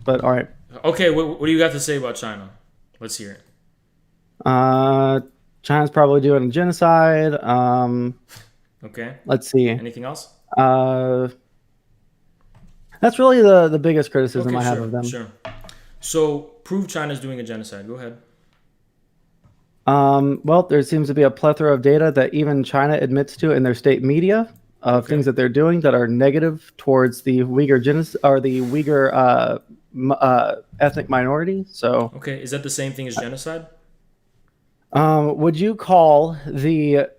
But all right. Okay, what do you got to say about China? Let's hear it. Uh, China's probably doing a genocide. Okay. Let's see. Anything else? Uh, that's really the biggest criticism Okay, I have sure, of them. sure. So, prove China's doing a genocide. Go ahead. Well, there seems to be a plethora of data that even China admits to in their state media of Okay. things that they're doing that are negative towards the Uyghur genocide or the Uyghur ethnic minority. So, Okay, is that the same thing as genocide? would you call the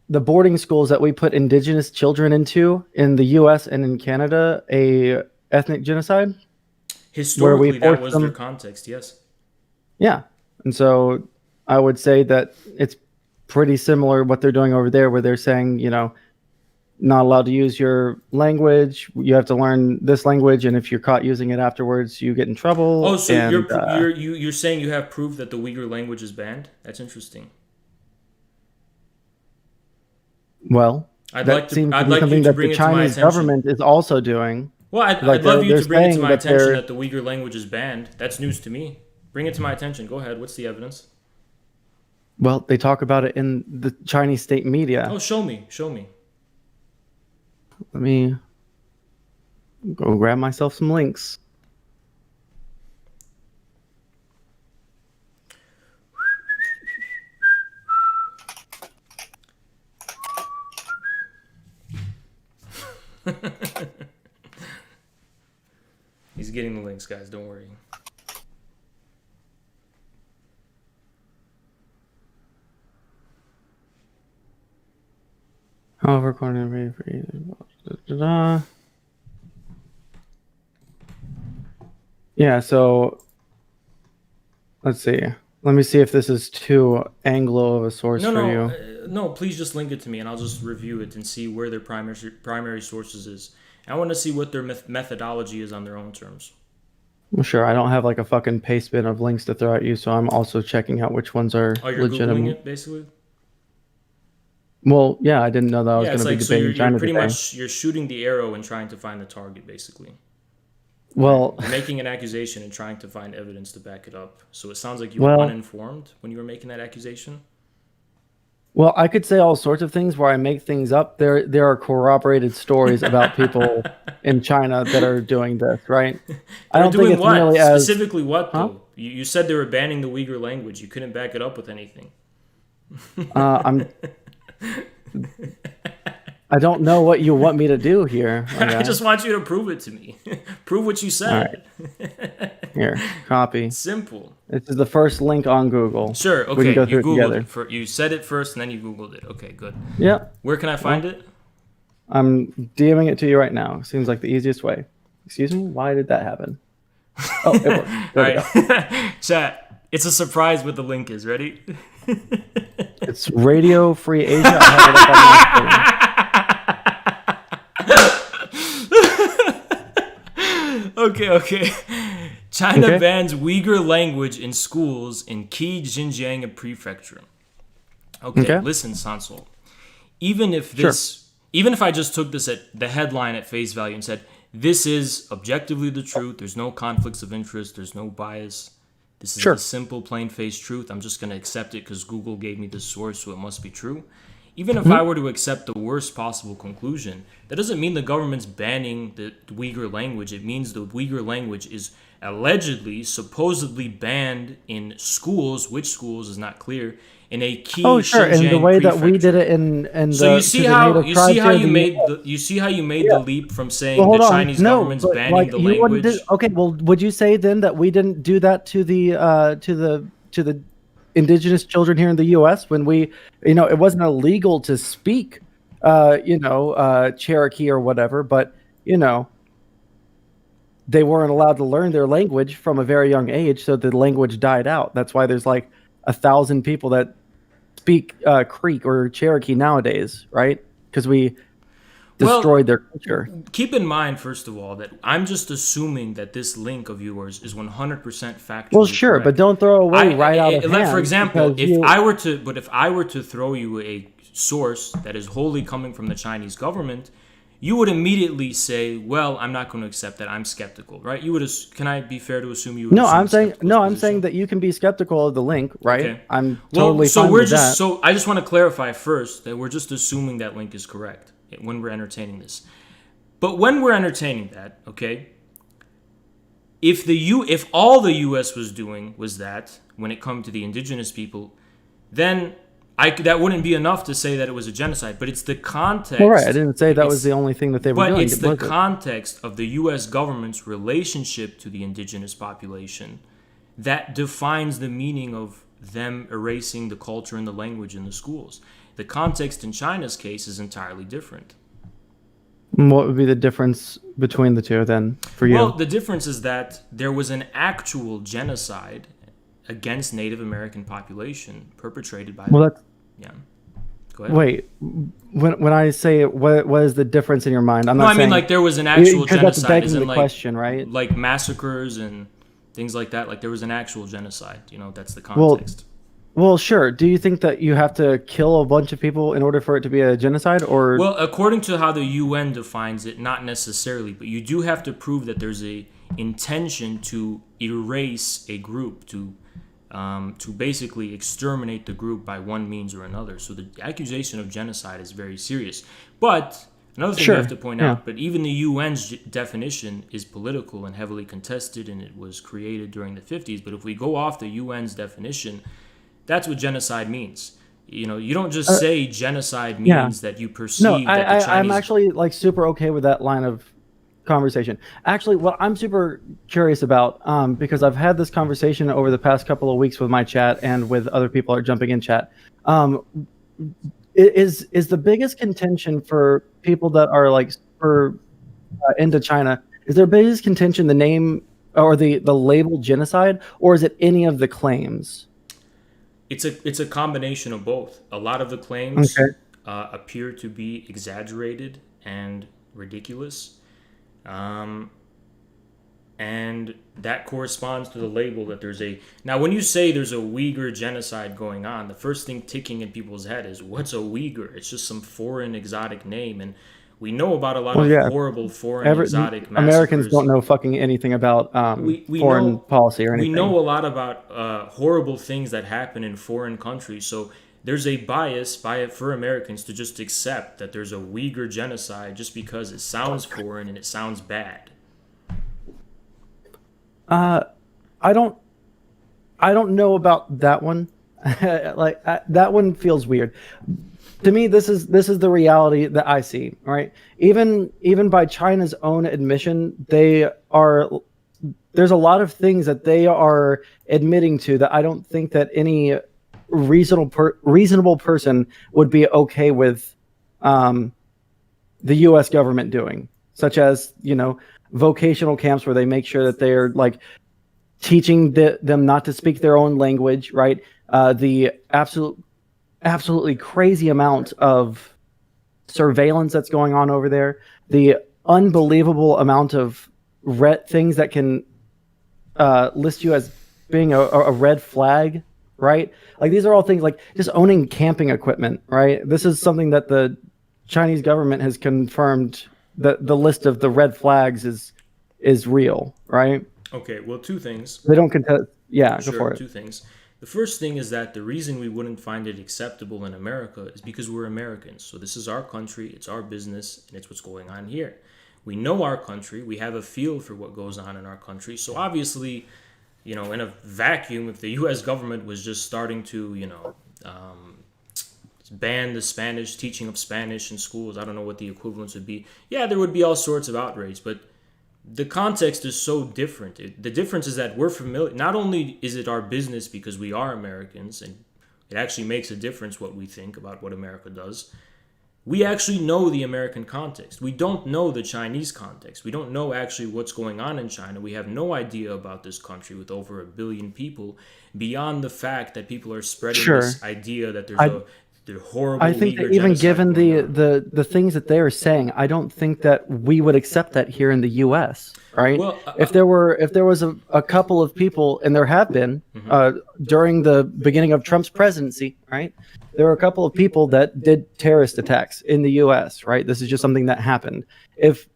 boarding schools that we put indigenous children into in the U.S. and in Canada a ethnic genocide where we Historically, that force was their them? context, yes. Yeah, and so I would say that it's pretty similar what they're doing over there, where they're saying, not allowed to use your language. You have to learn this language, and if you're caught using it afterwards, you get in Oh, trouble. so And you're saying you have proof that the Uyghur language is banned? That's interesting. well, that seems to I'd be like you something to that the bring it to my Chinese attention. government is also doing. Well, Like I'd love you they're to bring it to saying my that attention they're that the Uyghur language is banned. That's news to me. Bring it to my attention. Go ahead. What's the evidence? well, they talk about it in the Chinese state media. Oh, show me. Show me. Let me go grab myself some links. He's getting the links, guys. Don't worry. However, according to yeah, so let's see. Let me see if this is too Anglo of a source No, for no, you. no. Please just link it to me, and I'll just review it and see where their primary sources is. I want to see what their methodology is on their own terms. Well, sure, I don't have like a fucking paste bin of links to throw at you, so I'm also checking out which ones are Oh, you're googling legitimate. it basically. Well, yeah, I didn't know that I was Yeah, going it's to be like so debating you're China pretty today. much you're shooting the arrow and trying to find the target, basically. Right? Well, You're making an accusation and trying to find evidence to back it up. So it sounds like you were well, uninformed when you were making that accusation. well, I could say all sorts of things where I make things up. There are corroborated stories about people in China that are doing this, right? I They were don't think doing it's what? nearly as, Specifically what, huh? though? You said they were banning the Uyghur language. You couldn't back it up with anything. I'm I don't know what you want me to do here, my I guy. just want you to prove it to me. Prove what you All right, said. here, copy. Simple. This is the first link on Google. Sure. We can Okay. go You through it Googled together. it. You said it first and then you Googled it. Okay, good. Yep. Where can I find Well, it? I'm DMing it to you right now. Seems like the easiest way. Excuse me? Why did that happen? Oh, it worked. All There we right. go. Chat. It's a surprise what the link is. Ready? It's Radio Free Asia. I have it up on my screen. Okay, okay. China Okay. bans Uyghur language in schools in key Xinjiang prefecture. Okay, Okay. listen, Sansol. Even if Sure. even if I just took this at the headline at face value and said, this is objectively the truth, there's no conflicts of interest, there's no bias, this is the Sure. simple, plain faced truth, I'm just going to accept it because Google gave me this source, so it must be true. Even if I Mhm. were to accept the worst possible conclusion, that doesn't mean the government's banning the Uyghur language. It means the Uyghur language is allegedly, supposedly banned in schools. Which schools is not clear. In a key Oh, sure. And the Xinjiang way that we did prefecture. it in So you the see to the how native tribes here in the U.S. you see how you made Yeah. the leap from Well, saying the hold on. Chinese No, government's but banning like the you wouldn't do. language. Okay, well, would you say then that we didn't do that to the indigenous children here in the U.S. when we, it wasn't illegal to speak, Cherokee or whatever, but you know, they weren't allowed to learn their language from a very young age, so the language died out. That's why there's like 1,000 people that speak Creek or Cherokee nowadays, right? Because we Well, destroyed their culture. keep in mind, first of all, that I'm just assuming that this link of yours is 100% Well, factually sure, but correct. don't throw away right out of Like for hand example, because you. if I were to throw you a source that is wholly coming from the Chinese government, you would immediately say, well, I'm not going to accept that. I'm skeptical, right? You would. Can I be fair to assume you would No, assume I'm a saying skeptical position? that you can be skeptical of the link, right? Okay. I'm Well, totally so fine with that. I just want to clarify first that we're just assuming that link is correct when we're entertaining this. But when we're entertaining that, okay, if all the U.S. was doing was that when it comes to the indigenous people, then that wouldn't be enough to say that it was a genocide. But it's the context. Well, right. I didn't say that was the only thing that they were But doing. it's the context of the U.S. government's relationship to the indigenous population that defines the meaning of them erasing the culture and the language in the schools. The context in China's case is entirely different. What would be the difference between the two then for you? Well, the difference is that there was an actual genocide against Native American population perpetrated by yeah. Go ahead. Wait, when I say what is the difference in your mind? I'm No, not I mean saying, like there was an actual genocide. That's begging the like, question, right? Like massacres and things like that. Like there was an actual genocide. That's the context. Well, sure. Do you think that you have to kill a bunch of people in order for it to be a genocide, or? Well, according to how the UN defines it, not necessarily, but you do have to prove that there's a intention to erase a group, to basically exterminate the group by one means or another. So the accusation of genocide is very serious. But another thing you have to point out, but even the UN's definition is political and heavily contested, and it was created during the 50s. But if we go off the UN's definition, that's what genocide means. You don't just say genocide means that you perceive that the Chinese... I'm actually like super okay with that line of conversation. Actually, what I'm super curious about, because I've had this conversation over the past couple of weeks with my chat and with other people that are jumping in chat, is the biggest contention for people that are like super into China, is their biggest contention the name or the label genocide, or is it any of the claims? It's a combination of both. A lot of the claims appear to be exaggerated and ridiculous. And that corresponds to the label that there's a... Now, when you say there's a Uighur genocide going on, the first thing ticking in people's head is, what's a Uighur? It's just some foreign exotic name. And we know about a lot of horrible foreign exotic massacres. Americans don't know fucking anything about foreign policy or anything. We know a lot about horrible things that happen in foreign countries. So there's a bias for Americans to just accept that there's a Uighur genocide just because it sounds foreign and it sounds bad. I don't know about that one. That one feels weird. To me, this is the reality that I see, right? Even by China's own admission, there's a lot of things that they are admitting to that I don't think that any reasonable person would be okay with the U.S. government doing, such as, vocational camps where they make sure that they're like teaching them not to speak their own language, right? The absolutely crazy amount of surveillance that's going on over there, the unbelievable amount of things that can list you as being a red flag, right? Like these are all things like just owning camping equipment, right? This is something that the Chinese government has confirmed that the list of the red flags is real, right? Okay, well, two things. They don't contest. Yeah, sure, go for it. Two things. The first thing is that the reason we wouldn't find it acceptable in America is because we're Americans. So this is our country, it's our business, and it's what's going on here. We know our country, we have a feel for what goes on in our country. So obviously, in a vacuum, if the U.S. government was just starting to, ban the teaching of Spanish in schools, I don't know what the equivalence would be. Yeah, there would be all sorts of outrage, but the context is so different. The difference is that we're familiar. Not only is it our business because we are Americans, and it actually makes a difference what we think about what America does. We actually know the American context. We don't know the Chinese context. We don't know actually what's going on in China. We have no idea about this country with over 1 billion people, beyond the fact that people are spreading this idea that there's the horrible. I think that even given the things that they are saying, I don't think that we would accept that here in the U.S. Right? Well, if there was a couple of people, and there have been during the beginning of Trump's presidency, right? there were a couple of people that did terrorist attacks in the U.S., right? This is just something that happened. If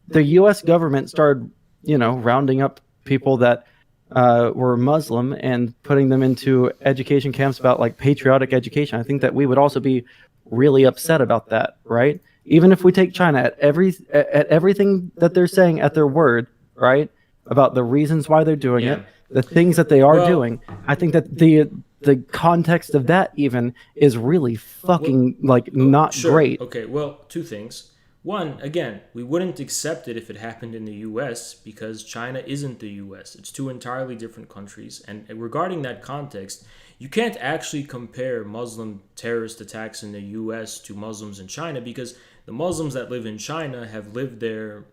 the U.S. government started, rounding up people that were Muslim and putting them into education camps about like patriotic education, I think that we would also be really upset about that, right? Even if we take China at everything that they're saying at their word, right, about the reasons why they're doing it, the things that they are doing, I think that the context of that even is really fucking not great. Okay, well, two things. One, again, we wouldn't accept it if it happened in the US because China isn't the US. It's two entirely different countries. And regarding that context, you can't actually compare Muslim terrorist attacks in the US to Muslims in China because the Muslims that live in China have lived there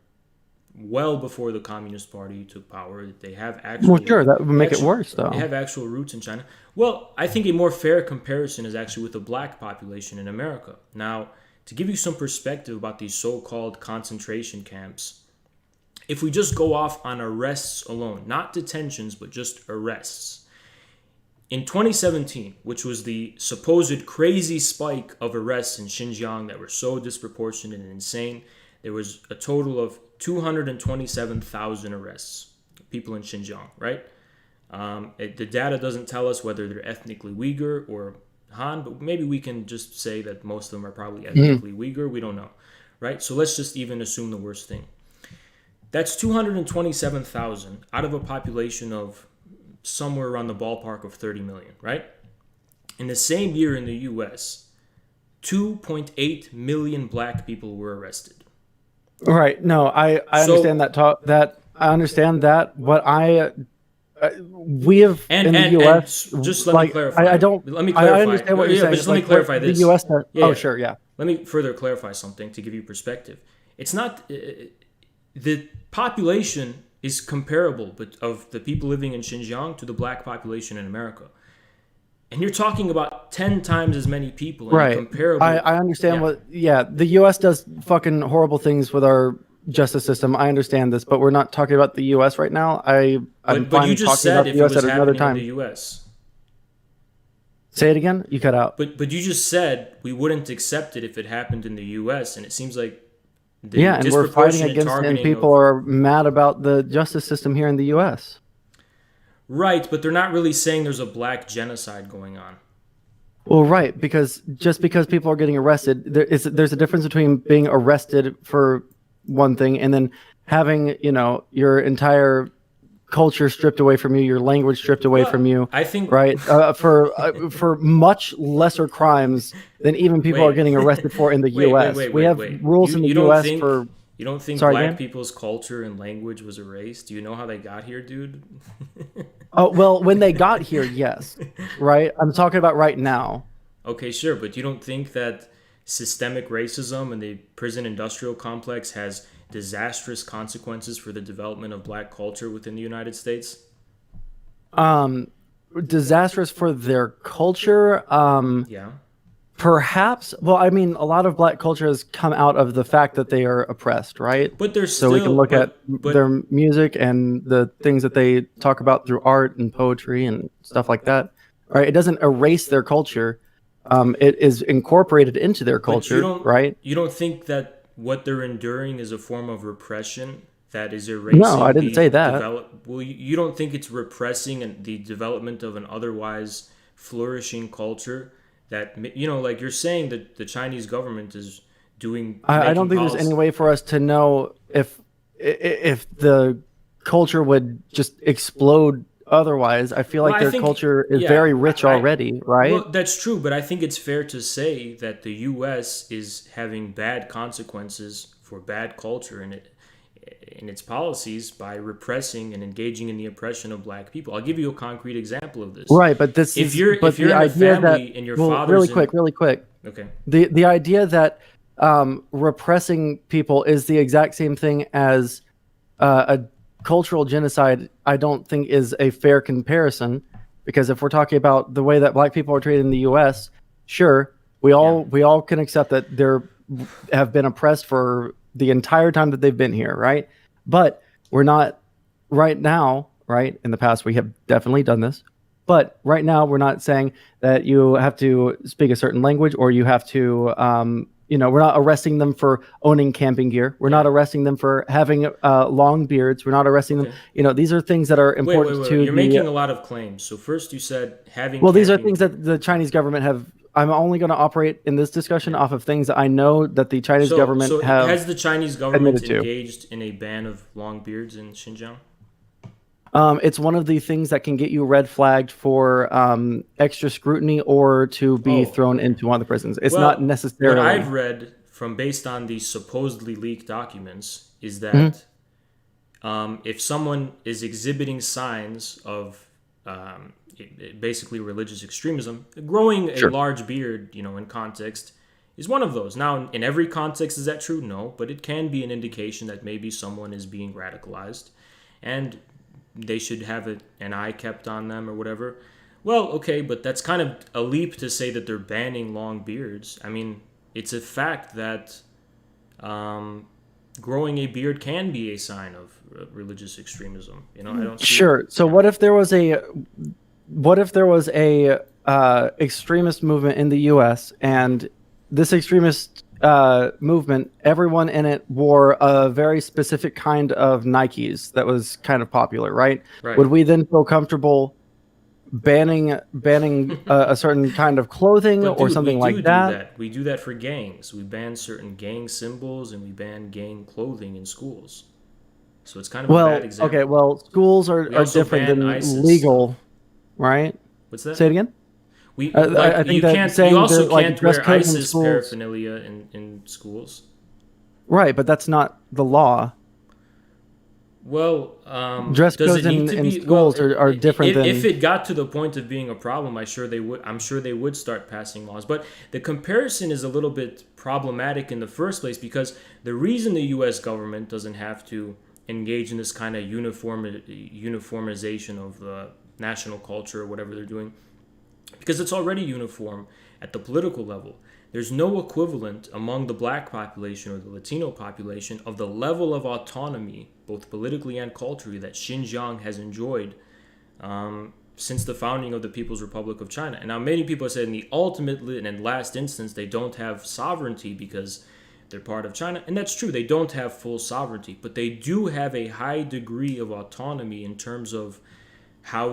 well before the Communist Party took power. They have actual... Well, sure, that would make it worse, though. They have actual roots in China. Well, I think a more fair comparison is actually with the black population in America. Now, to give you some perspective about these so-called concentration camps, if we just go off on arrests alone, not detentions, but just arrests, in 2017, which was the supposed crazy spike of arrests in Xinjiang that were so disproportionate and insane, there was a total of 227,000 arrests, people in Xinjiang, right? The data doesn't tell us whether they're ethnically Uyghur or Han, but maybe we can just say that most of them are probably ethnically Uyghur. We don't know, right? So let's just even assume the worst thing. That's 227,000 out of a population of somewhere around the ballpark of 30 million, right? In the same year in the US, 2.8 million black people were arrested. Right. No, I understand that. I understand that. What we have in the U.S. Just let me clarify. Let me clarify. I understand what you're saying. But just let me clarify this. The U.S. Oh, sure, yeah. Let me further clarify something to give you perspective. It's not the population is comparable, but of the people living in Xinjiang to the black population in America. And you're talking about 10 times as many people. Right. Comparable. I understand the U.S. does fucking horrible things with our justice system. I understand this, but we're not talking about the U.S. right now. But you just said if it was happening in the U.S. Say it again? You cut out. But you just said we wouldn't accept it if it happened in the U.S. And it seems like and we're fighting against it, and people are mad about the justice system here in the U.S. Right, but they're not really saying there's a black genocide going on. Well, right, because just because people are getting arrested, there's a difference between being arrested for one thing and then having, your entire culture stripped away from you, your language stripped away from you. I think right for much lesser crimes than even people are getting arrested for in the U.S. We have rules in the U.S. for. You don't think black people's culture and language was erased? Do you know how they got here, dude? Oh, well, when they got here, yes. Right? I'm talking about right now. Okay, sure. But you don't think that systemic racism and the prison industrial complex has disastrous consequences for the development of black culture within the United States? Disastrous for their culture? Yeah. Perhaps. Well, I mean, a lot of black culture has come out of the fact that they are oppressed, right? But there's so we can look at their music and the things that they talk about through art and poetry and stuff like that. Right? It doesn't erase their culture. It is incorporated into their culture, right? You don't think that what they're enduring is a form of repression that is erasing? No, I didn't say that. Well, you don't think it's repressing the development of an otherwise flourishing culture? That, like you're saying that the Chinese government is doing. I don't think there's any way for us to know if the culture would just explode otherwise. I feel like their culture is very rich already, right? Well, that's true, but I think it's fair to say that the U.S. is having bad consequences for bad culture in its policies by repressing and engaging in the oppression of black people. I'll give you a concrete example of this. Right, but if you're in a family and your father's really quick. Okay. The idea that repressing people is the exact same thing as a cultural genocide, I don't think is a fair comparison, because if we're talking about the way that black people are treated in the U.S., sure, we all can accept that they have been oppressed for the entire time that they've been here, right? But we're not right now, right? In the past, we have definitely done this, But right now, we're not saying that you have to speak a certain language or you have to, we're not arresting them for owning camping gear. We're not Yeah. arresting them for having long beards. We're not arresting them. Okay. These are things that are Wait, important wait, wait. to You're the. making a lot of claims. So first you said having Well, these are camping things gear. that the Chinese government have. I'm only going to operate in this discussion Yeah. off of things that I know that the Chinese So government have has the Chinese government admitted to. engaged in a ban of long beards in Xinjiang? It's one of the things that can get you red flagged for extra scrutiny or to be Oh, thrown okay. into one of the prisons. It's not Well, what necessarily. I've read from based on these supposedly leaked documents is Mhm. that if someone is exhibiting signs of basically religious extremism, growing a Sure. large beard, in context, is one of those. Now, in every context, is that true? No, but it can be an indication that maybe someone is being radicalized, and they should have an eye kept on them or whatever. Well, okay, but that's kind of a leap to say that they're banning long beards. I mean, it's a fact that um, growing a beard can be a sign of religious extremism. I don't see. Sure. So Yeah, what if there was a extremist movement in the U.S. and this extremist movement, everyone in it wore a very specific kind of Nikes that was kind of popular, right? right. Would we then feel comfortable banning a certain kind of clothing But or dude, we something like do that? that. We do that for gangs. We ban certain gang symbols and we ban gang clothing in schools. So it's kind of a bad Well, okay, example. well, schools We are also different ban than ISIS legal, stuff. right? What's that? Say it again. We I like think you that can't. You saying also that like can't dress wear codes in ISIS schools, paraphernalia in schools. right? But that's not the law. Well, Dress does it codes need in, to in be? Well, schools are different if than. it got to the point of being a problem, I sure they would. I'm sure they would start passing laws. But the comparison is a little bit problematic in the first place because the reason the U.S. government doesn't have to engage in this kind of uniformization of the national culture or whatever they're doing, because it's already uniform at the political level. There's no equivalent among the black population or the Latino population of the level of autonomy, both politically and culturally, that Xinjiang has enjoyed since the founding of the People's Republic of China. And now many people have said in the ultimate and last instance, they don't have sovereignty because they're part of China. And that's true, they don't have full sovereignty, but they do have a high degree of autonomy in terms of how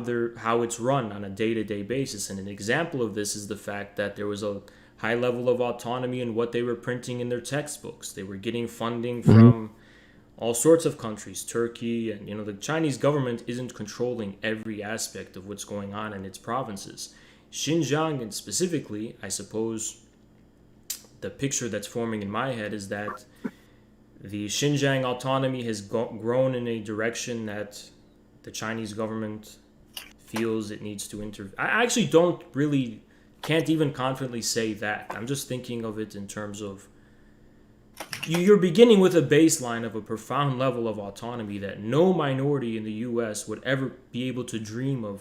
it's run on a day-to-day basis. And an example of this is the fact that there was a high level of autonomy in what they were printing in their textbooks. They were getting funding Mhm. from all sorts of countries, Turkey, and the Chinese government isn't controlling every aspect of what's going on in its provinces. Xinjiang, and specifically, I suppose the picture that's forming in my head is that the Xinjiang autonomy has grown in a direction that the Chinese government feels it needs to intervene. I actually don't really, can't even confidently say that. I'm just thinking of it in terms of you're beginning with a baseline of a profound level of autonomy that no minority in the U.S. would ever be able to dream of,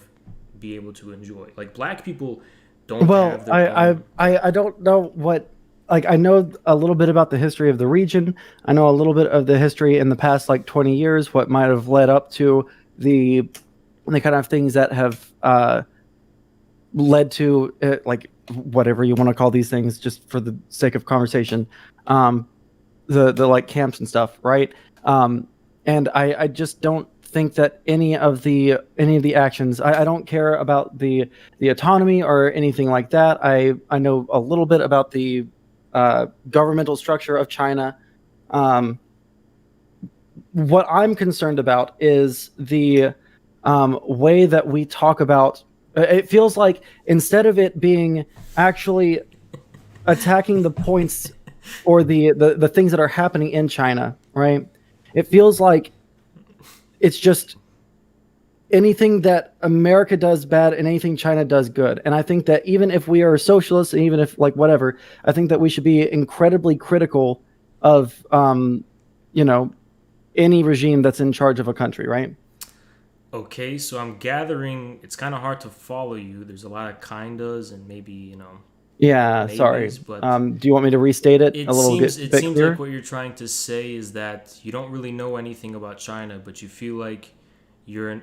be able to enjoy. Like black people don't Well, have their own. I don't know what, like, I know a little bit about the history of the region. I know a little bit of the history in the past like 20 years, what might have led up to the the kind of things that have led to like whatever you want to call these things, just for the sake of conversation. Um, the like camps and stuff, right? Um, and I just don't think that any of the actions. I don't care about the autonomy or anything like that. I know a little bit about the governmental structure of China. Um, what I'm concerned about is the way that we talk about. It feels like instead of it being actually attacking the points or the things that are happening in China, right? It feels like it's just anything that America does bad and anything China does good. And I think that even if we are socialists and even if like whatever, I think that we should be incredibly critical of you know any regime that's in charge of a country, right? Okay, so I'm gathering it's kind of hard to follow you. There's a lot of kindas and maybe, Yeah, sorry. maybes, but Do you want me to restate it it a little seems bit, it bit seems like clearer? what you're trying to say is that you don't really know anything about China, but you feel like you're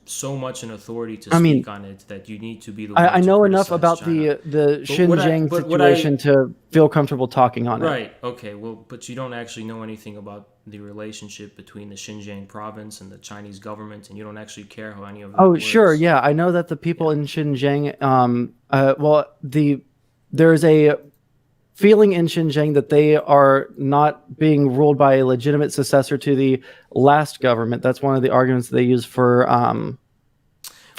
so much an authority to I speak mean, on it that you need to be the I one to know enough criticize about China. the Xinjiang But what I situation to feel comfortable talking on it. Right. Okay. Well, but you don't actually know anything about the relationship between the Xinjiang province and the Chinese government, and you don't actually care how any of that Oh, sure, works. yeah, I know that the people Yeah. in Xinjiang, well, there's a feeling in Xinjiang that they are not being ruled by a legitimate successor to the last government. That's one of the arguments they use for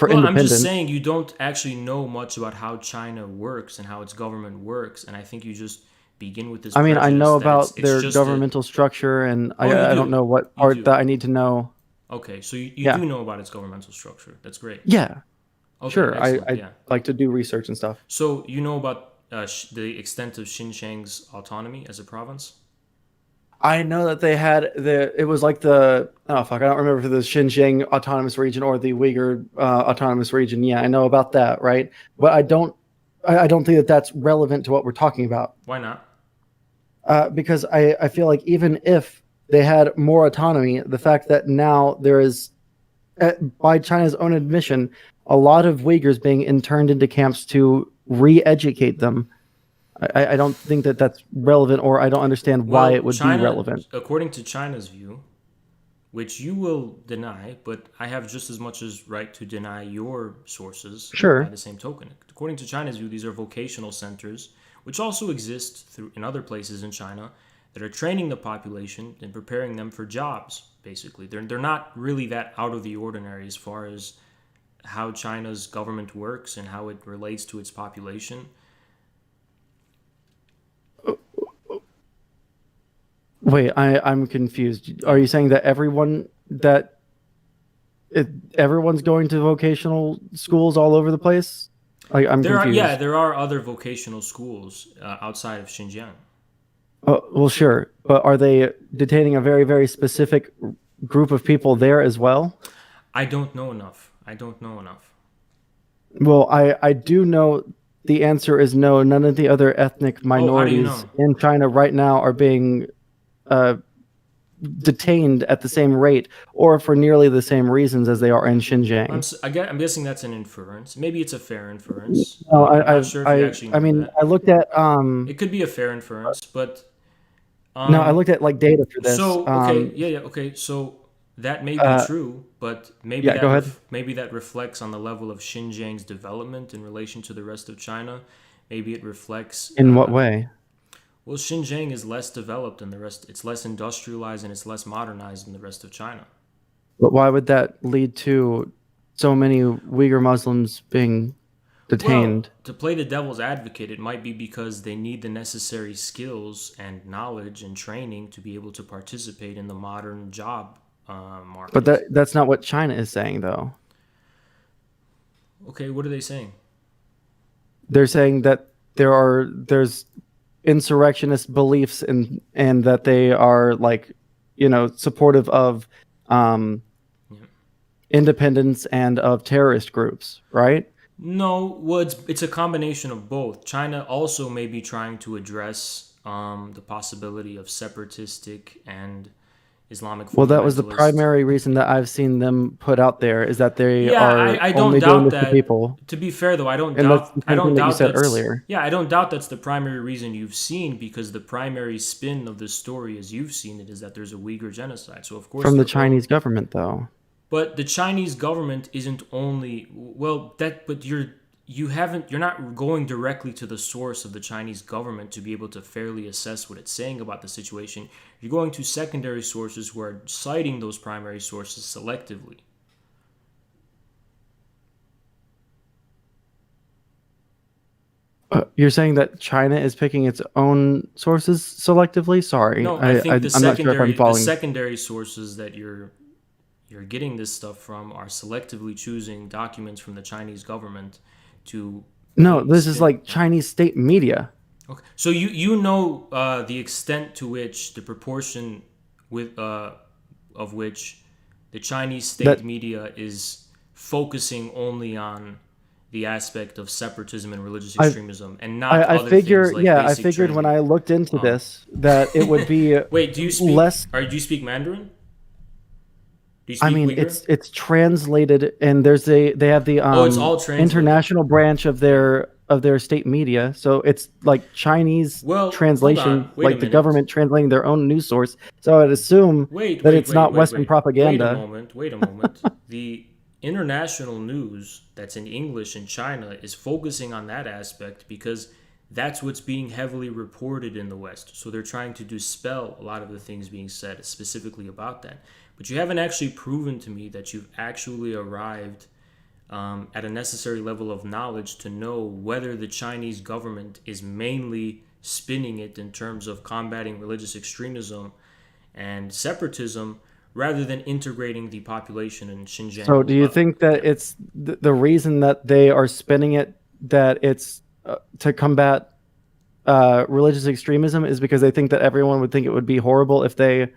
Well, I'm just independence. saying you don't actually know much about how China works and how its government works, and I think you just begin with this I mean, I know prejudice that about it's their just a. governmental structure, and Oh, you I don't do. know what You part do. that I need to know. Okay, so you Yeah, do know about its governmental structure. That's great. yeah, Okay, sure. excellent. I Yeah. like to do research and stuff. So you know about the extent of Xinjiang's autonomy as a province? I know that they had it was like the oh fuck I don't remember if the Xinjiang autonomous region or the Uyghur autonomous region. Yeah, I know about that, right? But I don't think that that's relevant to what we're talking about Why not? because I feel like even if they had more autonomy, the fact that now there is by China's own admission a lot of Uyghurs being interned into camps to re-educate them. I don't think that that's relevant, or I don't understand why it Well, would be China, relevant. according to China's view, which you will deny, but I have just as much as right to deny your sources by Sure. the same token. According to China's view, these are vocational centers, which also exist in other places in China, that are training the population and preparing them for jobs. Basically, they're not really that out of the ordinary as far as how China's government works and how it relates to its population. Wait, I'm confused. Are Yeah. you saying that everyone's going to vocational schools all over the place? I'm confused. There are other vocational schools outside of Xinjiang. Well, sure, but are they detaining a very, very specific group of people there as well? I don't know enough. I don't know enough. Well, I do know the answer is no. None of the other ethnic Oh, how do you minorities know? in China right now are being uh, detained at the same rate or for nearly the same reasons as they are in Xinjiang. I'm guessing that's an inference. Maybe it's a fair inference. No, I'm not sure if you actually I know mean, that. I looked at It could be a fair inference, but no, I um, looked at like data for this. so okay, yeah, okay. So that may be Uh, true, but yeah, go ahead. maybe that reflects on the level of Xinjiang's development in relation to the rest of China. Maybe it reflects. In what way? Well, Xinjiang is less developed than the rest. It's less industrialized and it's less modernized than the rest of China. But why would that lead to so many Uyghur Muslims being Well, detained? to play the devil's advocate, it might be because they need the necessary skills and knowledge and training to be able to participate in the modern job But market. that's not what China is saying, though. Okay, what are they saying? They're saying that there's insurrectionist beliefs and that they are like, supportive of um, Yeah. independence and of terrorist groups, right? No, well, it's a combination of both. China also may be trying to address the possibility of separatistic and Islamic Well, that was the fundamentalist. primary reason that I've seen them put out there is that they Yeah, are I don't only doing doubt this to that. people. To be fair though, And that's the I same thing don't that you doubt said that's earlier. yeah, I don't doubt that's the primary reason you've seen because the primary spin of the story as you've seen it is that there's a Uyghur genocide. So of course From the they're all Chinese government, though. but the Chinese government isn't only well that but you're not going directly to the source of the Chinese government to be able to fairly assess what it's saying about the situation. You're going to secondary sources who are citing those primary sources selectively. You're saying that China is picking its own sources selectively? Sorry, No, I think I'm not sure if I'm the following. secondary sources that you're getting this stuff from are selectively choosing documents from the Chinese government to No, paint this is spin. like Chinese state media. Okay, so you know the extent to which the proportion with of which the Chinese state That media is focusing only on the aspect of separatism and religious I extremism and not I other things figure, like yeah, I basic figured when training. I looked into Um, this that it would be Wait, less. do you speak Mandarin? Do you I speak mean, Uyghur? it's translated, and they have the Oh, it's all translated. international branch Yeah. of their state media. So it's like Chinese Well, hold on. translation, Wait a like the minute. government translating their own news source. So I'd assume Wait, that wait, it's wait, not wait, Western wait. Wait a propaganda. moment. Wait a moment. The international news that's in English in China is focusing on that aspect because that's what's being heavily reported in the West. So they're trying to dispel a lot of the things being said specifically about that. But you haven't actually proven to me that you've actually arrived at a necessary level of knowledge to know whether the Chinese government is mainly spinning it in terms of combating religious extremism and separatism rather than integrating the population in So Xinjiang. do you think that Yeah. it's the reason that they are spinning it, that it's to combat religious extremism, is because they think that everyone would think it would be horrible if they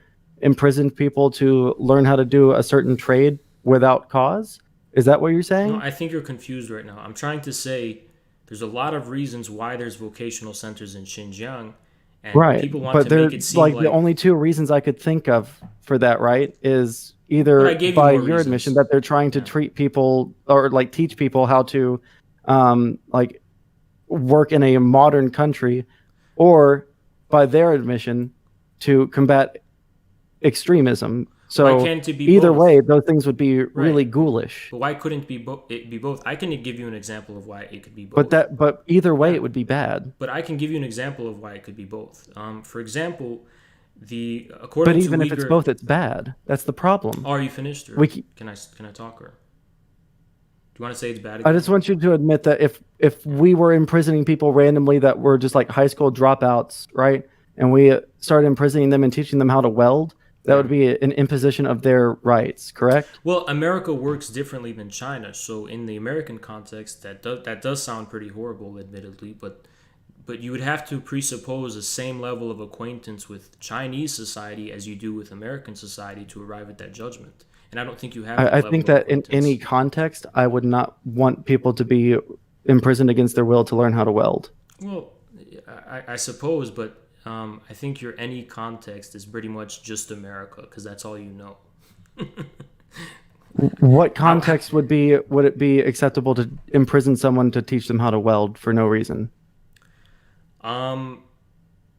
imprisoned people to learn how to do a certain trade without cause? Is that what you're No, saying? I think you're confused right now. I'm trying to say there's a lot of reasons why there's vocational centers in Xinjiang, and Right. people want But to they're make it seem like the like, only two reasons I could think of for that, right? Is but I either gave you by more your admission reasons. that they're trying to Yeah. treat people or like teach people how to like work in a modern country, or by their admission to combat extremism. Why So can't it be either way, both? those things would be Right. really ghoulish. But why couldn't it be both? I can give you an example of why it could be But both. either way, Yeah, it would be bad. but I can give you an example of why it could be both. For example, the But according to even if it's Uyghur. both, it's bad. That's the problem. Oh, are you finished, We or can I talk, or do you want to say it's bad I again? just want you to admit that if we were imprisoning people randomly that were just like high school dropouts, right? And we started imprisoning them and teaching them how to weld, that Yeah. would be an imposition of their rights, correct? Well, America works differently than China, so in the American context, that does sound pretty horrible, admittedly, but you would have to presuppose the same level of acquaintance with Chinese society as you do with American society to arrive at that judgment. And I don't think you have that I level think of that in any acquaintance. context, I would not want people to be imprisoned against their will to learn how to weld. Well, I suppose, but I think your any context is pretty much just America because that's all you know. What How, context would it be acceptable to imprison someone to teach them how to weld for no reason? um,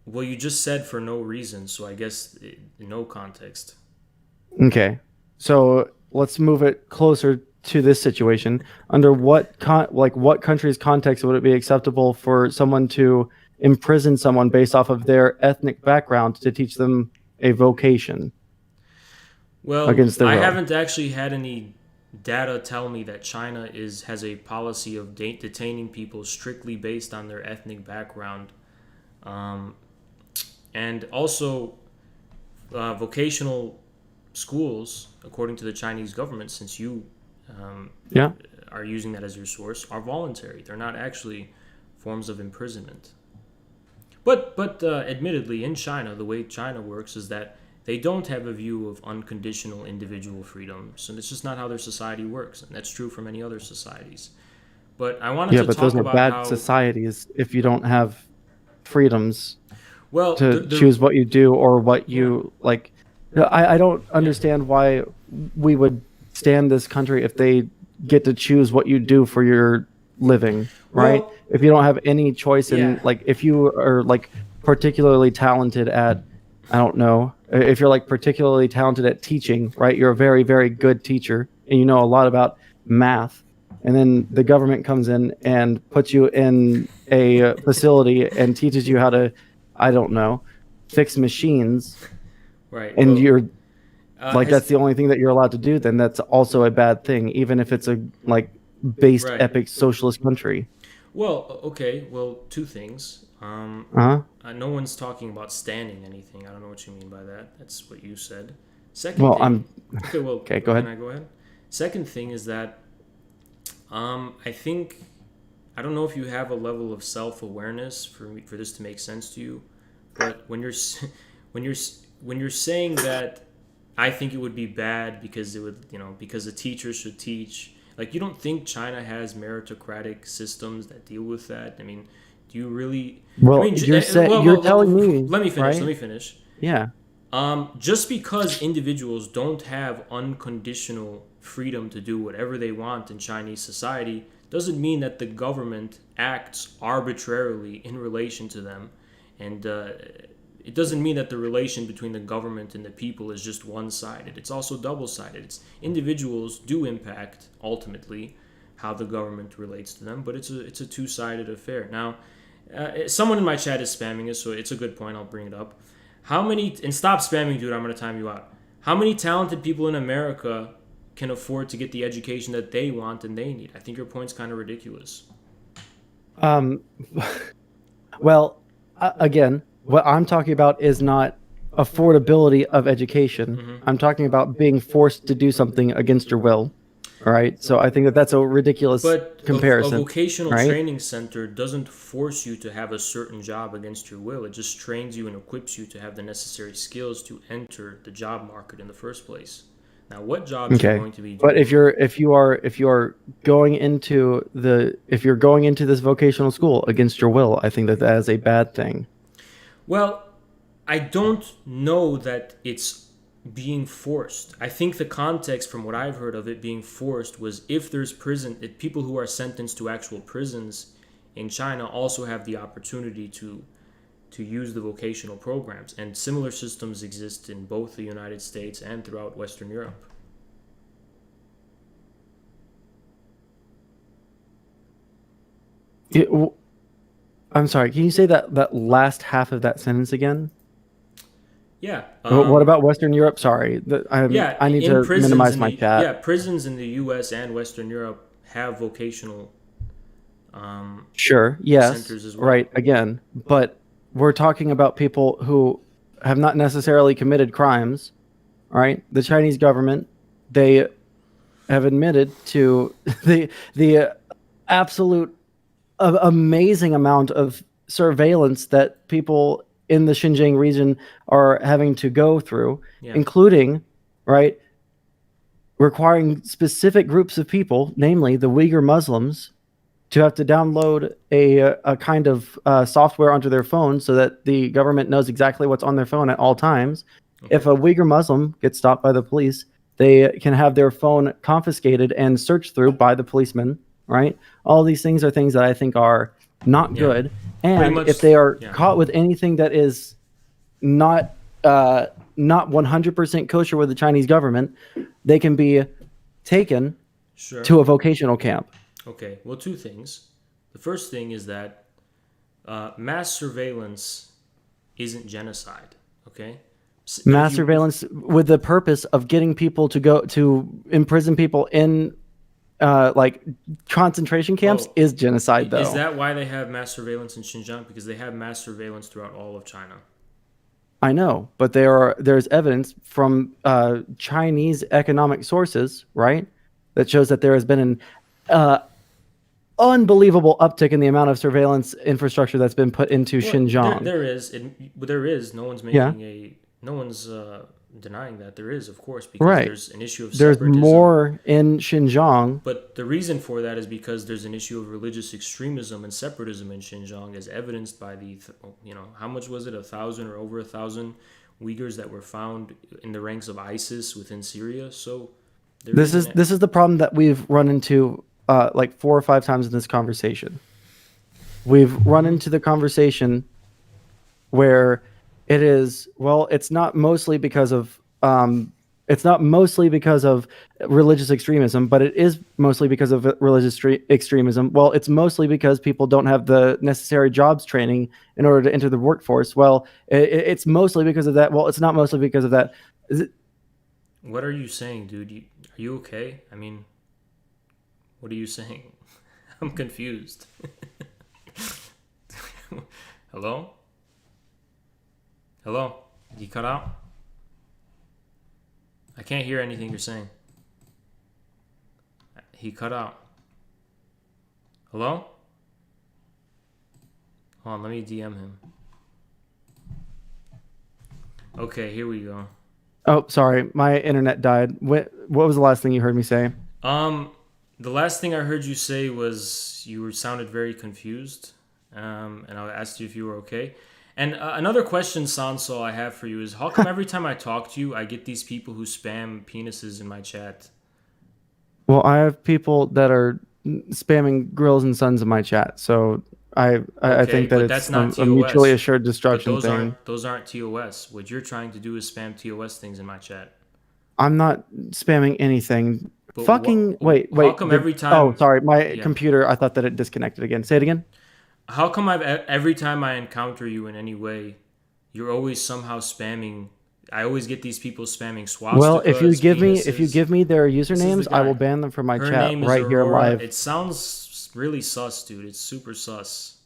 well, you just said for no reason, so I guess no context. Okay. So let's move it closer to this situation. Under what country's context would it be acceptable for someone to imprison someone based off of their ethnic background to teach them a vocation Well, against their I will? haven't actually had any data tell me that China is has a policy of detaining people strictly based on their ethnic background, um, and also vocational schools, according to the Chinese government, since you um, Yeah. are using that as your source, are voluntary. They're not actually forms of imprisonment. But admittedly, in China, the way China works is that they don't have a view of unconditional individual freedoms, and it's just not how their society works, and that's true for many other societies. But I wanted Yeah, to but those talk are about bad how, societies if you don't have freedoms well, to choose what you do or what yeah, you like. I don't yeah, understand why we would stand this country if they get to choose what you do for your living, right? well, If you don't have any choice in, yeah, like, if you are like particularly talented at, I don't know, if you're like particularly talented at teaching, right? You're a very, very good teacher and you know a lot about math. And then the government comes in and puts you in a facility and teaches you how to, I don't know, fix machines, right. and Well, you're like that's has the only thing that you're allowed to do, then that's also a bad thing, even if it's a like based right. epic socialist country. Well, okay. Well, two things. Uh-huh. No one's talking about standing anything. I don't know what you mean by that. That's what you said. Second Well, thing. I'm Okay. Well, okay, go can ahead. I go ahead? Second thing is that I think I don't know if you have a level of self awareness for this to make sense to you, but when you're when you're saying that I think it would be bad because it would because a teacher should teach, like, you don't think China has meritocratic systems that deal with that? I mean, do you really? I Well, mean, you're telling me, let me finish. Let right? me finish. Yeah. Just because individuals don't have unconditional freedom to do whatever they want in Chinese society doesn't mean that the government acts arbitrarily in relation to them. And it doesn't mean that the relation between the government and the people is just one sided. It's also double sided. It's individuals do impact ultimately how the government relates to them, but it's a two sided affair. Now, someone in my chat is spamming us, so it's a good point. I'll bring it up. How many, and stop spamming, dude, I'm going to time you out. How many talented people in America can afford to get the education that they want and they need? I think your point's kind of ridiculous. Um, well, again, what I'm talking about is not affordability of education. I'm talking about being forced to do something against your will. All right. So I think that that's a ridiculous But a comparison, vocational right? training center doesn't force you to have a certain job against your will. It just trains you and equips you to have the necessary skills to enter the job market in the first place. Now, what jobs you're Okay. going to be But doing? if you are going into if you're going into this vocational school against your will, I think that that is a bad thing. Well, I don't know that it's being forced. I think the context from what I've heard of it being forced was if there's if people who are sentenced to actual prisons in China also have the opportunity to use the vocational programs, and similar systems exist in both the United States and throughout Western Europe. It, I'm sorry. Can you say that last half of that sentence again? Yeah. What about Western Europe? Sorry, Yeah, I need in to prisons minimize in my the chat. yeah, prisons in the US and Western Europe have vocational um, Sure. Yes. centers as well. Right. Again, but we're talking about people who have not necessarily committed crimes. Right. The Chinese government, they have admitted to the absolute amazing amount of surveillance that people in the Xinjiang region are having to go through, Yeah. including, right, requiring specific groups of people, namely the Uyghur Muslims, to have to download a kind of software onto their phone so that the government knows exactly what's on their phone at all times. Okay. If a Uyghur Muslim gets stopped by the police, they can have their phone confiscated and searched through by the policeman, right? All these things are things that I think are not Yeah. good. Pretty And much. if they are Yeah. caught with anything that is not not 100% kosher with the Chinese government, they can be taken Sure. to a vocational camp. Okay. Well, two things. The first thing is that mass surveillance isn't genocide. Okay. Mass surveillance with the purpose of getting people to go to imprison people in like concentration camps is genocide, though. Is that why they have mass surveillance in Xinjiang? Because they have mass surveillance throughout all of China. I know, but there's evidence from Chinese economic sources, right, that shows that there has been an unbelievable uptick in the amount of surveillance infrastructure that's been put into Xinjiang. There is. No one's Yeah. making no one's denying that there is, of course, because Right. there's an issue of There's separatism. more in Xinjiang. But the reason for that is because there's an issue of religious extremism and separatism in Xinjiang, as evidenced by how much was it, 1,000 or over 1,000 Uyghurs that were found in the ranks of ISIS within Syria. So This is the problem that we've run into like 4 or 5 times in this conversation. We've run into the conversation where it is, well, it's not mostly because of religious extremism, but it is mostly because of religious extremism. Well, it's mostly because people don't have the necessary jobs training in order to enter the workforce. Well, it's mostly because of that. Well, it's not mostly because of that. What are you saying, dude? Are you okay? I mean, what are you saying? I'm confused. Hello? Hello? Did you cut out? I can't hear anything you're saying. He cut out. Hello? Hold on, let me DM him. Okay, here we go. Oh, sorry, my internet died. What was the last thing you heard me say? The last thing I heard you say was sounded very confused, and I asked you if you were okay. And another question, Sanso, I have for you is how come every time I talk to you, I get these people who spam penises in my chat? Well, I have people that are spamming grills and sons in my chat, so I Okay, think that but it's that's not a mutually TOS. assured But destruction those thing. aren't TOS. What you're trying to do is spam TOS things in my chat. I'm not spamming anything. But Fucking wait, how wait. come The every oh, time? sorry, my Yeah. computer. I thought that it disconnected again. Say it again. How come every time I encounter you in any way, you're always somehow spamming? I always get these people spamming Well, swastikas, if you penises. give me their This is the usernames, I will guy. ban them from my Her chat name is right here Aurora. live. It sounds really sus, dude. It's super sus.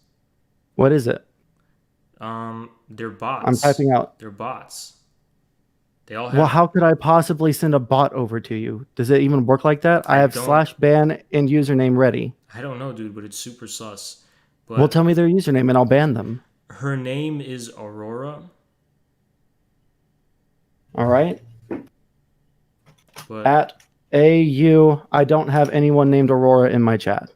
What is it? They're I'm bots. typing out. They're bots. They all Well, have. how could I possibly send a bot over to you? Does it even work like that? I I have don't. slash ban and username ready. I don't know, dude, but it's super sus. Well, But tell me their username and I'll ban them. her name is Aurora. All right. But At AU, I don't have anyone named Aurora in my chat.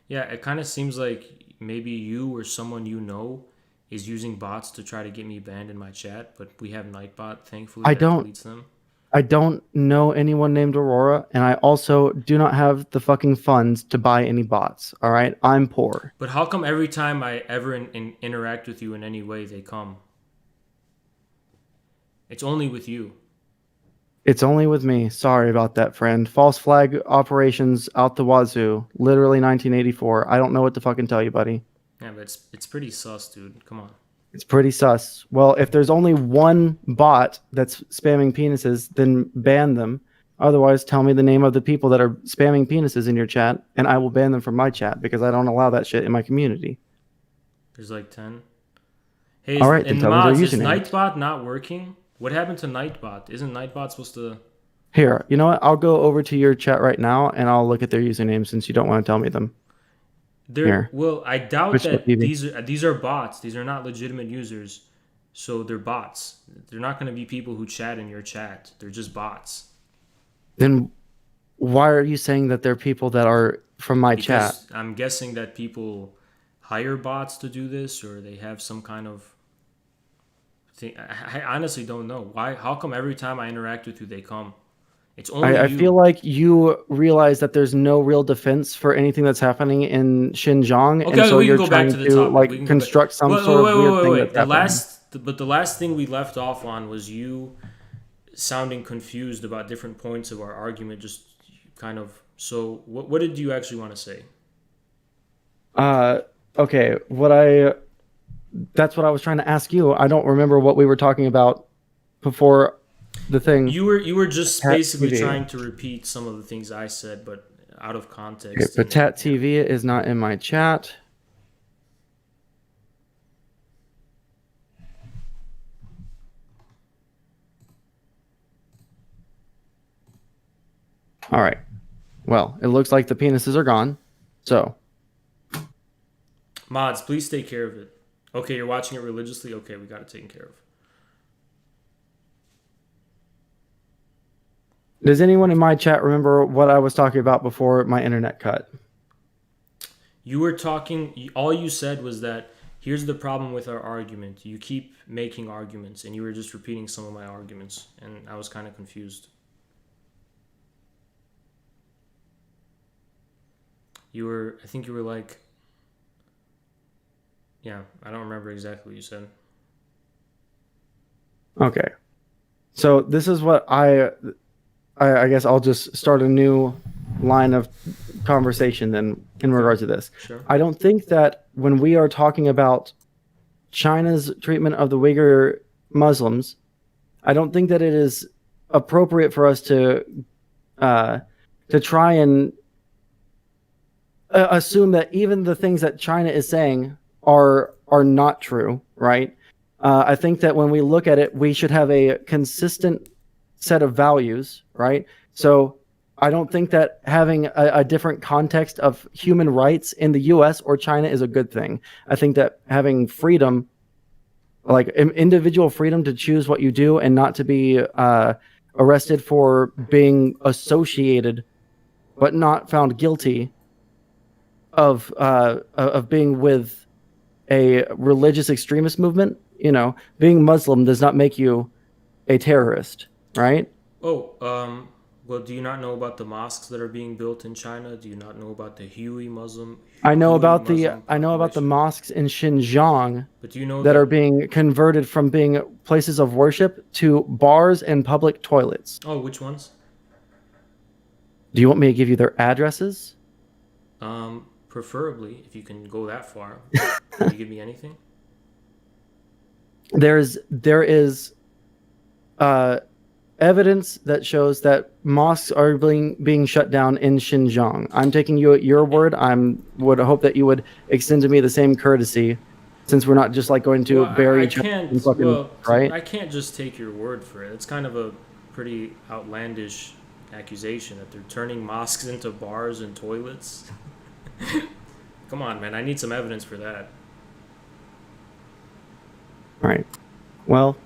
yeah, it kind of seems like maybe you or someone you know is using bots to try to get me banned in my chat. But we have Nightbot, thankfully, I that don't deletes them. I don't know anyone named Aurora, and I also do not have the fucking funds to buy any bots. All right, I'm poor. But how come every time I ever interact with you in any way, they come? It's only with you. It's only with me. Sorry about that, friend. False flag operations out the wazoo. Literally 1984. I don't know what to fucking tell you, buddy. Yeah, but it's pretty sus, dude. Come on. It's pretty sus. Well, if there's only one bot that's spamming penises, then ban them. Otherwise, tell me the name of the people that are spamming penises in your chat, and I will ban them from my chat because I don't allow that shit in my community. There's like 10. Hey, All right, then and tell me their mods, is usernames. Nightbot not working? What happened to Nightbot? Isn't Nightbot supposed to? Here, you know what? I'll go over to your chat right now and I'll look at their usernames since you don't want to tell me them. Here, Well, I doubt that twitch.tv. these are bots. These are not legitimate users, so they're bots. They're not going to be people who chat in your chat. They're just bots. Then why are you saying that they're people that are from my chat? Because I'm guessing that people hire bots to do this, or they have some kind of thing. I honestly don't know why. How come every time I interact with you, they come? It's only I you. feel like you realize that there's no real defense for anything that's happening in Xinjiang, and Okay, so we can you're go back trying to the to topic. We like can go back. construct some Wait, sort of weird thing wait. that's happening. The last thing we left off on was you sounding confused about different points of our argument. Just kind of. So, what did you actually want to say? Uh, okay, that's what I was trying to ask you. I don't remember what we were talking about before the thing. You were just Tat basically TV. trying to repeat some of the things I said, but out of Okay, context. but Tat TV is not in my chat. All right. Well, it looks like the penises are gone. So, Mods, please take care of it. Okay, you're watching it religiously. Okay, we got it taken care of. does anyone in my chat remember what I was talking about before my internet cut? You were talking. All you said was that here's the problem with our argument. You keep making arguments, and you were just repeating some of my arguments, and I was kind of confused. I think you were like, yeah, I don't remember exactly what you said. Okay. So this is what I guess I'll just start a new line of conversation then in regards to this. Sure. I don't think that when we are talking about China's treatment of the Uyghur Muslims, I don't think that it is appropriate for us to try and assume that even the things that China is saying are not true, right? I think that when we look at it, we should have a consistent set of values, right? So I don't think that having a different context of human rights in the US or China is a good thing. I think that having freedom, like individual freedom to choose what you do and not to be arrested for being associated but not found guilty of being with a religious extremist movement being Muslim does not make you a terrorist, right? Oh, well, do you not know about the mosques that are being built in China? Do you not know about the Hui Muslim I know about the population? mosques in Xinjiang But do you know that are that? being converted from being places of worship to bars and public toilets. Oh, which ones? Do you want me to give you their addresses? Preferably, if you can go that far. Can you give me anything? There is uh, evidence that shows that mosques are being shut down in Xinjiang. I'm taking you at your word. Would hope that you would extend to me the same courtesy, since we're not just like going Well, to bury each other in fucking right. I can't just take your word for it. It's kind of a pretty outlandish accusation that they're turning mosques into bars and toilets. Come on, man. I need some evidence for that. All right. Well,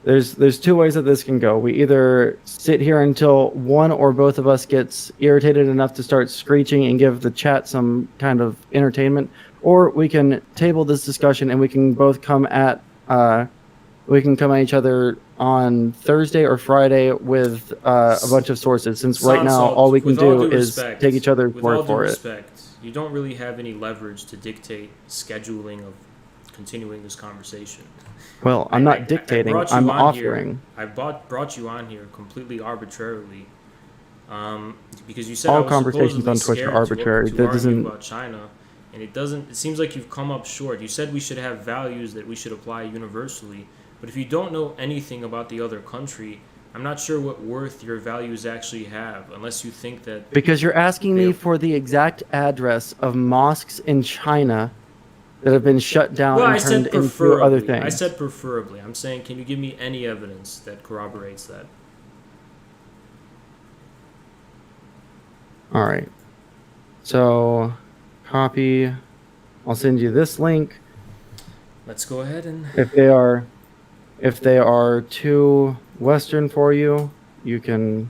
there's two ways that this can go. We either sit here until one or both of us gets irritated enough to start screeching and give the chat some kind of entertainment, or we can table this discussion and we can both come at each other on Thursday or Friday with a bunch of sources. Since right now all we can with all do due is respect, take each other's with all word due for it. respect, you don't really have any leverage to dictate scheduling of continuing this conversation. Well, I'm not dictating. I'm offering. Brought you on here completely arbitrarily, because you said I All was conversations supposedly on Twitch are scared arbitrary. to That argue doesn't. about China, and it doesn't. It seems like you've come up short. You said we should have values that we should apply universally, but if you don't know anything about the other country, I'm not sure what worth your values actually have, unless you think that. Because you're asking me for the exact address of mosques in China that have been shut down Well, and I turned said into other preferably. I things. said preferably. I'm saying, can you give me any evidence that corroborates that? All right. So, copy. I'll send you this link. Let's go ahead and. If they are too Western for you, you can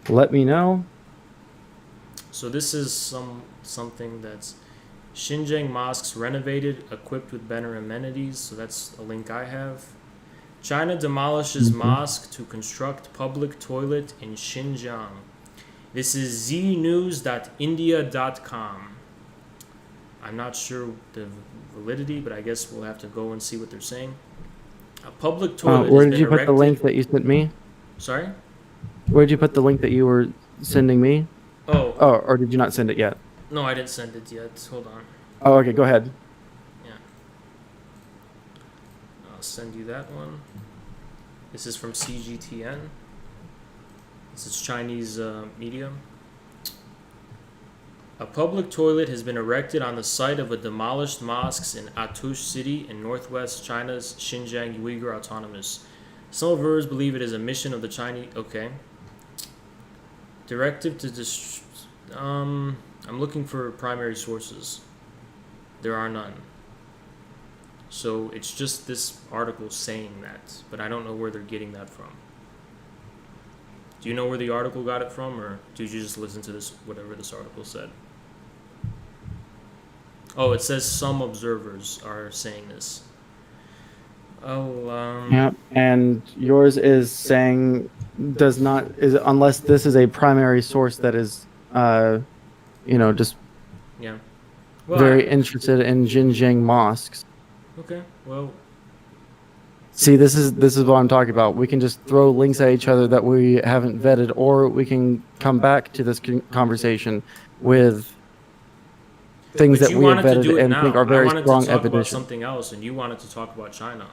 let me know. So this is something that's Xinjiang mosques renovated, equipped with better amenities. So that's a link I have. China demolishes mosque to construct public toilet in Xinjiang. This is znews.india.com. I'm not sure the validity, but I guess we'll have to go and see what they're saying. A public toilet Where has did been you put erected. the link that you sent me? Sorry? Where did you put the link that you were sending me? Oh, Or did you not send it yet? no, I didn't send it yet. Hold on. Oh, okay, go ahead. Yeah. I'll send you that one. This is from CGTN. This is Chinese media. A public toilet has been erected on the site of a demolished mosque in Atush City in northwest China's Xinjiang Uyghur Autonomous. Some observers believe it is a mission of the Chinese. Okay. Directive to I'm looking for primary sources. There are none. So it's just this article saying that, but I don't know where they're getting that from. Do you know where the article got it from, or did you just listen to this, whatever this article said? Oh, it says some observers are saying this. Oh, Yeah, and yours is saying unless this is a primary source that is, just yeah. Well, very interested in Xinjiang mosques. Okay. Well, See, this is what I'm talking about. We can just throw links at each other that we haven't vetted, or we can come back to this conversation with things but that you we have wanted to do vetted it and now. think are I very wanted strong to talk about evidence. something else, and you wanted to talk about China.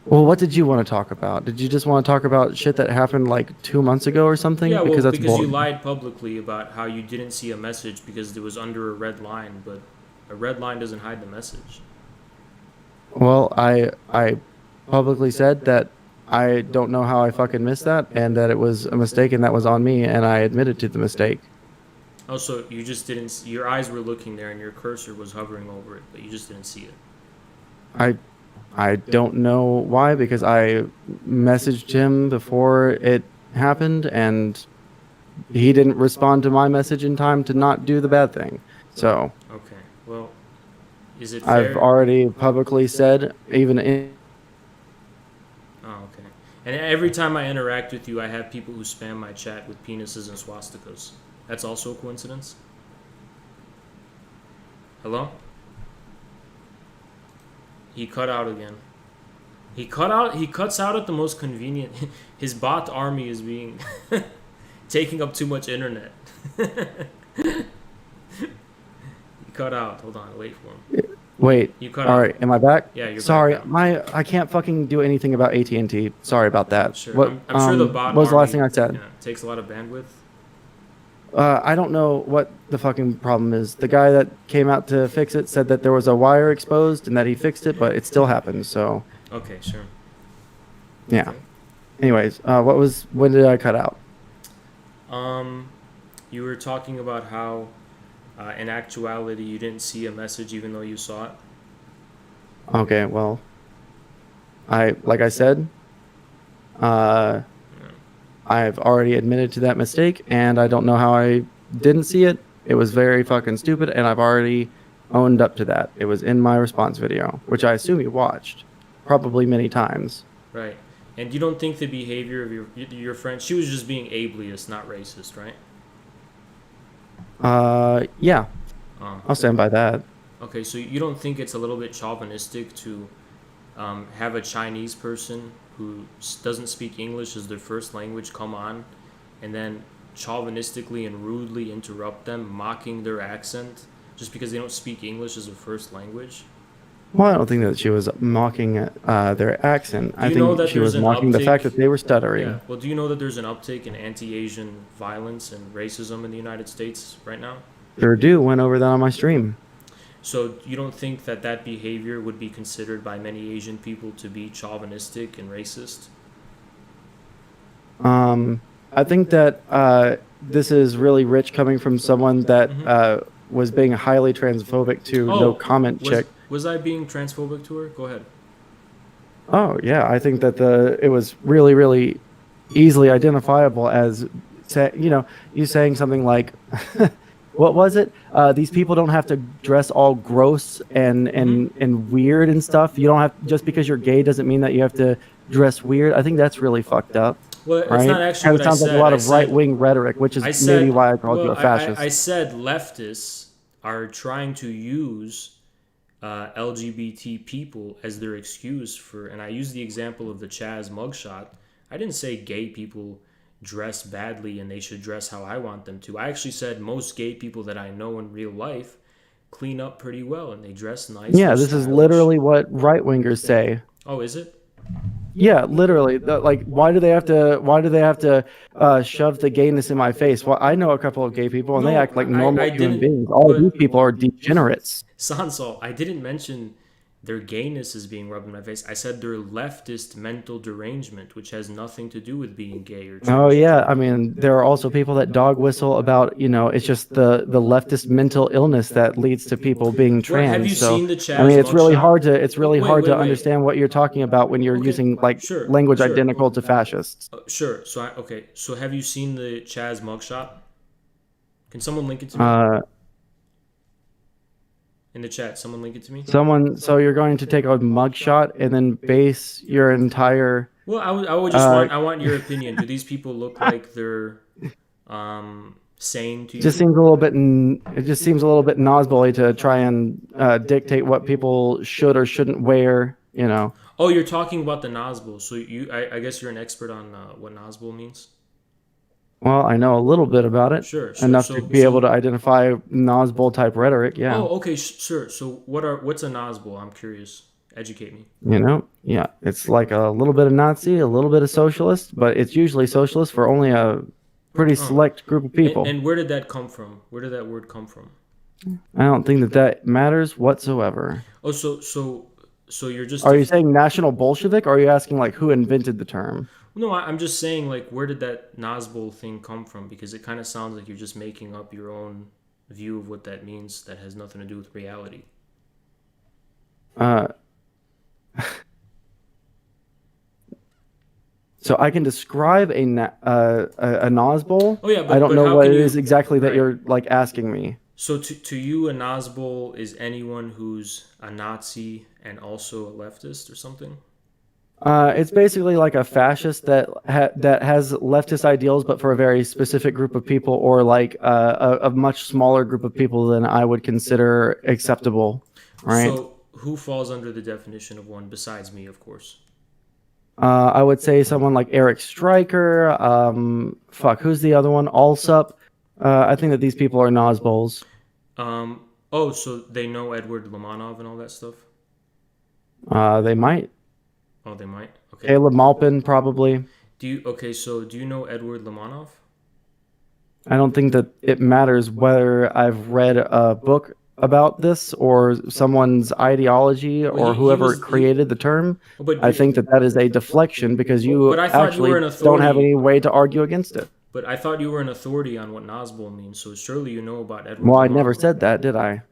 Well, what did you want to talk about? Did you just want to talk about shit that happened like 2 months ago or something? Yeah, well, because that's because you boring. lied publicly about how you didn't see a message because it was under a red line, but a red line doesn't hide the message. Well, I publicly said that I don't know how I fucking missed that, and that it was a mistake, and that was on me, and I admitted to the mistake. Also, you just didn't. Your eyes were looking there, and your cursor was hovering over it, but you just didn't see it. I don't know why, because I messaged him before it happened, and he didn't respond to my message in time to not do the bad thing. So Okay. Well, Is it I've fair? already publicly said, even in. Oh, okay. And every time I interact with you, I have people who spam my chat with penises and swastikas. That's also a coincidence? Hello? He cut out again. He cuts out at the most convenient. His bot army is being taking up too much internet. He cut out. Hold on, wait for him. Wait. You cut All out. right. Am I back? Yeah, you're Sorry, back now. I can't fucking do anything about AT&T. Sorry about that. Sure. What I'm sure the bot what was the last army thing I said? takes a lot of bandwidth. I don't know what the fucking problem is. The guy that came out to fix it said that there was a wire exposed and that he fixed it, but it still happens. So Okay, sure. yeah. Okay. Anyways, when did I cut out? You were talking about how, in actuality, you didn't see a message even though you saw it. Okay, well, like I said, uh, I've already admitted to that mistake, and I don't know how I didn't see it. It was very fucking stupid, and I've already owned up to that. It was in my response video, which I assume you watched, probably many times. Right. And you don't think the behavior of your friend, she was just being ableist, not racist, right? Yeah, Uh, I'll stand by that. okay, so you don't think it's a little bit chauvinistic to have a Chinese person who doesn't speak English as their first language come on and then chauvinistically and rudely interrupt them, mocking their accent just because they don't speak English as a first language? Well, I don't think that she was mocking their accent. Do I you know think that she there's was an mocking the fact uptick? that they were Yeah. stuttering. Well, do you know that there's an uptick in anti-Asian violence and racism in the United States right now? Sure do. Went over that on my stream. So you don't think that that behavior would be considered by many Asian people to be chauvinistic and racist? I think that this is really rich coming from someone that was being highly transphobic to no comment was chick. was I being transphobic to her? Go ahead. Oh yeah, I think that it was really really easily identifiable as, you saying something like, what was it? These people don't have to dress all gross and weird and stuff. You don't have, just because you're gay doesn't mean that you have to dress weird. I think that's really fucked up. Well, it's Right? not actually Kind what of I sounds like said. a lot I of said right wing rhetoric, which is I said maybe why I called you well, a fascist. I said leftists are trying to use LGBT people as their excuse for, and I used the example of the Chaz mugshot. I didn't say gay people dress badly and they should dress how I want them to. I actually said most gay people that I know in real life clean up pretty well and they dress nice. Yeah, they're this is stylish. literally what right wingers say. Oh, is it? Yeah, literally. Like, why do they have to? Why do they have to shove the gayness in my face? Well, I know a couple of gay people, and they No, act like normal I human didn't. beings. All of these But people are degenerates. Sansol, I didn't mention their gayness is being rubbed in my face. I said their leftist mental derangement, which has nothing to do with being gay or Oh transgender. yeah, I mean, there are also people that dog whistle about, it's just the leftist mental illness that leads to people being Well, have you trans. So, seen the I mean, Chaz it's really hard to understand what you're talking about when you're Okay, using like sure, language sure. identical to fascists. Sure. Okay. So have you seen the Chaz mugshot? Can someone link it to me Uh, in the chat? Someone link it to me. so you're going to take a mugshot and then base your entire. Well, I would just want your opinion. Do these people look like they're sane to you? Just seems a little bit. It just seems a little bit nosebully to try and dictate what people should or shouldn't wear. Oh, you're talking about the Nazgul. So I guess you're an expert on what Nazgul means. Well, I know a little bit about it, Sure. enough to be able to identify Nazgul type rhetoric. Yeah. Oh, okay, sure. So what's a Nazgul? I'm curious. Educate me. Yeah, it's like a little bit of Nazi, a little bit of socialist, but it's usually socialist for only a pretty select group of people. And where did that come from? Where did that word come from? I don't think that matters whatsoever. Oh, so you're just. Are you saying National Bolshevik, or are you asking like who invented the term? No, I'm just saying, like, where did that Nazgul thing come from? Because it kind of sounds like you're just making up your own view of what that means that has nothing to do with reality. So I can describe a Nazgul. Oh yeah, but I don't but know how what can it you, is exactly that right. you're like asking me. So to you, a Nazbol is anyone who's a Nazi and also a leftist or something? It's basically like a fascist that has leftist ideals, but for a very specific group of people, or like a much smaller group of people than I would consider acceptable, right? So who falls under the definition of one besides me, of course? I would say someone like Eric Stryker. Who's the other one? Allsup. I think that these people are Nazbols. Oh, so they know Edward Lamanov and all that stuff? They might. Oh, they might. Okay. Caleb Maupin, probably. So do you know Edward Lamanov? I don't think that it matters whether I've read a book about this or someone's ideology Well, or he whoever was he, created the term. but I think that that is a deflection because but you I thought you actually were an don't have authority. any way to argue against it. But I thought you were an authority on what Nazbol means. So surely you know about Edward Well, I never Lamanov. said that, did I?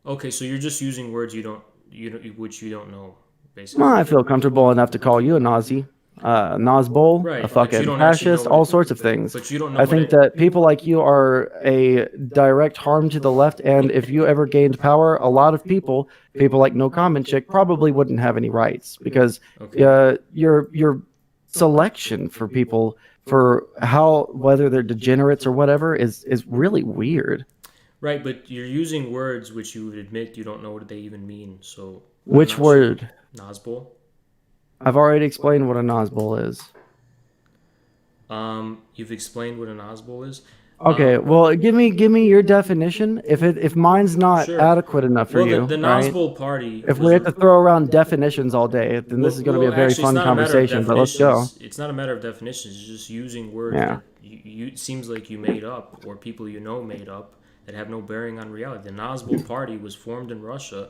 Okay, so you're just using words which you don't know, Well, basically. I feel comfortable enough to call you a Nazi, Nazbol, a Right, but you fucking don't actually know fascist, what all it. sorts of things. But you don't know I what think it. that people like you are a direct harm to the left, and if you ever gained power, a lot of people like No Comment Chick, probably wouldn't have any rights because Okay. your selection for people for how whether they're degenerates or whatever is really weird. Right, but you're using words which you would admit you don't know what they even mean. So I'm Which not sure. word? Nazbol. I've already explained what a Nazbol is. You've explained what an Nazbol is. Okay, well, give me your definition. If mine's not Sure. adequate enough for Well, you, the right? Nazbol party If was. we have to throw around definitions all day, then this is going to be a very Actually, it's fun not a matter of conversation. But let's go. definitions. It's not a matter of definitions. It's just using words Yeah. that it seems like you made up or people you know made up that have no bearing on reality. The Nazbol party was formed in Russia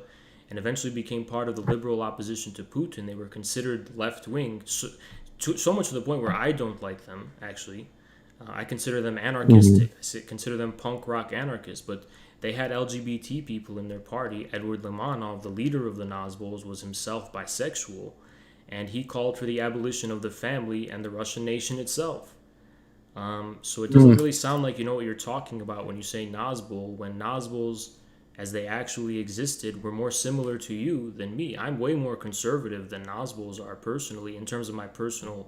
and eventually became part of the liberal opposition to Putin. They were considered left wing, so much to the point where I don't like them, actually. I consider them Mhm. anarchistic. Consider them punk rock anarchists. But they had LGBT people in their party. Edward Limanov, the leader of the Nazbols, was himself bisexual, and he called for the abolition of the family and the Russian nation itself. So it doesn't Mm. really sound like you know what you're talking about when you say Nazbol, when Nazbols, as they actually existed, were more similar to you than me. I'm way more conservative than Nazbols are personally in terms of my personal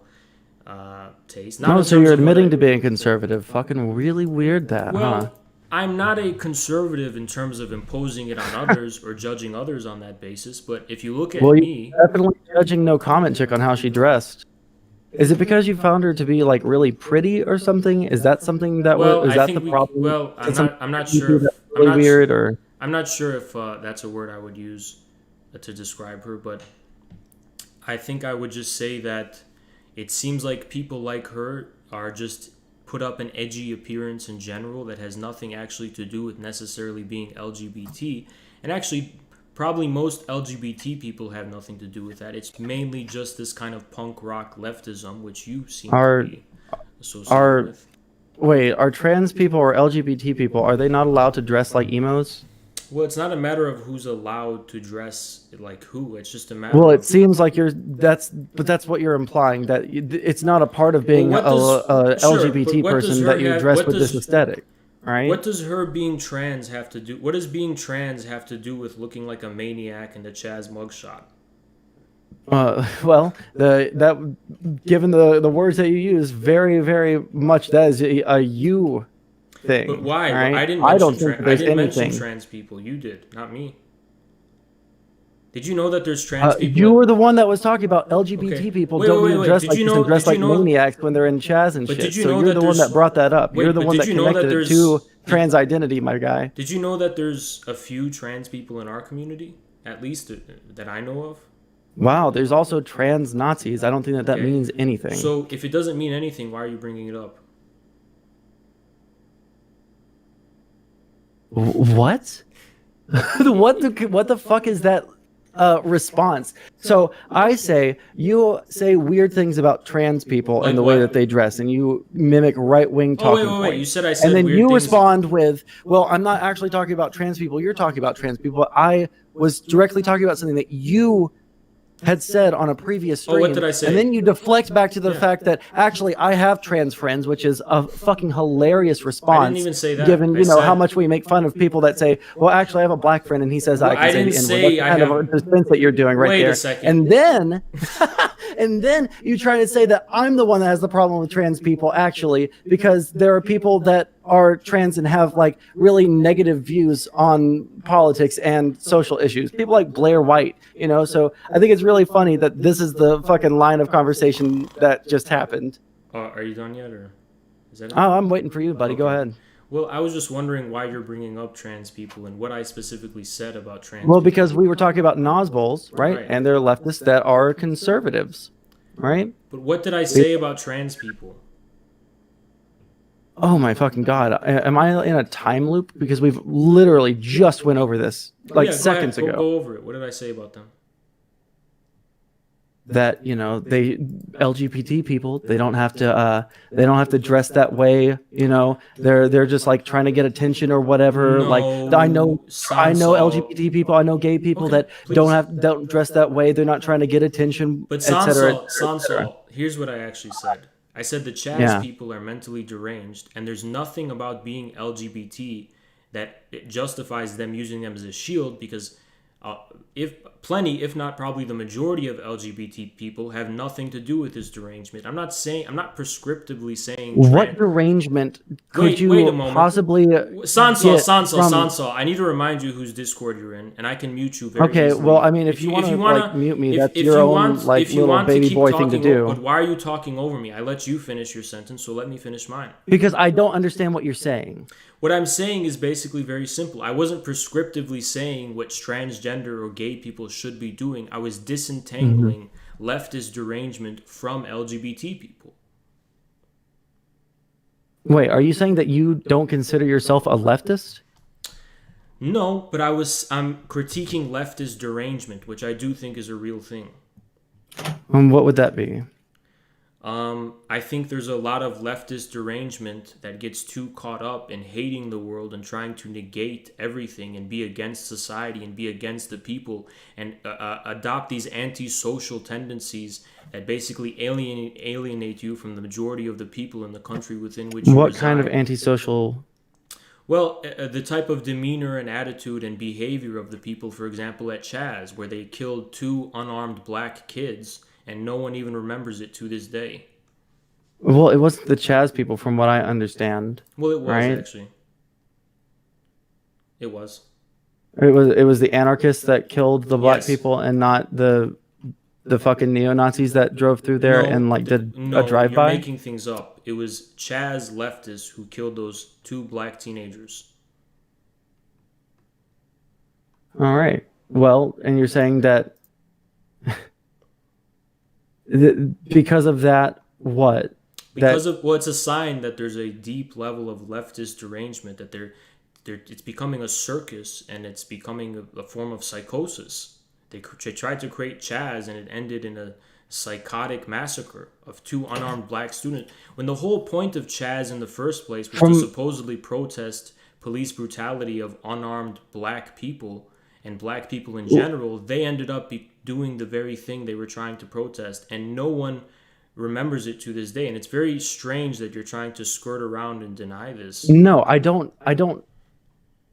taste. Not Oh, in so terms you're of what admitting I, to being conservative. Fucking really weird that, huh? well, I'm not a conservative in terms of imposing it on others or judging others on that basis. But if you look at Well, you're me, definitely judging No Comment Chick on how she dressed. Is it because you found her to be like really pretty or something? Is that something that was? well, Is I that the think we. problem? Well, Is it something I'm not you sure do that's if. really weird or? I'm not sure if that's a word I would use to describe her, but I think I would just say that it seems like people like her are just put up an edgy appearance in general that has nothing actually to do with necessarily being LGBT. And actually, probably most LGBT people have nothing to do with that. It's mainly just this kind of punk rock leftism, which you seem to Are be associated are with. wait, are trans people or LGBT people, are they not allowed to dress like emos? Well, it's not a matter of who's allowed to dress like who. It's just a Well, matter it of. seems like but that's what you're implying, that it's not a part of Well, being what does a sure, but LGBT what does person her that you have? dress with this aesthetic, What right? does her being trans have to do? What does being trans have to do with looking like a maniac in the Chaz mugshot? Well, the that given the words that you use, very much that is a you But thing, why? Well, right? I don't think that I there's didn't mention anything. trans people. You did, not me. Did you know that there's trans people You that? were the one that was talking about Okay. LGBT people don't need to Wait. dress like this and dress Did you like know? maniacs when they're in Chaz and But did shit. you So know you're that the one that there's? brought that up. You're Wait, the but one did that you know that connected it to did, trans identity, my guy. did you know that there's a few trans people in our community, at least that I know of? Wow, there's also trans Nazis. I don't think that Okay. means anything. So if it doesn't mean anything, why are you bringing it up? What? What the fuck is that response? So I say you say weird things about trans people Like and the way that what? they dress, and you mimic right-wing Oh talking wait. You points. said I And said then weird you things. respond with, "Well, I'm not actually talking about trans people. You're talking about trans people. I was directly talking about something that you had said on a previous Oh, what stream, did I say? and then you deflect back to the Yeah. fact that actually I have trans friends, which is a fucking hilarious response. even say that. Given I how said- much we make fun of people that say, "Well, actually, I have a black friend," and he says Well, I can I say the didn't N word. say That's I kind of have- a defense that you're doing right Wait a there. second. And then, and then you try to say that I'm the one that has the problem with trans people, actually, because there are people that are trans and have like really negative views on politics and social issues. People like Blair White, So I think it's really funny that this is the fucking line of conversation that just happened. Are you done yet, or is that it? Oh, I'm waiting for you, buddy. Go Okay. ahead. Well, I was just wondering why you're bringing up trans people and what I specifically said about trans Well, people. because we were talking about Nosballs, right? Right. And they're leftists that are conservatives, right? But what did I say about trans people? Oh my fucking god! Am I in a time loop? Because we've literally just went over this like Yeah, go seconds ahead. ago. Go over it. What did I say about them? That they LGBT people, they don't have to dress that way. They're just like trying to get attention or whatever. No, Like I know Sansol. LGBT people, I know gay people Okay, that please. don't dress that way. They're not trying to get attention, But etc. Sansol, here's what I actually said. I said the Chaz Yeah. people are mentally deranged, and there's nothing about being LGBT that it justifies them using them as a shield, because if not probably the majority of LGBT people have nothing to do with this derangement. I'm not prescriptively saying What derangement could you wait a moment. possibly Sansol. I need to remind you whose Discord you're in, and I can mute you very Okay, easily. well, I mean, if you want to like mute me, that's your own like little baby boy thing to do. But why are you talking over me? I let you finish your sentence, so let me finish mine. Because I don't understand what you're saying. What I'm saying is basically very simple. I wasn't prescriptively saying what transgender or gay people should be doing. I was disentangling leftist derangement from LGBT people. Wait, are you saying that you don't consider yourself a leftist? No, but I'm critiquing leftist derangement, which I do think is a real thing. What would that be? I think there's a lot of leftist derangement that gets too caught up in hating the world and trying to negate everything and be against society and be against the people and adopt these antisocial tendencies that basically alienate you from the majority of the people in the country within which you What reside. kind of antisocial? Well, the type of demeanor and attitude and behavior of the people, for example, at Chaz, where they killed 2 unarmed black kids and no one even remembers it to this day. Well, it wasn't the Chaz people, from what I understand. Well, it was right? actually. It was. It was the anarchists that killed the black Yes. people, and not the fucking neo-Nazis that drove through there and like did a drive-by. You're making things up. It was Chaz leftists who killed those 2 black teenagers. All right. Well, and you're saying that because of that, what? Because it's a sign that there's a deep level of leftist derangement, that it's becoming a circus and it's becoming a form of psychosis. They tried to create Chaz and it ended in a psychotic massacre of 2 unarmed black students. When the whole point of Chaz in the first place was to supposedly protest police brutality of unarmed black people and black people in general, they ended up doing the very thing they were trying to protest, and no one remembers it to this day. And it's very strange that you're trying to skirt around and deny this. No, I don't.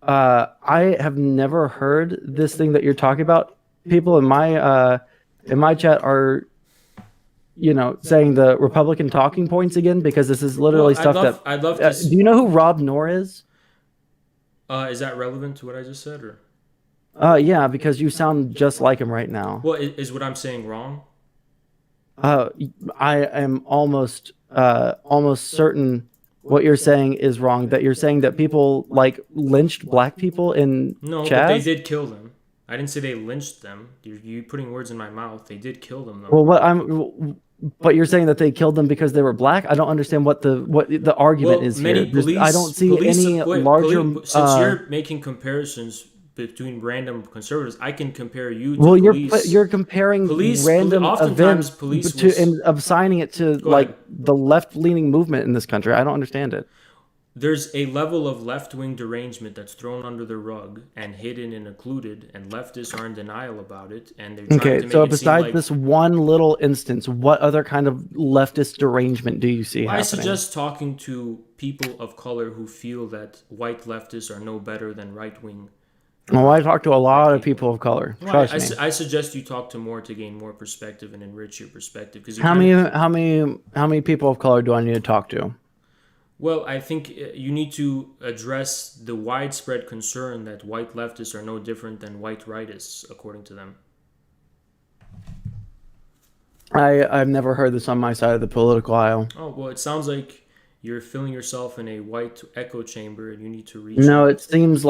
I have never heard this thing that you're talking about. People in my chat are, saying the Republican talking points again, because this is literally stuff I'd love to. Do you know who Rob Noor is? Is that relevant to what I just said, or? Yeah, because you sound just like him right now. Well, is what I'm saying wrong? I am almost certain what you're saying is wrong. That you're saying that people like lynched black people in No, Chaz? but they did kill them. I didn't say they lynched them. You're putting words in my mouth. They did kill them, though. Well, but you're saying that they killed them because they were black. I don't understand what the argument is here. I don't see any larger. Since you're making comparisons between random conservatives, I can compare you to police. You're comparing random oftentimes events and assigning it to the left-leaning movement in this country. I don't understand it. there's a level of left-wing derangement that's thrown under the rug and hidden and occluded, and leftists are in denial about it, and they're trying Okay, to make so it seem besides like. this one little instance, what other kind of leftist derangement do you see Well, I happening? suggest talking to people of color who feel that white leftists are no better than right-wing Well, I talk to a white lot of people. people of color. Well, Trust me. I suggest you talk to more to gain more perspective and enrich your perspective because you How kind of. many how many people of color do I need to talk to? Well, I think you need to address the widespread concern that white leftists are no different than white rightists, according to them. I've never heard this on my side of the political aisle. Oh, well, it sounds like you're filling yourself in a white echo chamber and you need to reach No, out. it seems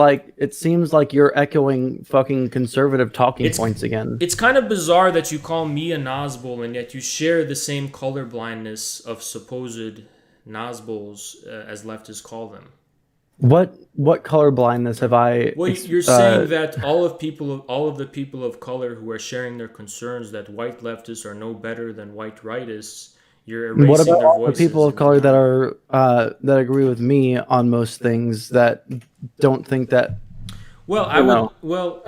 like you're echoing fucking conservative talking It's points again. it's kind of bizarre that you call me a Nazbol and yet you share the same color blindness of supposed Nazbols, as leftists call them. What color blindness have I Well, you're saying that all of the people of color who are sharing their concerns that white leftists are no better than white rightists, you're what erasing about their all the people voices of and color that denying. are that agree with me on most things that don't think that Well, I you would. know Well,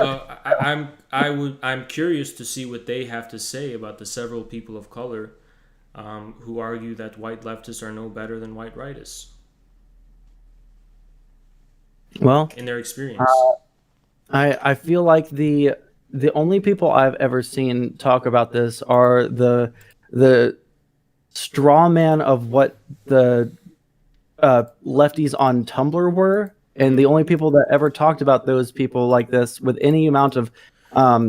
I'm curious to see what they have to say about the several people of color who argue that white leftists are no better than white rightists well in their experience. I feel like the only people I've ever seen talk about this are the straw man of what the lefties on Tumblr were, and the only people that ever talked about those people like this with any amount of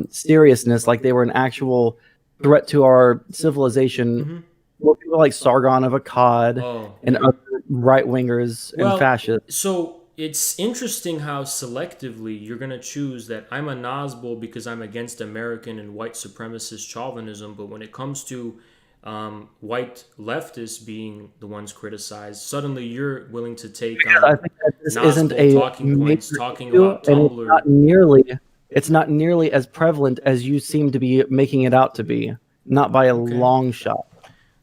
seriousness, like they were an actual threat to our civilization, Hmm. were people like Sargon of Akkad Oh, and yeah. other right wingers and Well, fascists. so it's interesting how selectively you're going to choose that I'm a Nazbol because I'm against American and white supremacist chauvinism, but when it comes to white leftists being the ones criticized, suddenly you're willing to take I on think that this isn't Nazbol a talking points, major talking issue, about and Tumblr. it's not nearly as prevalent as you seem to be making it out to be. Not by a Okay. long shot.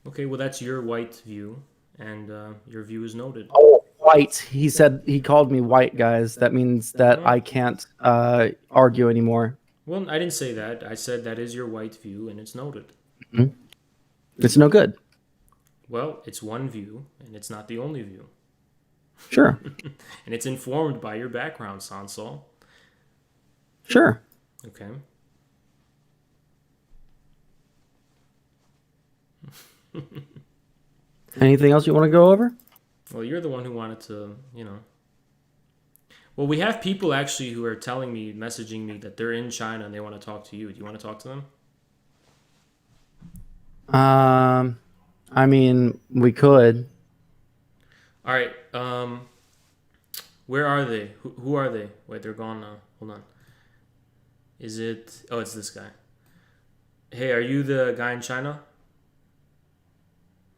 Okay, well, that's your white view, and your view is noted. Oh, white. He said he called me white, guys. That means that Well, I can't argue anymore. well, I didn't say that. I said that is your white view, and it's noted. Mhm. It's no good. Well, it's one view, and it's not the only view. Sure, And it's informed by your background, Sansol. sure. Okay. Anything else you want to go over? Well, you're the one who wanted to, Well, we have people actually who are telling me, messaging me that they're in China and they want to talk to you. Do you want to talk to them? I mean, we could. All right. Where are they? Who are they? Wait, they're gone now. Hold on. Is it? Oh, it's this guy. Hey, are you the guy in China?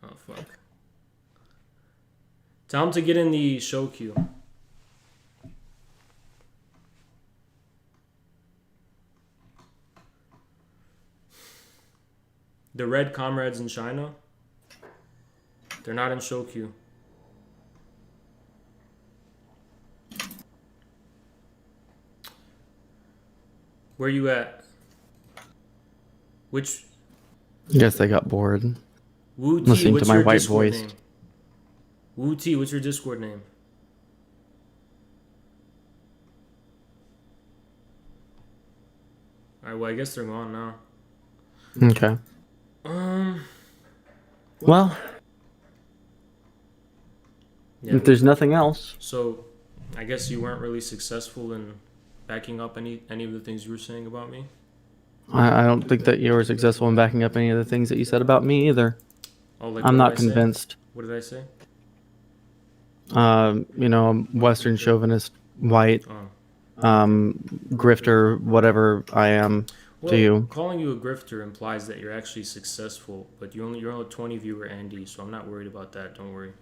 Oh fuck. Tell him to get in the show queue. The red comrades in China, they're not in show queue. Where you at? Which I guess they got bored Wu T? listening to What's my your white Discord voice. name? Wu T. What's your Discord name? All right. Well, I guess they're gone now. Okay. Um. Well, Yeah. if there's nothing else, So, I guess you weren't really successful in backing up any of the things you were saying about me. I don't think that you were successful in backing up any of the things that you said about me either. Oh, like I'm what did not I say? convinced. What did I say? I'm Western chauvinist, white, Oh. grifter, whatever I am Well, to you. calling you a grifter implies that you're actually successful, but you're only a 20 viewer Andy, so I'm not worried about that. Don't worry.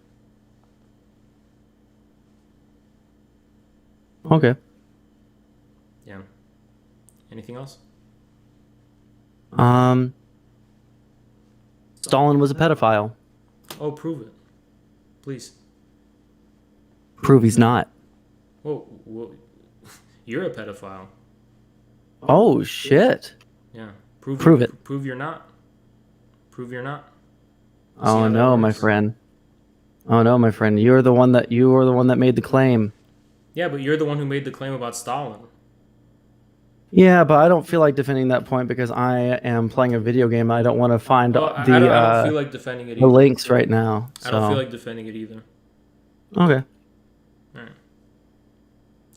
Okay. Yeah. Anything else? Stalin was a pedophile. Oh, prove it, please. Prove he's not. Well, you're a pedophile. Oh shit. Yeah. Prove it. Prove you're not. Prove you're not. See Oh how that no, my works. friend. Oh no, my friend. You were the one that made the claim. Yeah, but you're the one who made the claim about Stalin. Yeah, but I don't feel like defending that point because I am playing a video game. I don't want to find Oh, I don't feel like defending it the either. links right now. I don't feel So like defending it either. okay. All right.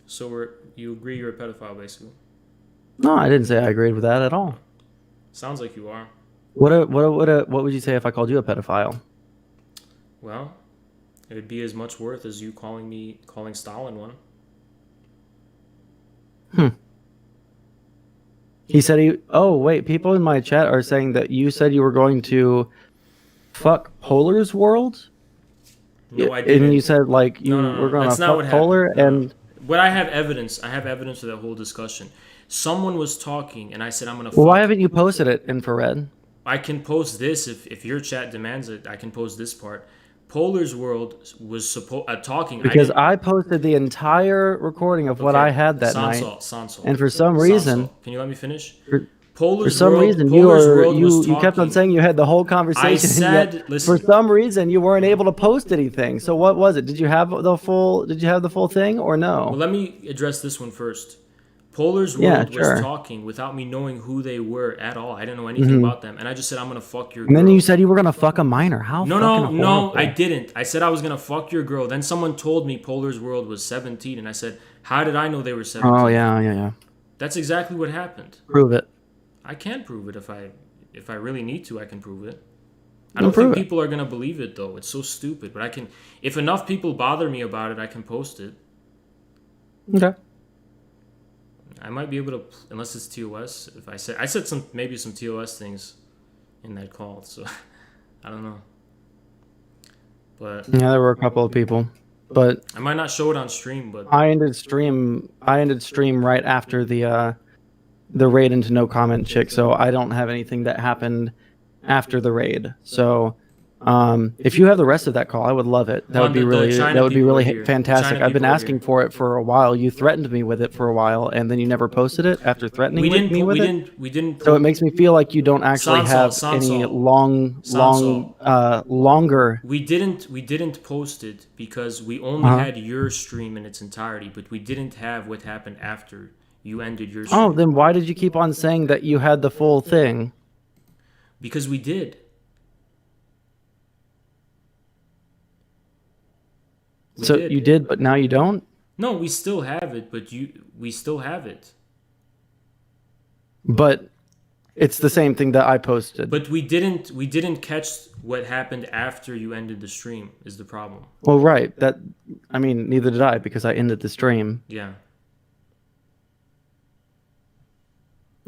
So you agree you're a pedophile, basically. No, I didn't say I agreed with that at all. Sounds like you are. What would you say if I called you a pedophile? Well, it would be as much worth as you calling Stalin one. He said he. Oh wait, people in my chat are saying that you said you were going to fuck Polar's world. No, I didn't. And you said like you No. were going to That's not what fuck Polar happened. No. and. But I have evidence. I have evidence for that whole discussion. Someone was talking, and I said I'm gonna. Well, fuck. why haven't you posted it, Infrared? I can post this if your chat demands it. I can post this part. Polar's world was talking. Because I posted the entire recording of what I had that night, and for some reason, can you let me finish? for some reason, you kept on saying you had the whole conversation. I said, yet, listen. For some reason, you weren't able to post anything. So what was it? Did you have the full? Did you have the full thing or no? Well, let me address this one first. Polar's world was talking without me knowing who they were at all. I didn't know anything about them, and I just said I'm gonna fuck your girl. And then you said you were gonna fuck a minor. How? No, I didn't. I said I was gonna fuck your girl. Then someone told me Polar's world was 17, and I said, how did I know they were 17? Oh yeah. That's exactly what happened. Prove it. I can prove it if I really need to. I can prove it. I don't think people are gonna believe it though. It's so stupid. But I can. If enough people bother me about it, I can post it. Okay. I might be able to, unless it's TOS. If I said maybe some TOS things in that call, so I don't know. But yeah, there were a couple of people, but I might not show it on stream. But I ended stream right after the raid into no comment chick, so I don't have anything that happened after the raid. So if you have the rest of that call, I would love it. That would be really fantastic. I've been asking for it for a while. You threatened me with it for a while, and then you never posted it after threatening me with it. We didn't. So it makes me feel like you don't actually have any longer. We didn't post it because we only had your stream in its entirety, but we didn't have what happened after you ended your stream. Oh, then why did you keep on saying that you had the full thing? Because we did. You did, but now you don't? No, we still have it, but we still have it. But it's the same thing that I posted. But we didn't catch what happened after you ended the stream is the problem. Well, right. Neither did I because I ended the stream. Yeah.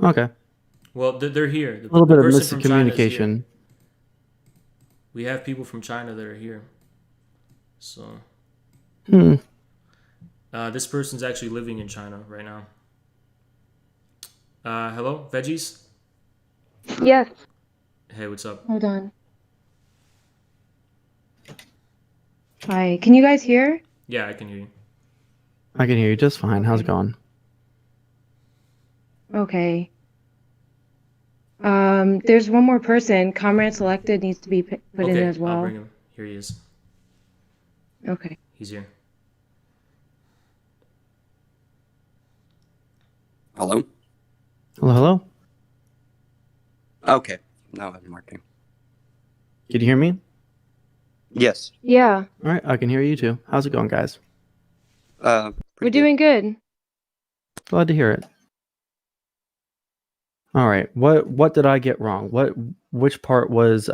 Okay. Well, they're here. A little bit of miscommunication. We have people from China that are here. So. This person's actually living in China right now. Hello, Veggies? Yes. Hey, what's up? Hold on. Hi. Can you guys hear? Yeah, I can hear you. I can hear you just fine. How's it going? Okay. There's one more person. Comrade selected needs to be put in as well. I'll bring him. Here he is. Okay. He's here. Hello? Hello? Okay. Now I'm working. Can you hear me? Yes. Yeah. All right, I can hear you too. How's it going, guys? We're doing good. Glad to hear it. All right. What did I get wrong? Which part was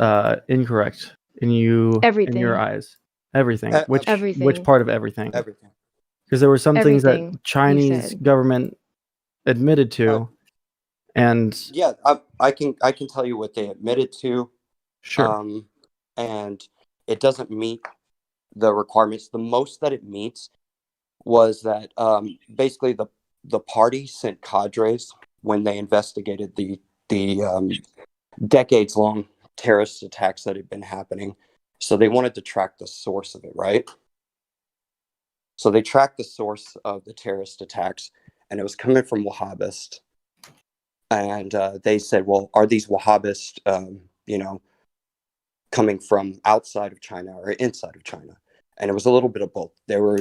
incorrect in your eyes? Everything. Everything. Which part of everything? Everything. Because there were some things that Everything Chinese government admitted to, and Yeah, I can tell you what they admitted to. sure. And it doesn't meet the requirements. The most that it meets was that basically the party sent cadres when they investigated the decades long terrorist attacks that had been happening. So they wanted to track the source of it, right? So they tracked the source of the terrorist attacks, and it was coming from Wahhabists. And they said, well, are these Wahhabists, coming from outside of China or inside of China? And it was a little bit of both. There were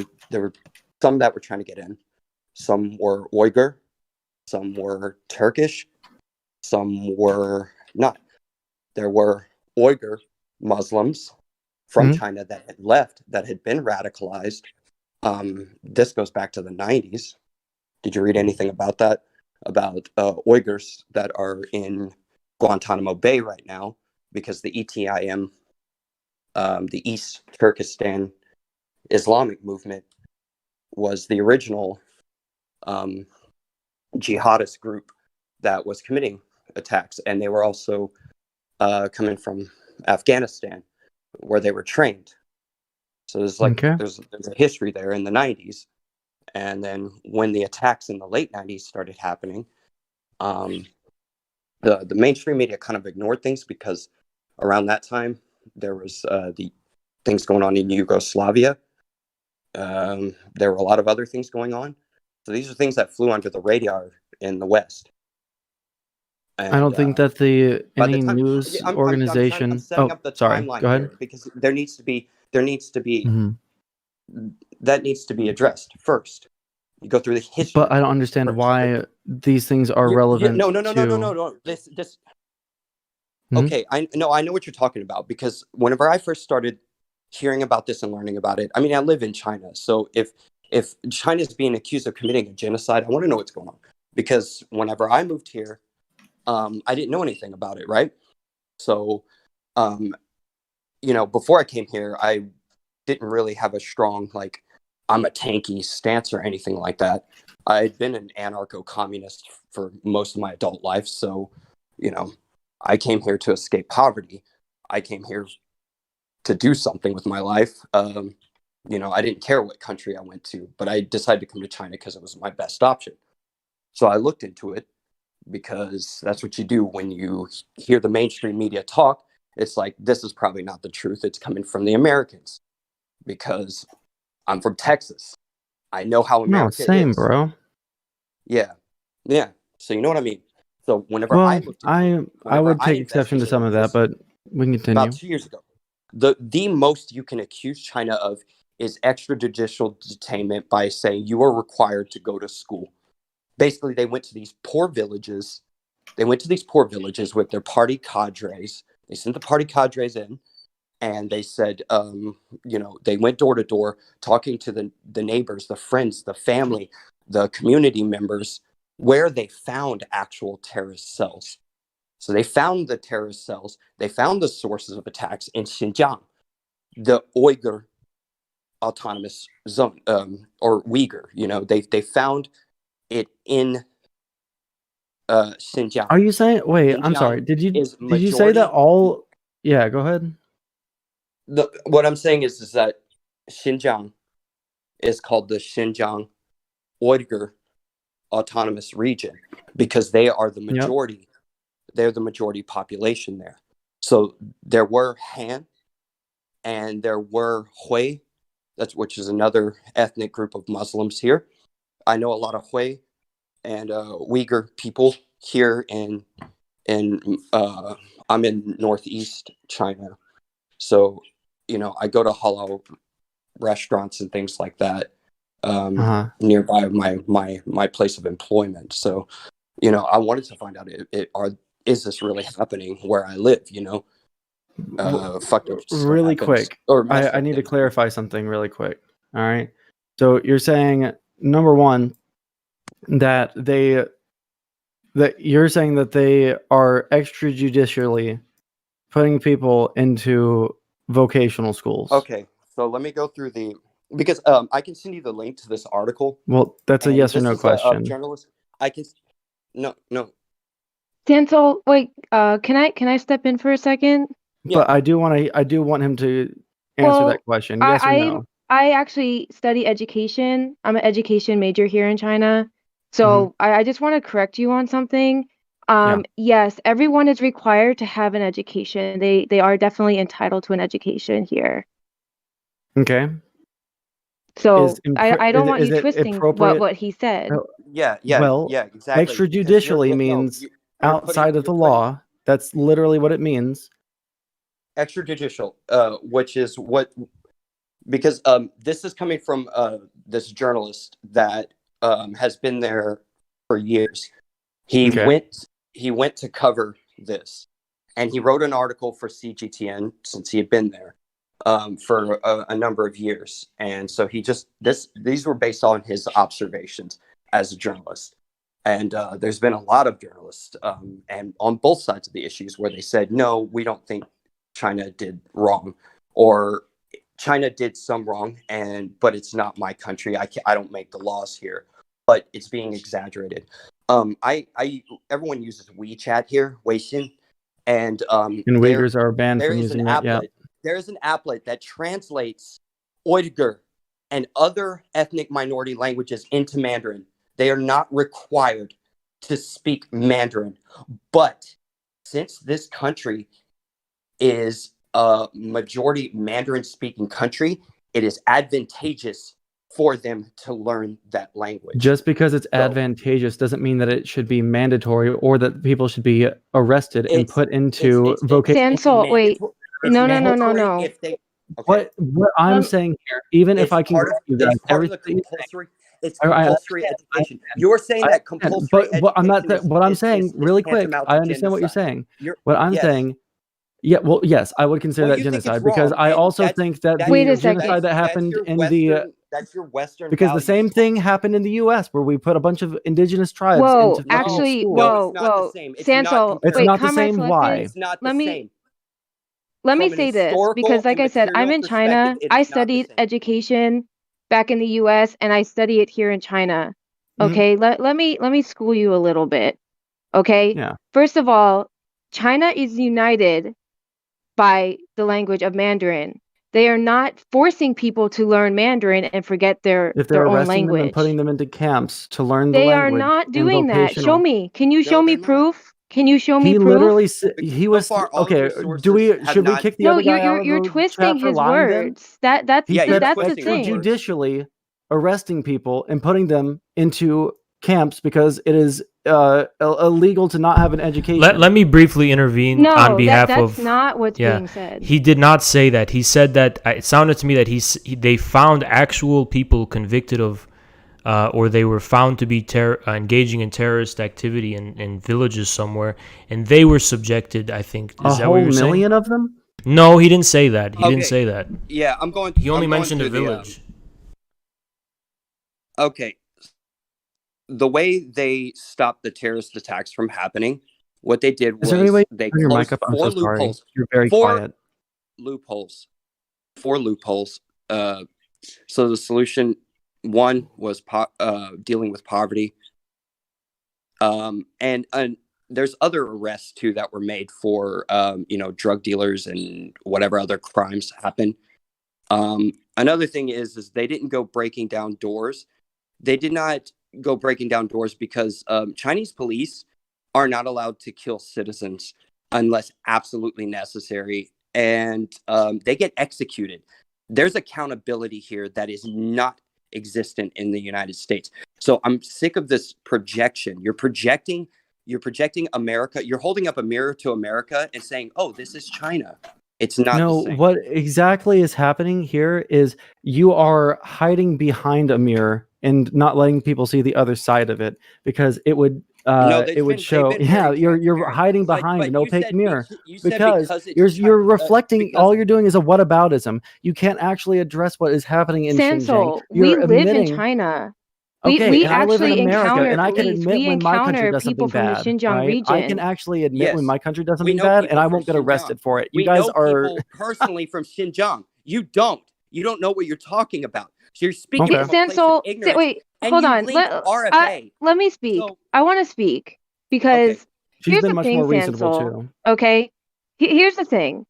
some that were trying to get in. Some were Uyghur, some were Turkish, some were not. There were Uyghur Muslims from China that had left, that had been radicalized. This goes back to the 90s. Did you read anything about that? About Uyghurs that are in Guantanamo Bay right now because the ETIM, the East Turkestan Islamic movement, was the original jihadist group that was committing attacks, and they were also coming from Afghanistan, where they were trained. So there's there's a history there in the 90s, and then when the attacks in the late 90s started happening, the mainstream media kind of ignored things because around that time there was the things going on in Yugoslavia. There were a lot of other things going on. So these are things that flew under the radar in the West. And, I don't think that any news organization. I'm setting up the sorry. timeline Go ahead. here because there needs to be Mhm. that needs to be addressed first. You go through the history. But I don't understand first. why these things are relevant. No. This. Okay, I know what you're talking about, because whenever I first started hearing about this and learning about it, I mean, I live in China, so if China is being accused of committing a genocide, I want to know what's going on, because whenever I moved here, I didn't know anything about it, right? So, before I came here, I didn't really have a strong, like, I'm a tanky stance or anything like that. I'd been an anarcho-communist for most of my adult life, so, I came here to escape poverty. I came here to do something with my life. I didn't care what country I went to, but I decided to come to China because it was my best option. So I looked into it, because that's what you do when you hear the mainstream media talk. It's like, this is probably not the truth. It's coming from the Americans, because I'm from Texas. I know how America is. Bro. Yeah. So you know what I mean? So whenever Well, I looked into I would take exception to some of that, but we can continue. About 2 years ago, the most you can accuse China of is extrajudicial detainment by saying you are required to go to school. Basically, they went to these poor villages. With their party cadres. They sent the party cadres in, and they said, they went door to door talking to the neighbors, the friends, the family, the community members, where they found actual terrorist cells. So they found the terrorist cells. They found the sources of attacks in Xinjiang, the Uyghur Autonomous Zone, or Uyghur. They found it in Xinjiang. Are you saying? Wait, Xinjiang, I'm sorry. Did you say that all? Yeah, go ahead. What I'm saying is that Xinjiang is called the Xinjiang Uyghur Autonomous Region because they are the majority. Yep. They're the majority population there. So there were Han and there were Hui, which is another ethnic group of Muslims here. I know a lot of Hui and Uyghur people here in I'm in northeast China. So, I go to halal restaurants and things like that nearby my place of employment. So, I wanted to find out is this really happening where I live? Fucked up. Really quick, I need to clarify something really quick. All right. So you're saying, number one, that you're saying that they are extrajudicially putting people into vocational schools. Okay, so let me go through because I can send you the link to this article. Well, that's a yes or no question. Journalist, I can no. Dental, wait, can I step in for a second? Yeah. But I do want him to answer that question. Yes or no? I actually study education. I'm an education major here in China. So I just want to correct you on something. Yes, everyone is required to have an education. They are definitely entitled to an education here. Okay. So I don't want is you it twisting appropriate? what he said. Yeah, Well, exactly. Because extrajudicially means outside of the law. That's literally what it means. Extrajudicial, which is what, because this is coming from this journalist that has been there for years. He went to cover this, and he wrote an article for CGTN since he had been there for a number of years. And so these were based on his observations as a journalist. And there's been a lot of journalists and on both sides of the issues where they said, no, we don't think China did wrong, or China did some wrong, but it's not my country. I don't make the laws here, but it's being exaggerated. Everyone uses WeChat here, Weixin, and Uyghurs are banned from using that. Yeah, there's an applet that translates Uighur and other ethnic minority languages into Mandarin. They are not required to speak Mandarin, but since this country is a majority Mandarin speaking country, it is advantageous for them to learn that language. Just because it's advantageous doesn't mean that it should be mandatory or that people should be arrested and put into vocation. Sansol, wait. No. If they, what I'm saying here, even if I can give you guys everything, it's compulsory education. You're saying that compulsory education. But I'm not. What I'm saying, really quick, I understand what you're saying. What I'm saying. Yeah, well, yes, I would consider that genocide because I also think that the genocide that happened in the that's your Western because the same thing happened in the U.S. where we put a bunch of indigenous tribes into actually, schools. whoa, it's not the same. Sansol, it's not the same. Why? It's not the same. Let me say this because, like I said, I'm in China. I studied education back in the U.S. and I study it here in China. Okay, let me school you a little bit. Okay. Yeah. First of all, China is united by the language of Mandarin. They are not forcing people to learn Mandarin and forget their own language. Them and putting them into camps to learn the language. They language. are not doing that. Show me. Can you show me proof? Can you show me proof? Literally he was okay. Should we kick the other guy out? You're twisting his words. That's the thing. Extrajudicially arresting people and putting them into camps because it is illegal to not have an education. Let me briefly intervene on behalf of. That's not what's being said. He did not say that. He said that it sounded to me that they found actual people convicted of, or they were found to be engaging in terrorist activity in villages somewhere, and they were subjected. I think is that what you're saying? 1 million of them? No, he didn't say that. He didn't say that. Yeah, I'm going. He only mentioned a village. Okay. The way they stopped the terrorist attacks from happening, what they did was they closed four loopholes. You're very quiet. Four loopholes. So the solution one was dealing with poverty. And there's other arrests too that were made for drug dealers and whatever other crimes happen. Another thing is they didn't go breaking down doors. They did not go breaking down doors because Chinese police are not allowed to kill citizens unless absolutely necessary, and they get executed. There's accountability here that is not existent in the United States. So I'm sick of this projection. You're projecting America. You're holding up a mirror to America and saying, "Oh, this is China." It's not. No, the same. What exactly is happening here is you are hiding behind a mirror and not letting people see the other side of it because it would show. Yeah, you're hiding behind an opaque mirror because you're reflecting. All you're doing is a whataboutism. You can't actually address what is happening in Xinjiang. We live in China. We actually encounter and I can admit when my country does something bad. Right? I can actually admit when my country does something bad, and I won't get arrested for it. You guys are personally from Xinjiang. You don't know what you're talking about. So you're speaking from a place of ignorance. Wait, hold on. Let me speak. I want to speak because she's been much more reasonable too. Okay, here's the thing.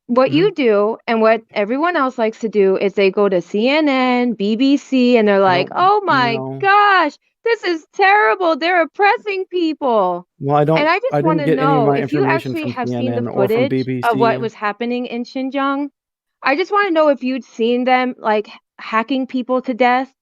What you do and what everyone else likes to do is they go to CNN, BBC, and they're like, "Oh my gosh, this is terrible. They're oppressing people." Well, I don't. And I just want to know if you actually have seen the footage BBC. of what was happening in Xinjiang. I just want to know if you'd seen them like hacking people to death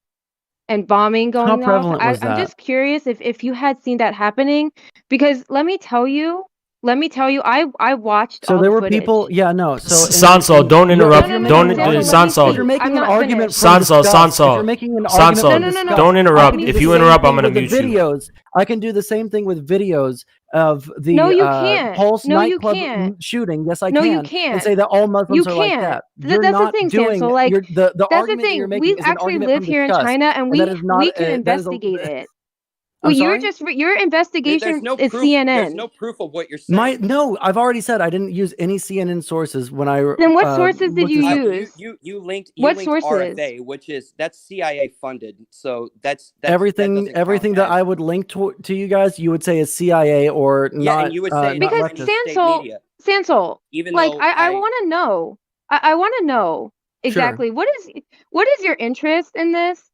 and bombing How going off. prevalent was I'm that? just curious if you had seen that happening, because let me tell you, I watched So all there the were footage. people, yeah, no. So Sansol, don't interrupt. No, Don't, Sansol, let me Sansol. If you're speak. making I'm an not argument finished. from Sansol, disgust, if Sansol. you're making an argument Sansol, from No. disgust, don't I interrupt. can do If the you same interrupt, I'm thing gonna with the mute you. videos. I can do the same thing with videos of No, the you can't. Pulse No, you nightclub can't. shooting. Yes, I No, you can, and can't. say that all You Muslims are like can't. that. You're That's the not thing, doing. Sansol. Like, The that's the argument that you're thing. We making is an actually argument live from here in disgust, China, and and that is not. we can That is a. investigate it. I'm Well, sorry. your investigation There's no is proof. There's CNN. no proof of what you're saying. No, I've already said I didn't use any CNN sources when I Then what sources did looked you this up. use? You linked What sources? RFA, which is that's CIA funded. So that's Everything that doesn't count that as, I would link to you guys, you would say is CIA or yeah, not. and you would say not Because leftist. any state Sansol, media, even like though I want to know. I want to know exactly what is your interest in this?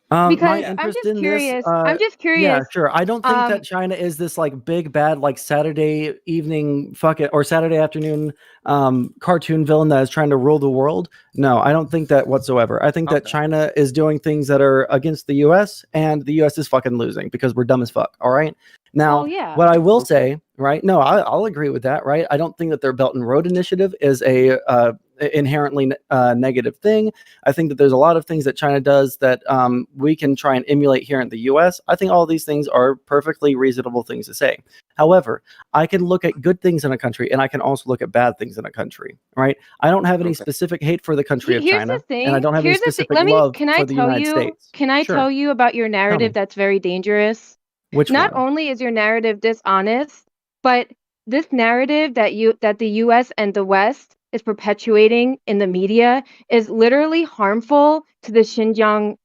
My Because I'm interest just in this, curious. I'm just yeah, curious. sure. I don't think that China is this like big bad like Saturday evening or Saturday afternoon cartoon villain that is trying to rule the world. No, I don't think that whatsoever. I think that China is doing things that are against the US, and the US is fucking losing because we're dumb as fuck. All right. Now, what I will say, right? No, I'll agree with that, right? I don't think that their Belt and Road Initiative is a inherently negative thing. I think that there's a lot of things that China does that we can try and emulate here in the US. I think all these things are perfectly reasonable things to say. However, I can look at good things in a country, and I can also look at bad things in a country, right? I don't have any specific hate for the country of China, and I don't have any specific love for the United States. Can I tell you about your narrative that's very dangerous? Which Not one? only is your narrative dishonest, but this narrative that the US and the West is perpetuating in the media is literally harmful to the Xinjiang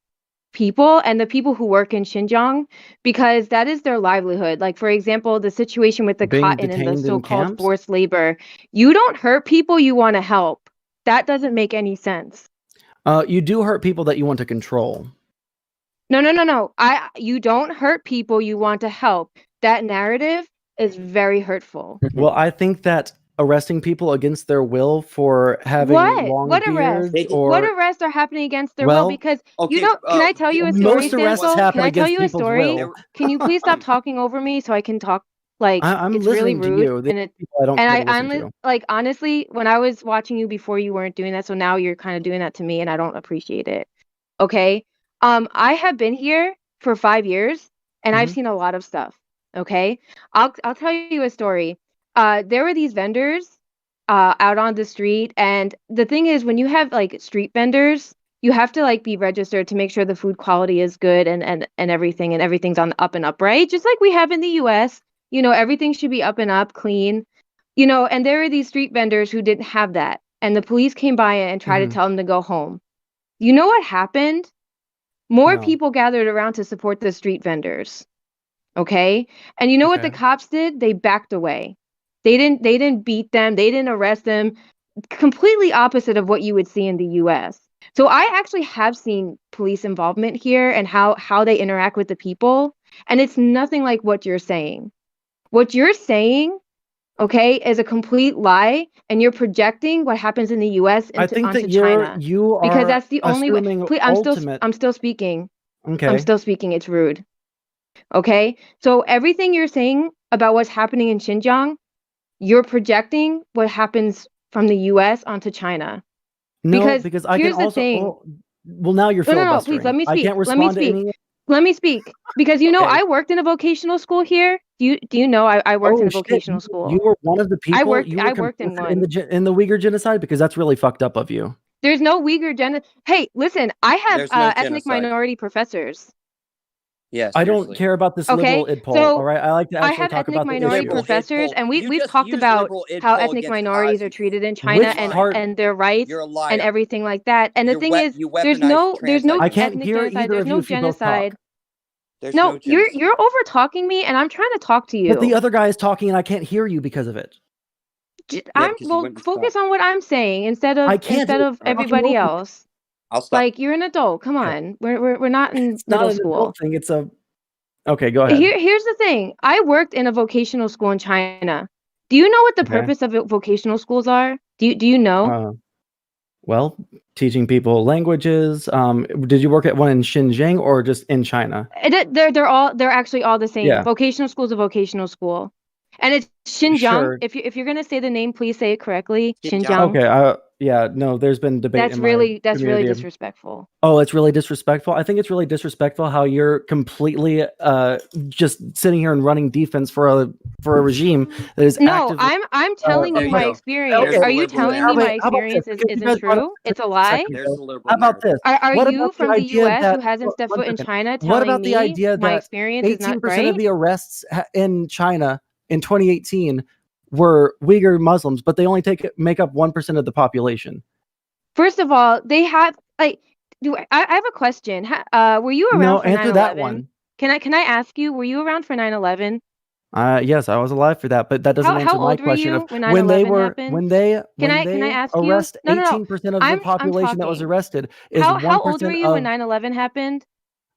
people and the people who work in Xinjiang, because that is their livelihood. Like, for example, the situation with the cotton and the so-called forced labor. You don't hurt people you want to help. That doesn't make any sense. You do hurt people that you want to control. No. You don't hurt people you want to help. That narrative is very hurtful. Well, I think that arresting people against their will for having long beards what arrests are happening against their will? Because can I tell you a story? Most arrests happen against people's will. Can you please stop talking over me so I can talk? Like, I'm it's listening really rude, to you. Like, honestly, when I was watching you before, you weren't doing that, so now you're kind of doing that to me, and I don't appreciate it. Okay, I have been here for 5 years, and I've seen a lot of stuff. Okay, I'll tell you a story. There were these vendors out on the street, and the thing is, when you have like street vendors, you have to like be registered to make sure the food quality is good and everything, and everything's on the up and up, right? Just like we have in the US. Everything should be up and up, clean. And there were these street vendors who didn't have that, and the police came by and tried to tell them to go home. You know what happened? More people gathered around to support the street vendors. Okay? And you know what the cops did? They backed away. They didn't beat them. They didn't arrest them. Completely opposite of what you would see in the US. So I actually have seen police involvement here and how they interact with the people. And it's nothing like what you're saying. What you're saying, okay, is a complete lie, and you're projecting what happens in the US onto China. Because that's the only way. Please, I'm still speaking. Okay. I'm still speaking. It's rude. Okay? So everything you're saying about what's happening in Xinjiang, you're projecting what happens from the US onto China. No, because I can also. Well, now you're filibustering. No, please let me speak. I can't respond to any. Let me speak. Because I worked in a vocational school here. Do you know I worked in a vocational school? You were one of the people. I worked in one. In the Uyghur Genocide, because that's really fucked up of you. There's no Uyghur genocide. Hey, listen, I have ethnic minority professors. Yes, I don't care about this liberal id poll. All right, I like to actually talk about the minority professors, and we've talked about how ethnic minorities are treated in China and their rights and everything like that. And the thing is, there's no I can't hear genocide. either There's of no you if you both genocide. talk. No, you're over talking me, and I'm trying to talk to you. But the other guy is talking, and I can't hear you because of it. Focus on what I'm saying instead of everybody else. I'll stop. Like, you're an adult. Come on, we're not in middle school. Adult thing. It's a. Okay, go ahead. Here's the thing. I worked in a vocational school in China. Do you know what the purpose of vocational schools are? Do you know? Well, teaching people languages. Did you work at one in Xinjiang or just in China? They're actually all the same. Yeah. Vocational school is a vocational school, and it's Xinjiang. Sure. If you're gonna say the name, please say it correctly. Xinjiang. Okay. Yeah. No, there's been debate That's in really my community. disrespectful. Oh, it's really disrespectful. I think it's really disrespectful how you're completely just sitting here and running defense for a regime that is No, actively. I'm telling you my experience. Okay. Are you telling me my How about this? experience Because you isn't guys brought up true? It's a a lie? second ago. How about this? Are What you about from the idea US that who hasn't stepped one foot in second. China What telling about the me idea my that experience is not 18% right? of the arrests in China in 2018 were Uyghur Muslims, but they only make up 1% of the population? First of all, they have like. I have a question. Were you around No, for answer that 9/11? one. Can I ask you? Were you around for 9/11? Yes, I was alive for that, but that doesn't answer How my old were question you of when when 9/11 happened? Can I ask you? arrest No, no, no. 18% of the I'm population that was talking. arrested is How old were 1% you when of 9/11 happened?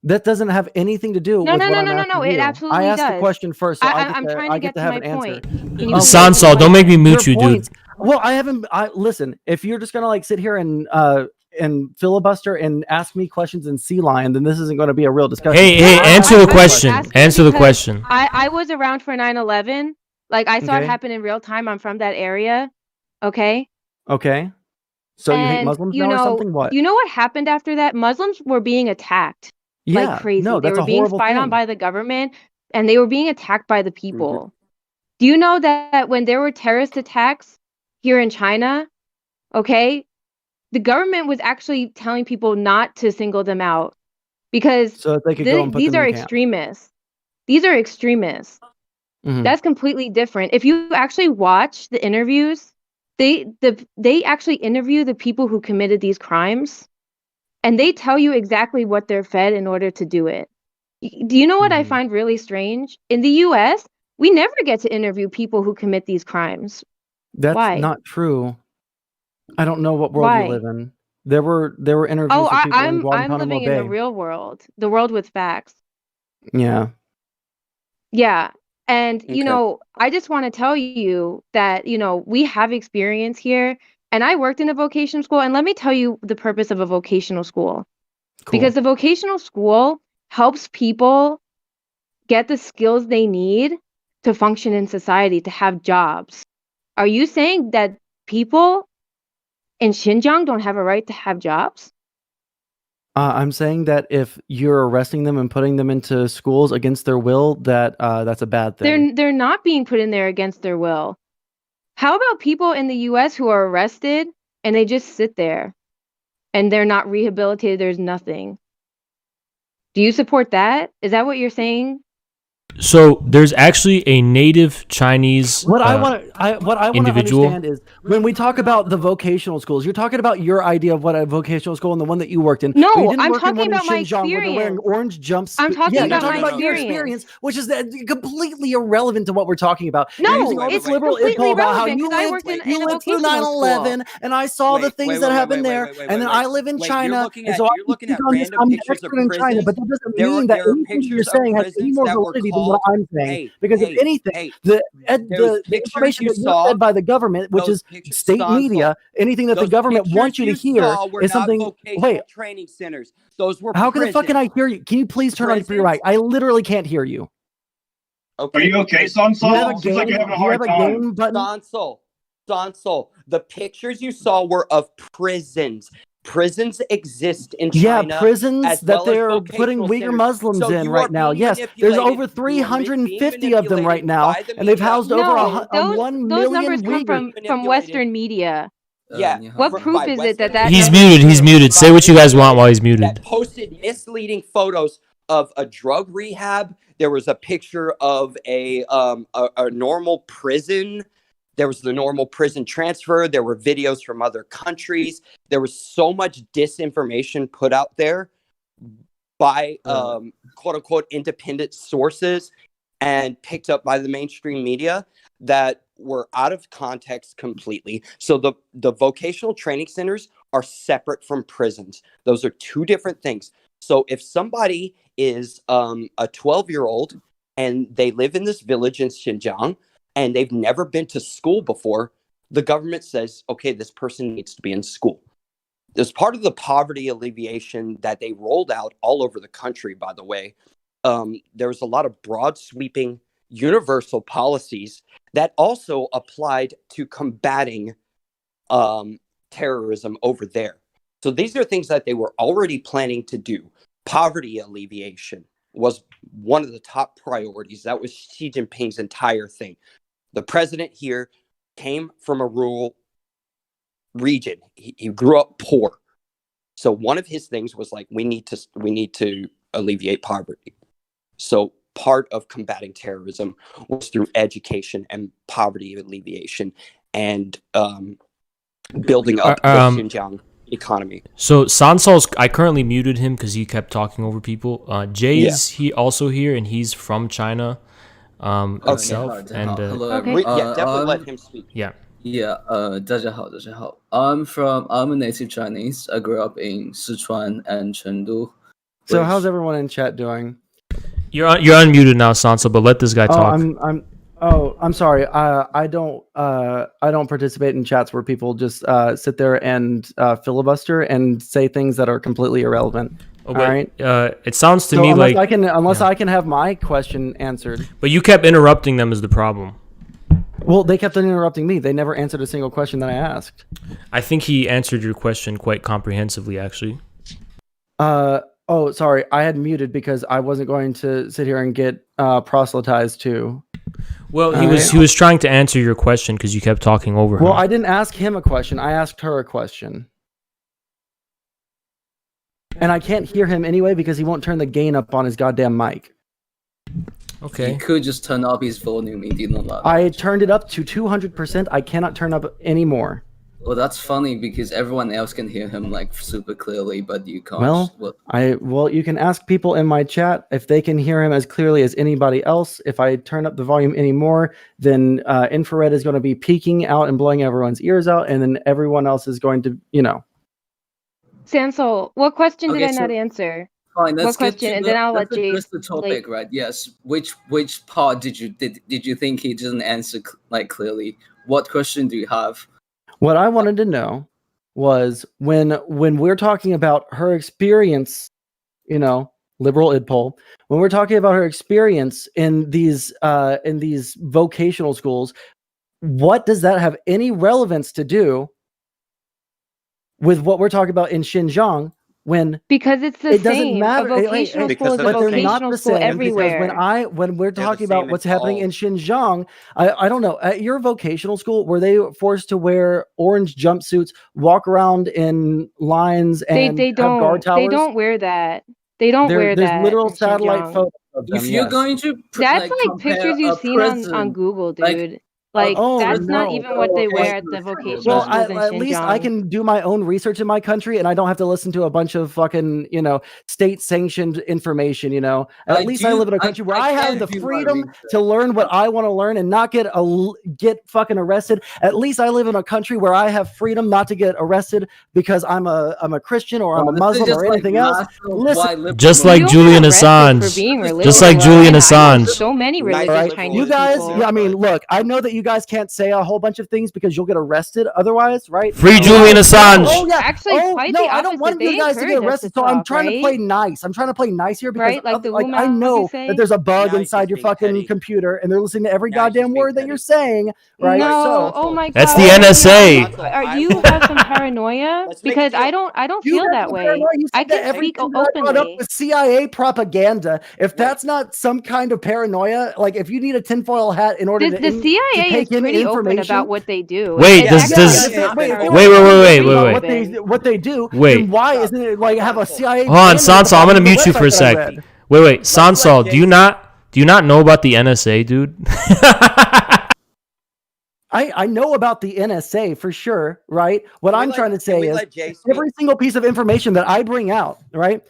that doesn't have anything to do No, with no, what no, I'm no, no, no. asking It you. I absolutely asked the does. question first, so I'm trying to get to have my an answer. point. Can you Sansol, don't make me mute you, dude. Well, listen, if you're just gonna like sit here and filibuster and ask me questions in Sea Lion, then this isn't going to be a real discussion. Hey, answer the question. Answer the question. I was around for 9/11. Like I saw it Okay. happen in real time. I'm from that area. Okay. Okay. So you hate Muslims now or something? What? You know what happened after that? Muslims were being attacked like Yeah. crazy. No, They that's were a being horrible spied on thing. by the government, and they were being attacked by the people. Do you know that when there were terrorist attacks here in China, okay, the government was actually telling people not to single them out because So that they could go and put these them are in camp. extremists. These are extremists. Mhm. That's completely different. If you actually watch the interviews, they actually interview the people who committed these crimes, and they tell you exactly what they're fed in order to do it. Do you know what I find really strange? In the US, we never get to interview people who commit these crimes. That's Why? not true. I don't know what world you live in. There were interviews with people in Guantanamo I'm living Bay. in the real world, the world with facts. Yeah. Yeah. And, you know, I just want to tell you that, you know, we have experience here. And I worked in a vocational school. And let me tell you the purpose of a vocational school. Cool. Because the vocational school helps people get the skills they need to function in society, to have jobs. Are you saying that people in Xinjiang don't have a right to have jobs? I'm saying that if you're arresting them and putting them into schools against their will, that's a bad thing. They're not being put in there against their will. How about people in the US who are arrested and they just sit there and they're not rehabilitated? There's nothing. Do you support that? Is that what you're saying? So there's actually a native Chinese What I want to individual. understand is when we talk about the vocational schools, you're talking about your idea of what a vocational school and the one that you worked in. No, but you didn't I'm work in talking one in about my Xinjiang where they're wearing experience. orange jumpsuits. I'm talking yeah, about you're talking my about your experience, which is completely irrelevant to what we're talking about. No, you're using all this liberal completely info about how relevant you because I lived, worked in you a lived through vocational 9/11, and I saw the things that happened there, and then I live in China, and so you're looking at I'm random an pictures of expert in China, prisons. but that doesn't There mean that are anything you're pictures of saying has any prisons more that were validity than what called. I'm saying. Because if anything, the pictures information you that you're saw, fed by the government, which those is pictures, state media, anything that the government wants you to hear were is not something. vocational Wait, training centers. Those were how can the fuck can I hear you? Can you please turn on your right? I literally can't hear you. Okay. Are you okay, Sansol? Seems like you're having a do you have hard a time. game button? Sansol, the pictures you saw were of prisons. Prisons exist in China. Yeah, prisons as that well they're as putting Uyghur centers. Muslims So in you right are now. being Yes, there's manipulated. over You are 350 being of them right manipulated now, by the and they've media. housed over No, 1 those million numbers come Uyghurs. from Western media. Yeah. What proof is it that He's number is muted. He's true? muted. Say what you guys want while he's muted. That posted misleading photos of a drug rehab. There was a picture of a normal prison. There was the normal prison transfer. There were videos from other countries. There was so much disinformation put out there by quote unquote independent sources and picked up by the mainstream media that were out of context completely. So the vocational training centers are separate from prisons. Those are two different things. So if somebody is a 12-year-old and they live in this village in Xinjiang and they've never been to school before, the government says, okay, this person needs to be in school. as part of the poverty alleviation that they rolled out all over the country, by the way, there was a lot of broad sweeping universal policies that also applied to combating terrorism over there. So these are things that they were already planning to do. Poverty alleviation was one of the top priorities. That was Xi Jinping's entire thing. The president here came from a rural region. He grew up poor. So one of his things was like, we need to alleviate poverty. So part of combating terrorism was through education and poverty alleviation and building up the Xinjiang economy. So Sansal's, I currently muted him because he kept talking over people. Jay's he also here, and he's from China itself. And hello, okay. Yeah, definitely let him speak. Yeah. 大家好，大家好. I'm a native Chinese. I grew up in Sichuan and Chengdu. So how's everyone in chat doing? You're unmuted now, Sansal, but let this guy talk. I'm sorry. I don't participate in chats where people just sit there and filibuster and say things that are completely irrelevant. All right. It sounds to me unless like I can have my question answered. But you kept interrupting them is the problem. Well, they kept on interrupting me. They never answered a single question that I asked. I think he answered your question quite comprehensively, actually. Oh, sorry. I had muted because I wasn't going to sit here and get proselytized too. Well, he was trying to answer your question because you kept talking over him. Well, I didn't ask him a question. I asked her a question. And I can't hear him anyway because he won't turn the gain up on his goddamn mic. Okay. He could just turn up his volume. He did not. I turned it up to 200%. I cannot turn up anymore. Well, that's funny because everyone else can hear him like super clearly, but you can't. Well, you can ask people in my chat if they can hear him as clearly as anybody else. If I turn up the volume anymore, then infrared is going to be peaking out and blowing everyone's ears out, and then everyone else is going to, Sansol, what question did I not answer? Fine, what question? And then I'll let Jay. That's the topic, right? Yes. Which part did you think he didn't answer like clearly? What question do you have? What I wanted to know was when we're talking about her experience, liberal id poll, when we're talking about her experience in these vocational schools, what does that have any relevance to do with what we're talking about in Xinjiang? Because it's the it same. doesn't matter. A vocational school is a vocational school everywhere. When we're talking about what's happening in Xinjiang, I don't know. At your vocational school, were they forced to wear orange jumpsuits, walk around in lines, and have guard towers? They don't wear that. They don't wear that. There's literal satellite photos of them. If you're going to, that's like pictures you've seen on Google, dude. That's not even what they wear at the vocational schools in Xinjiang. At least I can do my own research in my country, and I don't have to listen to a bunch of fucking, state-sanctioned information, At least I live in a country where I have the freedom to learn what I want to learn and not get fucking arrested. At least I live in a country where I have freedom not to get arrested because I'm a Christian or I'm a Muslim or anything else. Listen, just like Julian Assange. Just like Julian Assange. So many religious Chinese you guys, people. Look, I know that you guys can't say a whole bunch of things because you'll get arrested otherwise, right? Free Julian Assange. Oh yeah, actually, quite the opposite. I don't want you guys to get arrested, so I'm trying to play nice. I'm trying to play nice here because I know that there's a bug inside your fucking computer, and they're listening to every goddamn word that you're saying, right? No, oh my god, that's the NSA. Are you have some paranoia? Because I don't feel that way. I can speak openly. Up with CIA propaganda. If that's not some kind of paranoia, like if you need a tinfoil hat in order the CIA is pretty open about what they do. Wait, what they do? Wait, then why isn't it like have a CIA? Hold on, Sansal, I'm gonna mute you for a sec. Wait, Sansal, do you not know about the NSA, dude? I know about the NSA for sure, right? What I'm trying to say is every single piece of information that I bring out, right?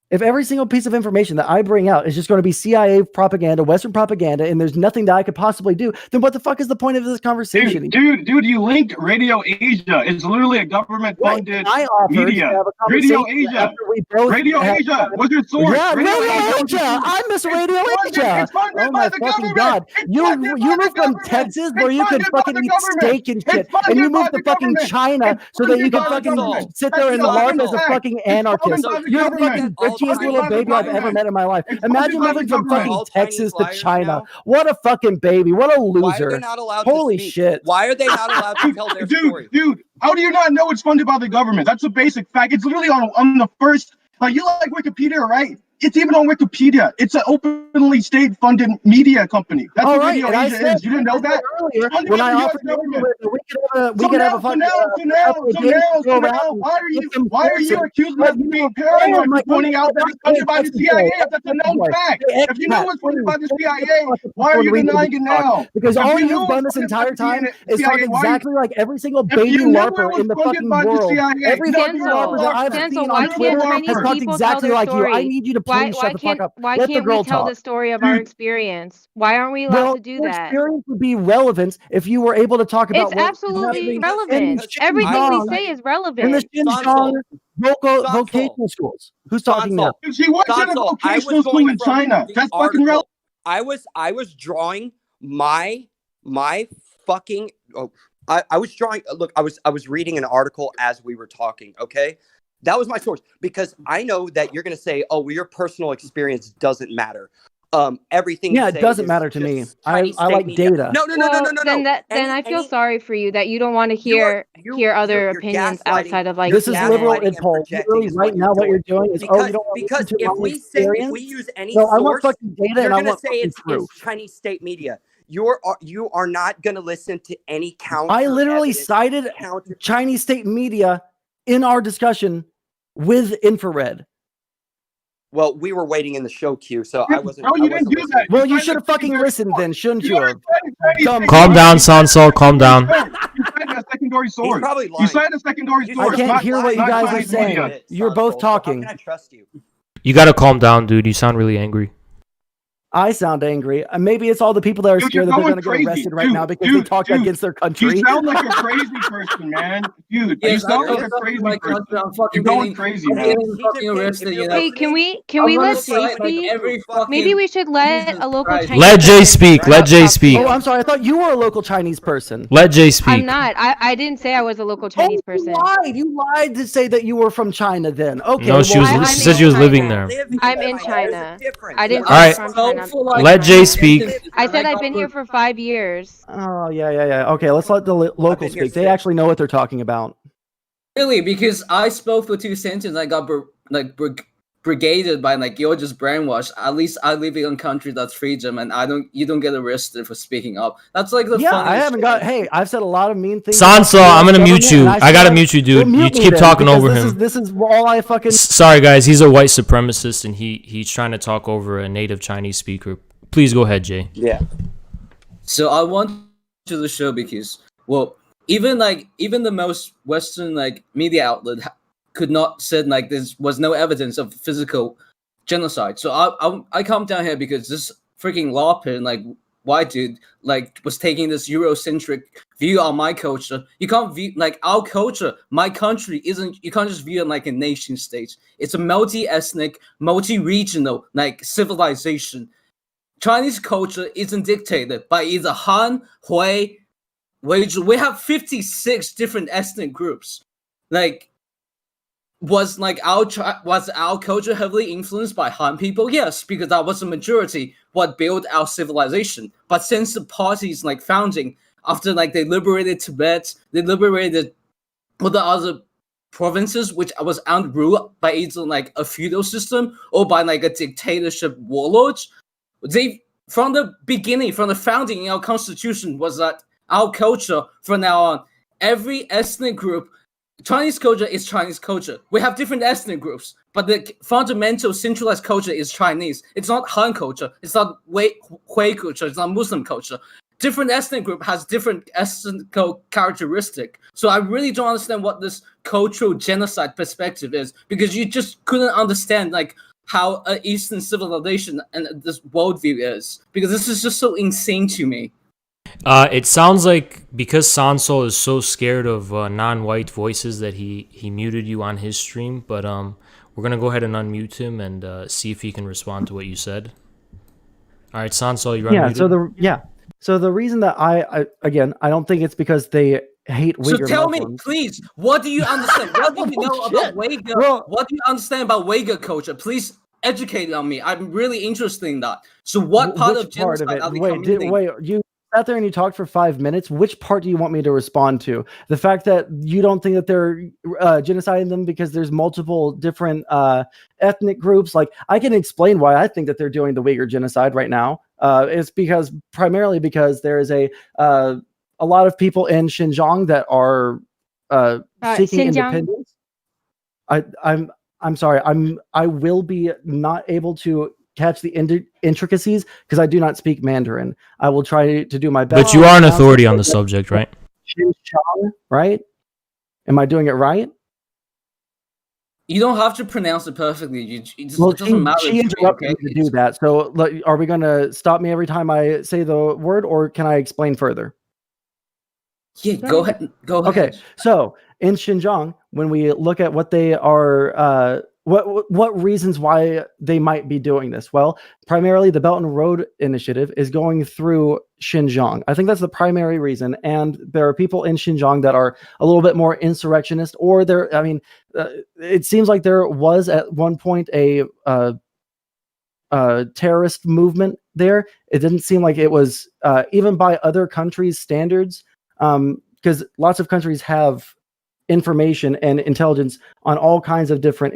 If every single piece of information that I bring out is just going to be CIA propaganda, Western propaganda, and there's nothing that I could possibly do, then what the fuck is the point of this conversation? Dude, you linked Radio Asia. It's literally a government-funded media. Radio Asia. Radio Asia. What's your source? Yeah, Radio Asia. I miss Radio Asia. It's funded Oh by my the fucking government. god! You moved from Texas where you could fucking eat steak and shit, and you moved to fucking China so that you could fucking sit there and larp as a fucking anarchist. You're the fucking bitchiest little baby I've ever met in my life. Imagine moving from fucking Texas to China. What a fucking baby. What a loser. Why are they not allowed Holy to speak? shit. Why are they not allowed to tell their story? Dude, how do you not know it's funded by the government? That's a basic fact. It's literally on the first, like, you like Wikipedia, right? It's even on Wikipedia. It's an openly state-funded media company. That's what Radio Asia is. You didn't know that? Earlier, when I offered we could have a fucking why are you accusing us of being paranoid for pointing out that it's funded by the CIA? That's a known fact. If you know it's funded by the CIA, why are you denying it now? Because all you've done this entire time is talk exactly like every single baby LARPer in the fucking world. Every fucking LARPer that I've seen on Twitter has talked exactly like you. I need you to please shut the fuck up. Why Let the can't girl we tell talk. the story of our experience? Why aren't we allowed to do your that? experience would be relevant if you were able to talk about It's absolutely relevant. Everything we say is in the relevant. Xinjiang vocational schools. Who's talking now? She works in a vocational school in China. That's fucking relevant. I was drawing my fucking I was drawing. Look, I was reading an article as we were talking. Okay, that was my source because I know that you're gonna say, "Oh, well, your personal experience doesn't matter." Everything. Yeah, it doesn't matter to me. I like data. No. Then I feel sorry for you that you don't want to hear other opinions outside of like. This is liberal impulse. Literally, right now, what you're doing is because, you don't want because to if we use any no, source, I want fucking data you're and I gonna want say it's Chinese state media. You are not gonna listen to any counter. I literally cited Chinese state media in our discussion with infrared. Well, we were waiting in the show queue, so I wasn't. No, you didn't do that. Well, you should have fucking listened then, shouldn't you have? Calm down, Sanso. Calm down. You cited a secondary source. He's probably lying. You cited a secondary source. I can't hear what you guys are saying. You're both talking. How can I trust you? You gotta calm down, dude. You sound really angry. I sound angry. Maybe it's all the people that are scared that they're going to get arrested right now because they talk against their country. You sound like a crazy person, man. Dude, you sound like a crazy person. You're going crazy, man. Hey, can we let Jay speak? Maybe we should let a local Chinese. Let Jay speak. Let Jay speak. Oh, I'm sorry. I thought you were a local Chinese person. Let Jay speak. I'm not. I didn't say I was a local Chinese person. You lied to say that you were from China. Then okay. No, she said she was living there. I'm in China. I didn't. All right. From China. Let Jay speak. I said I've been here for 5 years. Oh yeah. Okay, let's let the locals speak. They actually know what they're talking about. Really, because I spoke for 2 sentences, and I got brigaded by like you're just brainwashed. At least I live in a country that's freedom, and you don't get arrested for speaking up. That's like the I haven't got. Hey, I've said a lot of mean things. Sanso, I'm gonna mute you. I gotta mute you, dude. You keep talking over him. This is all I fucking. Sorry, guys. He's a white supremacist, and he's trying to talk over a native Chinese speaker. Please go ahead, Jay. Yeah. So I want to the show because, well, even the most Western media outlet could not said there was no evidence of physical genocide. So I come down here because this freaking LARPer white dude was taking this Eurocentric view on my culture. You can't view our culture, my country isn't. You can't just view it like a nation state. It's a multi-ethnic, multi-regional civilization. Chinese culture isn't dictated by either Han, Hui, Weizhou. We have 56 different ethnic groups. Was our culture heavily influenced by Han people? Yes, because that was the majority what built our civilization. But since the party's founding, after they liberated Tibet, they liberated all the other provinces which was ruled by either a feudal system or by a dictatorship warlord. They from the beginning, from the founding in our constitution was that our culture from now on, every ethnic group, Chinese culture is Chinese culture. We have different ethnic groups, but the fundamental centralized culture is Chinese. It's not Han culture. It's not Hui culture. It's not Muslim culture. Different ethnic group has different ethnic characteristic. So I really don't understand what this cultural genocide perspective is, because you just couldn't understand how Eastern civilization and this worldview is, because this is just so insane to me. It sounds like because Sansol is so scared of non-white voices that he muted you on his stream, but we're gonna go ahead and unmute him and see if he can respond to what you said. All right, Sansol, you're unmuted. So the reason that I don't think it's because they hate Uyghur So tell Muslims. me, please, what do you understand? What do you know about Uyghur? What do you understand about Uyghur culture? Please educate on me. I'm really interested in that. So what part of genocide are they committing? Wait, you sat there and you talked for 5 minutes. Which part do you want me to respond to? The fact that you don't think that they're genociding them because there's multiple different ethnic groups. Like, I can explain why I think that they're doing the Uyghur genocide right now. It's primarily because there is a lot of people in Xinjiang that are seeking independence. I'm sorry. I will be not able to catch the intricacies because I do not speak Mandarin. I will try to do my best. But you are an authority on the subject, right? Xinjiang, right? Am I doing it right? You don't have to pronounce it perfectly. It doesn't matter. She interrupted me to do that. So are we going to stop me every time I say the word, or can I explain further? Yeah, go ahead. Okay, so in Xinjiang, when we look at what they are, what reasons why they might be doing this? Well, primarily the Belt and Road Initiative is going through Xinjiang. I think that's the primary reason. And there are people in Xinjiang that are a little bit more insurrectionist, or it seems like there was at one point a terrorist movement there. It didn't seem like it was even by other countries' standards, because lots of countries have information and intelligence on all kinds of different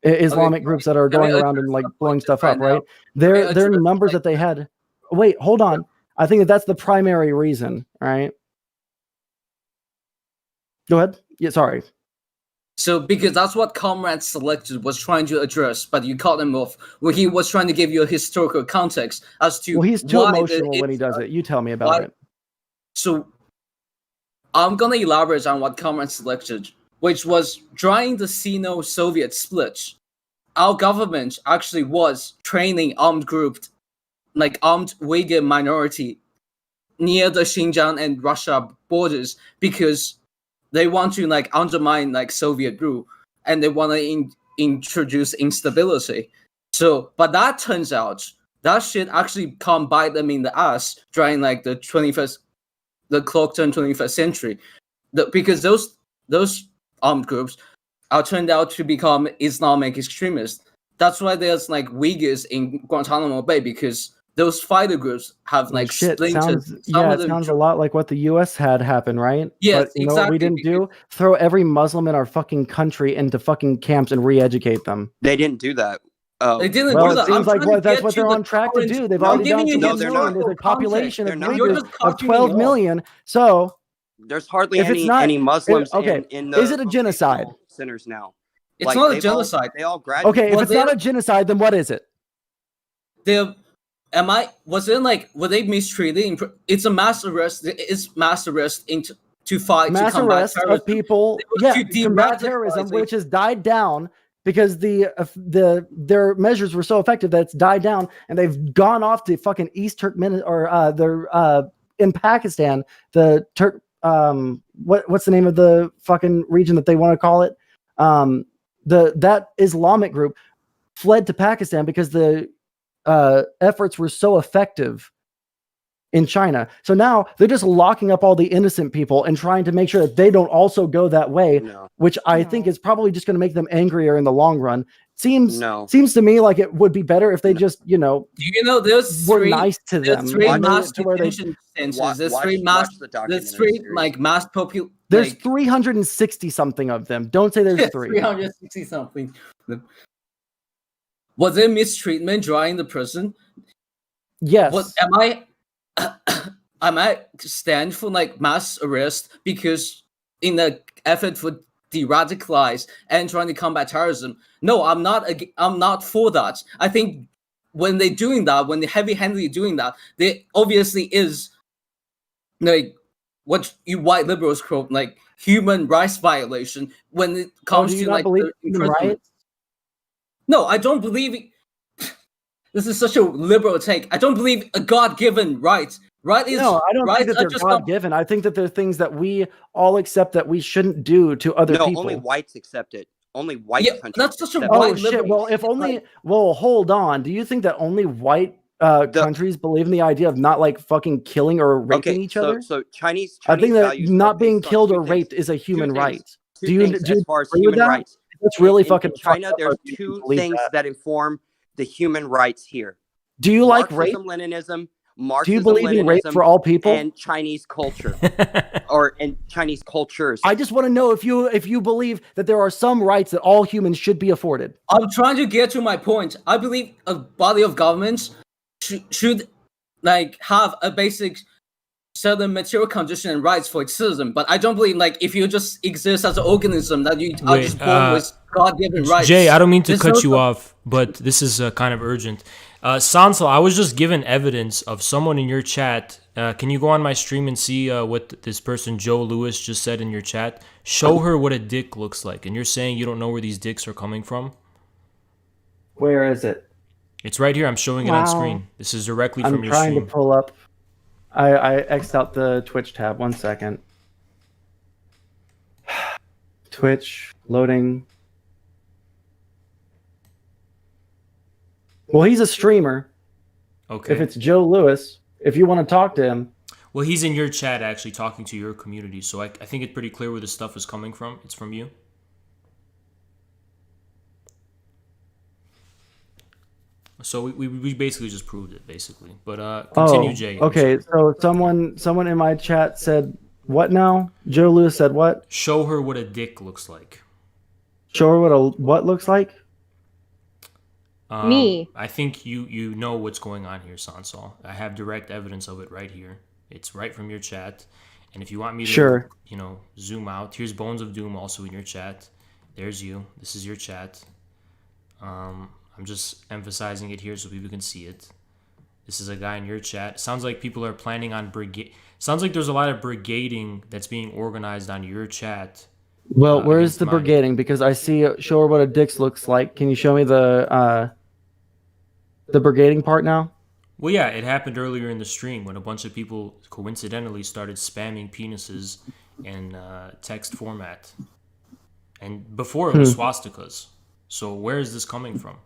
Islamic groups that are going around and like blowing stuff up, right? Their numbers that they had. Wait, hold on. I think that's the primary reason, right? Go ahead. Yeah, sorry. So, because that's what Comrade Selected was trying to address, but you cut him off where he was trying to give you a historical context as to. Well, he's too emotional when he does it. You tell me about it. So, I'm gonna elaborate on what Comrade Selected, which was during the Sino-Soviet split. Our government actually was training armed Uyghur minority near the Xinjiang and Russia borders because they want to undermine Soviet rule and they want to introduce instability. So, but that turns out that shit actually come bite them in the ass during the clock turned 21st century, because those armed groups are turned out to become Islamic extremists. That's why there's Uyghurs in Guantanamo Bay, because those fighter groups have splintered. It sounds a lot like what the U.S. had happen, right? Yes, but you know what we didn't do? Throw every Muslim in our fucking country into fucking camps and re-educate them. They didn't do that. They didn't well, do that. It seems like that's what they're on track to do. They've already done 12 million. There's a population of Uyghurs of 12 million. So there's hardly any Muslims in the is it a genocide? Centers now. It's not a genocide. They all graduated. Okay, if it's not a genocide, then what is it? Were they mistreated? It's a mass arrest. It's mass arrest to fight mass to combat arrest terrorism. of people. Yeah, to combat terrorism, which has died down because their measures were so effective that it's died down, and they've gone off to fucking East Turkmenistan or they're in Pakistan. The what's the name of the fucking region that they want to call it? That Islamic group fled to Pakistan because the efforts were so effective in China. So now they're just locking up all the innocent people and trying to make sure that they don't also go that way, which I think is probably just going to make them angrier in the long run. Seems to me like it would be better if they just, there's were nice to them. There's three mass detention centers. There's 360 something of them. Don't say there's 360 something. Was there mistreatment during the prison? Yes. Am I stand for mass arrest because in the effort for de-radicalize and trying to combat terrorism? No, I'm not for that. I think when they're doing that, when they're heavy-handedly doing that, there obviously is what you white liberals call human rights violation when it comes to human rights. No, I don't believe. This is such a liberal take. I don't believe a God-given right. Right is no, I don't right think that they're God-given. I think that they're things that we all accept that we shouldn't do to other people. No, only whites accept it. Only white countries. That's such a accept white Oh shit! liberal. Well, if only. Well, hold on. Do you think that only white countries believe in the idea of not like fucking killing or raping each other? So Chinese I think that values not are being based on killed two or things. raped is a human right. Two Do you things as far as agree with human that? rights. That's really in fucking China. fucked up There's if you two believe things that. that inform the human rights here. Do you like rape? Marxism, Do you believe in rape for all people? and Chinese culture, and Chinese cultures. I just want to know if you believe that there are some rights that all humans should be afforded. I'm trying to get to my point. I believe a body of governments should like have a basic certain material condition and rights for its citizen. But I don't believe like if you just exist as an organism that you are just born with God-given rights. Jay, I don't mean to cut you off, but this is kind of urgent. Sansal, I was just given evidence of someone in your chat. Can you go on my stream and see what this person, Joe Lewis, just said in your chat? Show her what a dick looks like. And you're saying you don't know where these dicks are coming from? Where is it? It's right here. I'm showing it on screen. This is directly from your stream. I'm trying to pull up. I X'd out the Twitch tab. 1 second. Twitch, loading. Well, he's a streamer. Okay. If it's Joe Lewis, if you want to talk to him. Well, he's in your chat actually talking to your community. So I think it's pretty clear where this stuff is coming from. It's from you. So we basically just proved it, basically. But continue, Jay. Okay, so someone in my chat said what now? Joe Lewis said what? Show her what a dick looks like. Show her what looks like? Me. I think you know what's going on here, Sansal. I have direct evidence of it right here. It's right from your chat. And if you want me to, zoom out, here's Bones of Doom also in your chat. There's you. This is your chat. I'm just emphasizing it here so people can see it. This is a guy in your chat. Sounds like people are planning on brigade. Sounds like there's a lot of brigading that's being organized on your chat. Well, where's the brigading? Because I see show her what a dick looks like. Can you show me the brigading part now? Well, yeah, it happened earlier in the stream when a bunch of people coincidentally started spamming penises in text format. And before it was swastikas. So where is this coming from?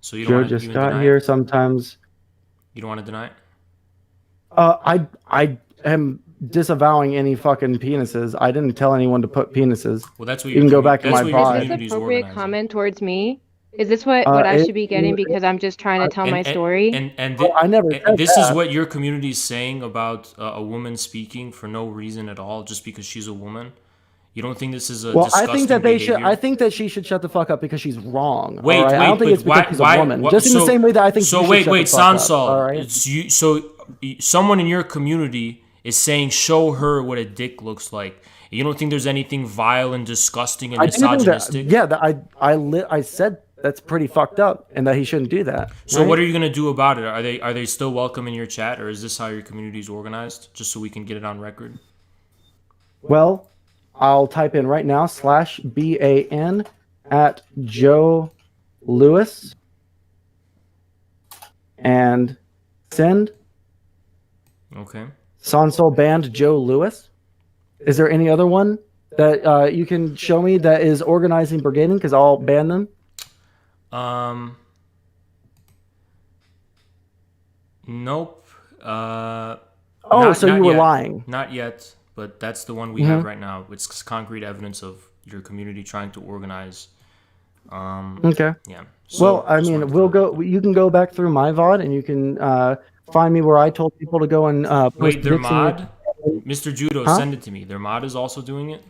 So you don't Joe want to just got here. Sometimes you don't want to deny it? I am disavowing any fucking penises. I didn't tell anyone to put penises. Well, that's what you can go back to my VOD. Is this appropriate comment towards me? Is this what I should be getting because I'm just trying to tell my story? I never said this that. is what your community is saying about a woman speaking for no reason at all, just because she's a woman. You don't think this is a disgusting I think that they behavior? should. I think that she should shut the fuck up because she's wrong. Wait, right? I don't think it's because she's a woman. Just in the same way that I think. So you should wait, shut the fuck up, Sansal. all right? So someone in your community is saying, "Show her what a dick looks like." You don't think there's anything vile and disgusting and misogynistic? I said that's pretty fucked up, and that he shouldn't do that. So what are you gonna do about it? Are they still welcome in your chat, or is this how your community is organized? Just so we can get it on record. Well, I'll type in right now /BAN at Joe Lewis and send. Okay. Sansol banned Joe Lewis. Is there any other one that you can show me that is organizing brigading? Because I'll ban them. Nope. So you were lying. Not yet, but that's the one we have right now. It's concrete evidence of your community trying to organize. Okay. Yeah. So, I mean, you can go back through my VOD and you can find me where I told people to go and wait, their mod, Mr. Judo, send it to me. Their mod is also doing it.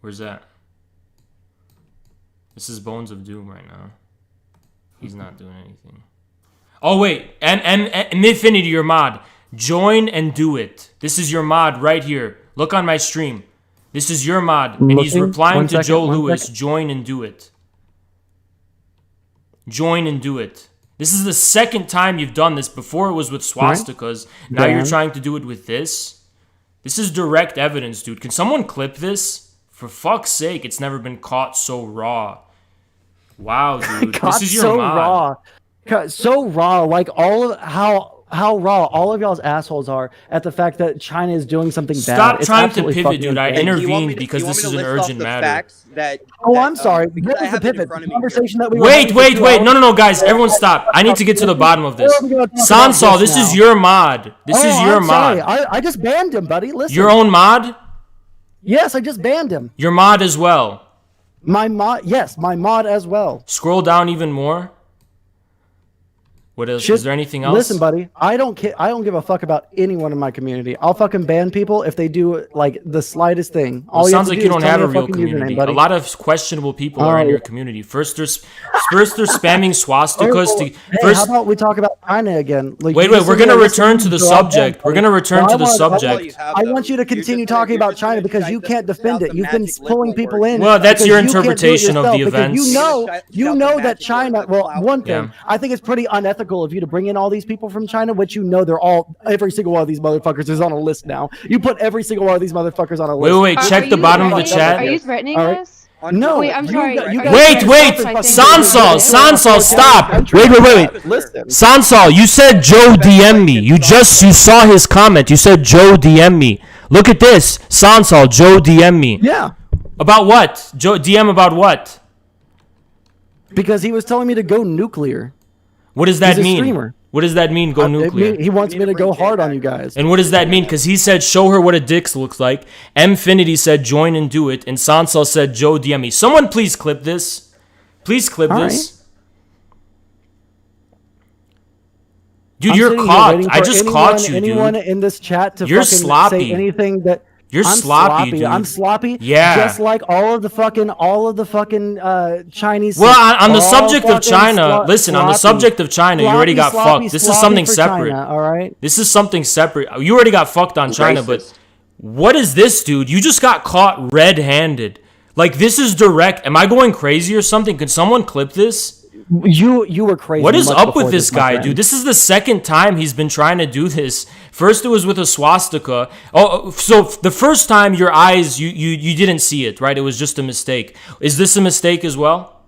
Where's that? This is Bones of Doom right now. He's not doing anything. Oh wait, and Infinity, your mod. Join and do it. This is your mod right here. Look on my stream. This is your mod, and he's replying to Joe Lewis. Join and do it. Join and do it. This is the second time you've done this. Before it was with swastikas. Now you're trying to do it with this. This is direct evidence, dude. Can someone clip this? For fuck's sake, it's never been caught so raw. Wow, dude. This is your so mod. raw. So raw. Like all of how raw all of y'all's assholes are at the fact that China is doing something bad. Stop trying to absolutely pivot, dude. I insane. intervened because this is an urgent matter. I'm sorry. This is a pivot. The conversation that we were Wait. having for 2 hours. No, guys. Everyone stop. I need to get to the bottom of this. Sansol, this is your mod. This is your mod. Sorry. I just banned him, buddy. Listen. Your own mod? Yes, I just banned him. Your mod as well. My mod, yes, my mod as well. Scroll down even more. What else? Is there anything else? Listen, buddy, I don't give a fuck about anyone in my community. I'll fucking ban people if they do like the slightest thing. Well, it sounds like you don't have a real community. A lot of questionable people are in your community. First they're spamming swastikas to. How about we talk about China again? Like, wait, we're gonna return to the subject. We're gonna return to the subject. I want you to continue talking about China because you can't defend it. You've been pulling people in. Well, that's your interpretation of the events. You know that China. Well, one thing I think it's pretty unethical of you to bring in all these people from China, which you know every single one of these motherfuckers is on a list now. You put every single one of these motherfuckers on a list. Wait, check the bottom of the chat. Are you threatening us? No. Wait, I'm sorry. Wait, Sansol, stop. Wait. Listen. Sansol, you said Joe DM me. You saw his comment. You said Joe DM me. Look at this. Sansol, Joe DM me. Yeah. About what? Joe DM about what? Because he was telling me to go nuclear. What does that mean? Streamer. What does that mean, go nuclear? He wants me to go hard on you guys. And what does that mean? Because he said, show her what a dick looks like. Mfinity said, join and do it. And Sansol said, Joe DM me. Someone please clip this. Please clip this. Dude, you're caught. I just caught you, dude. Anyone in this chat to You're fucking sloppy. say anything that... You're sloppy, dude. I'm sloppy. Yeah. Just like all of the fucking Chinese. Well, on the subject of China, listen. On the subject of China, you already got fucked. This is something separate. China, all right. This is something separate. You already got fucked on China, but what is this, dude? You just got caught red-handed. Like, this is direct. Am I going crazy or something? Can someone clip this? You were crazy. What is up with this guy, dude? This is the second time he's been trying to do this. First it was with a swastika. Oh, so the first time your eyes, you didn't see it, right? It was just a mistake. Is this a mistake as well?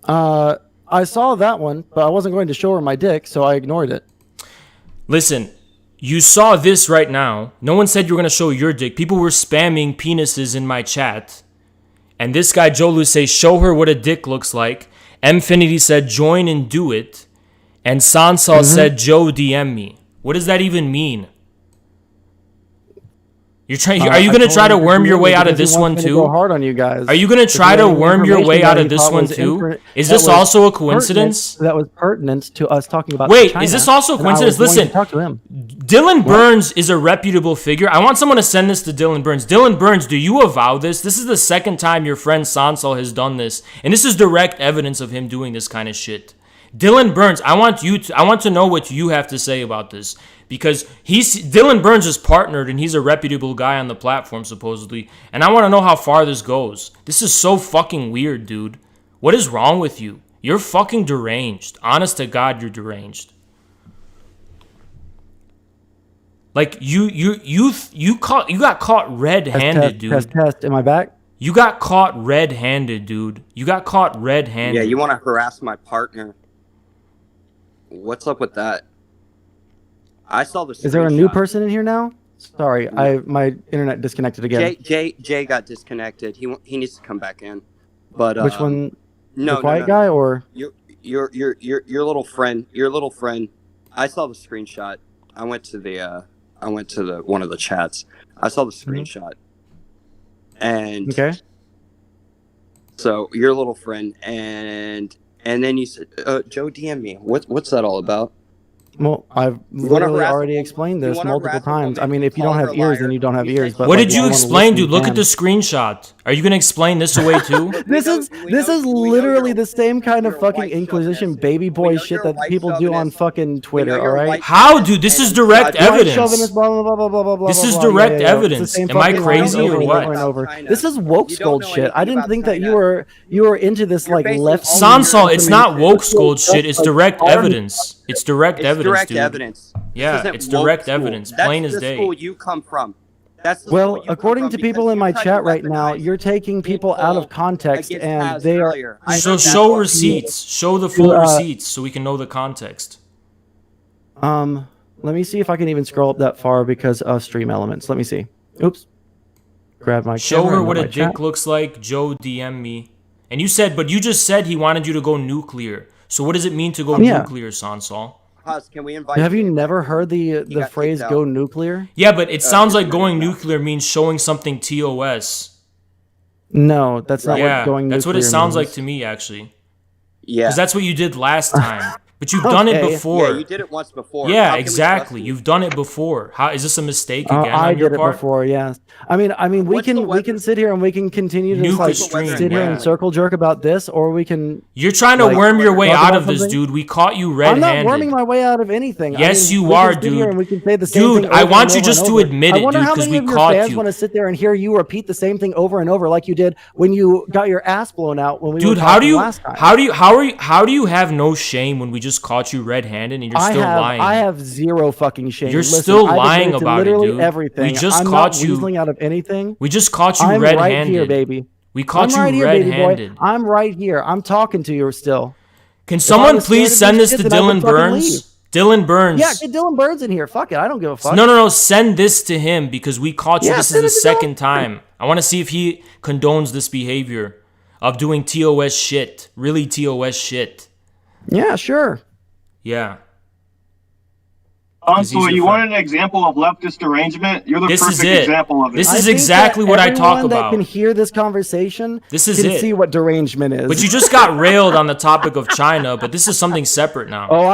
I saw that one, but I wasn't going to show her my dick, so I ignored it. Listen, you saw this right now. No one said you were going to show your dick. People were spamming penises in my chat. And this guy, Jolu, says, show her what a dick looks like. Mfinity said, join and do it. And Sansol said, Joe DM me. What does that even mean? You're trying. Are you going to try to worm your way out of this one too? Go hard on you guys. Are you going to try to worm your way out of this one too? Is this also a coincidence? That was pertinent to us talking about. Wait, China, is this also a coincidence? Listen, talk to him. Dylan Burns is a reputable figure. I want someone to send this to Dylan Burns. Dylan Burns, do you avow this? This is the second time your friend Sansol has done this, and this is direct evidence of him doing this kind of shit. Dylan Burns, I want to know what you have to say about this, because Dylan Burns is partnered and he's a reputable guy on the platform supposedly, and I want to know how far this goes. This is so fucking weird, dude. What is wrong with you? You're fucking deranged. Honest to God, you're deranged. Like you got caught red-handed, dude. Test. Am I back? You got caught red-handed, dude. You got caught red-handed. Yeah, you want to harass my partner. What's up with that? I saw the screenshot. Is there a new person in here now? Sorry, my internet disconnected again. Jay got disconnected. He needs to come back in. But which one? No, the quiet guy or your little friend. Your little friend. I saw the screenshot. I went to the one of the chats. I saw the screenshot. And okay. So your little friend and then you said, Joe DM me. What's that all about? Well, I've literally already explained this multiple times. I mean, if you don't have ears, then you don't have ears. But what did you explain, dude? Look at the screenshot. Are you gonna explain this away too? This is literally the same kind of fucking Inquisition baby boy shit that people do on fucking Twitter. All right? How, dude? This is direct evidence. Blah, blah, blah, blah, blah, blah, This is blah, direct evidence. Am I crazy or what? This is woke scold shit. I didn't think that you were into this like left. Sansol, it's not woke scold shit. It's direct evidence. It's direct evidence, direct dude. evidence. Yeah, it's direct evidence. Plain as day. That's the school you come from. Well, according to people in my chat right now, you're taking people out of context, and they are. So show receipts. Show the full receipts so we can know the context. Let me see if I can even scroll up that far because of stream elements. Let me see. Oops. Grab my. Show her what a dick looks like. Joe DM me. And you said, but you just said he wanted you to go nuclear. So what does it mean to go nuclear, Sansol? Can we invite Have you never heard the phrase "go nuclear"? Yeah, but it sounds like going nuclear means showing something TOS. No, that's not what going nuclear that's what it sounds means. like to me, actually. Yeah. Because that's what you did last time. But you've done it before. Yeah, you did it once before. Yeah, exactly. You've done it before. How is this a mistake again on your part? I did it before. Yes. I mean, we can sit here and we can continue to like sit here and circle jerk about this, or we can. You're trying to worm your way out of this, dude. We caught you red-handed. I'm not worming my way out of anything. Yes, you are, dude. And we can say the same thing I want you just to admit it, dude, because we caught you. I wonder how many of your fans want to sit there and hear you repeat the same thing over and over, like you did when you got your ass blown out when we were talking last time. How do you have no shame when we just caught you red-handed and you're still lying? I have zero fucking shame. You're still lying about it, literally dude. Everything. We just I'm caught not you weaseling out of anything. We just caught you I'm red-handed. right here, baby. We caught you right red-handed. Here, baby boy. I'm right here. I'm talking to you still. Can someone please send this to Dylan Burns? Dylan Burns. Yeah, get Dylan Burns in here. Fuck it. I don't give a fuck. No. Send this to him because we caught you. This is the second time. I want to see if he condones this behavior of doing TOS shit. Really TOS shit. Yeah, sure. Yeah. So you want an example of leftist derangement? You're the perfect example of it. This is exactly what I talk about. Everyone that can hear this conversation can see what derangement is. But you just got railed on the topic of China, but this is something separate now. Oh,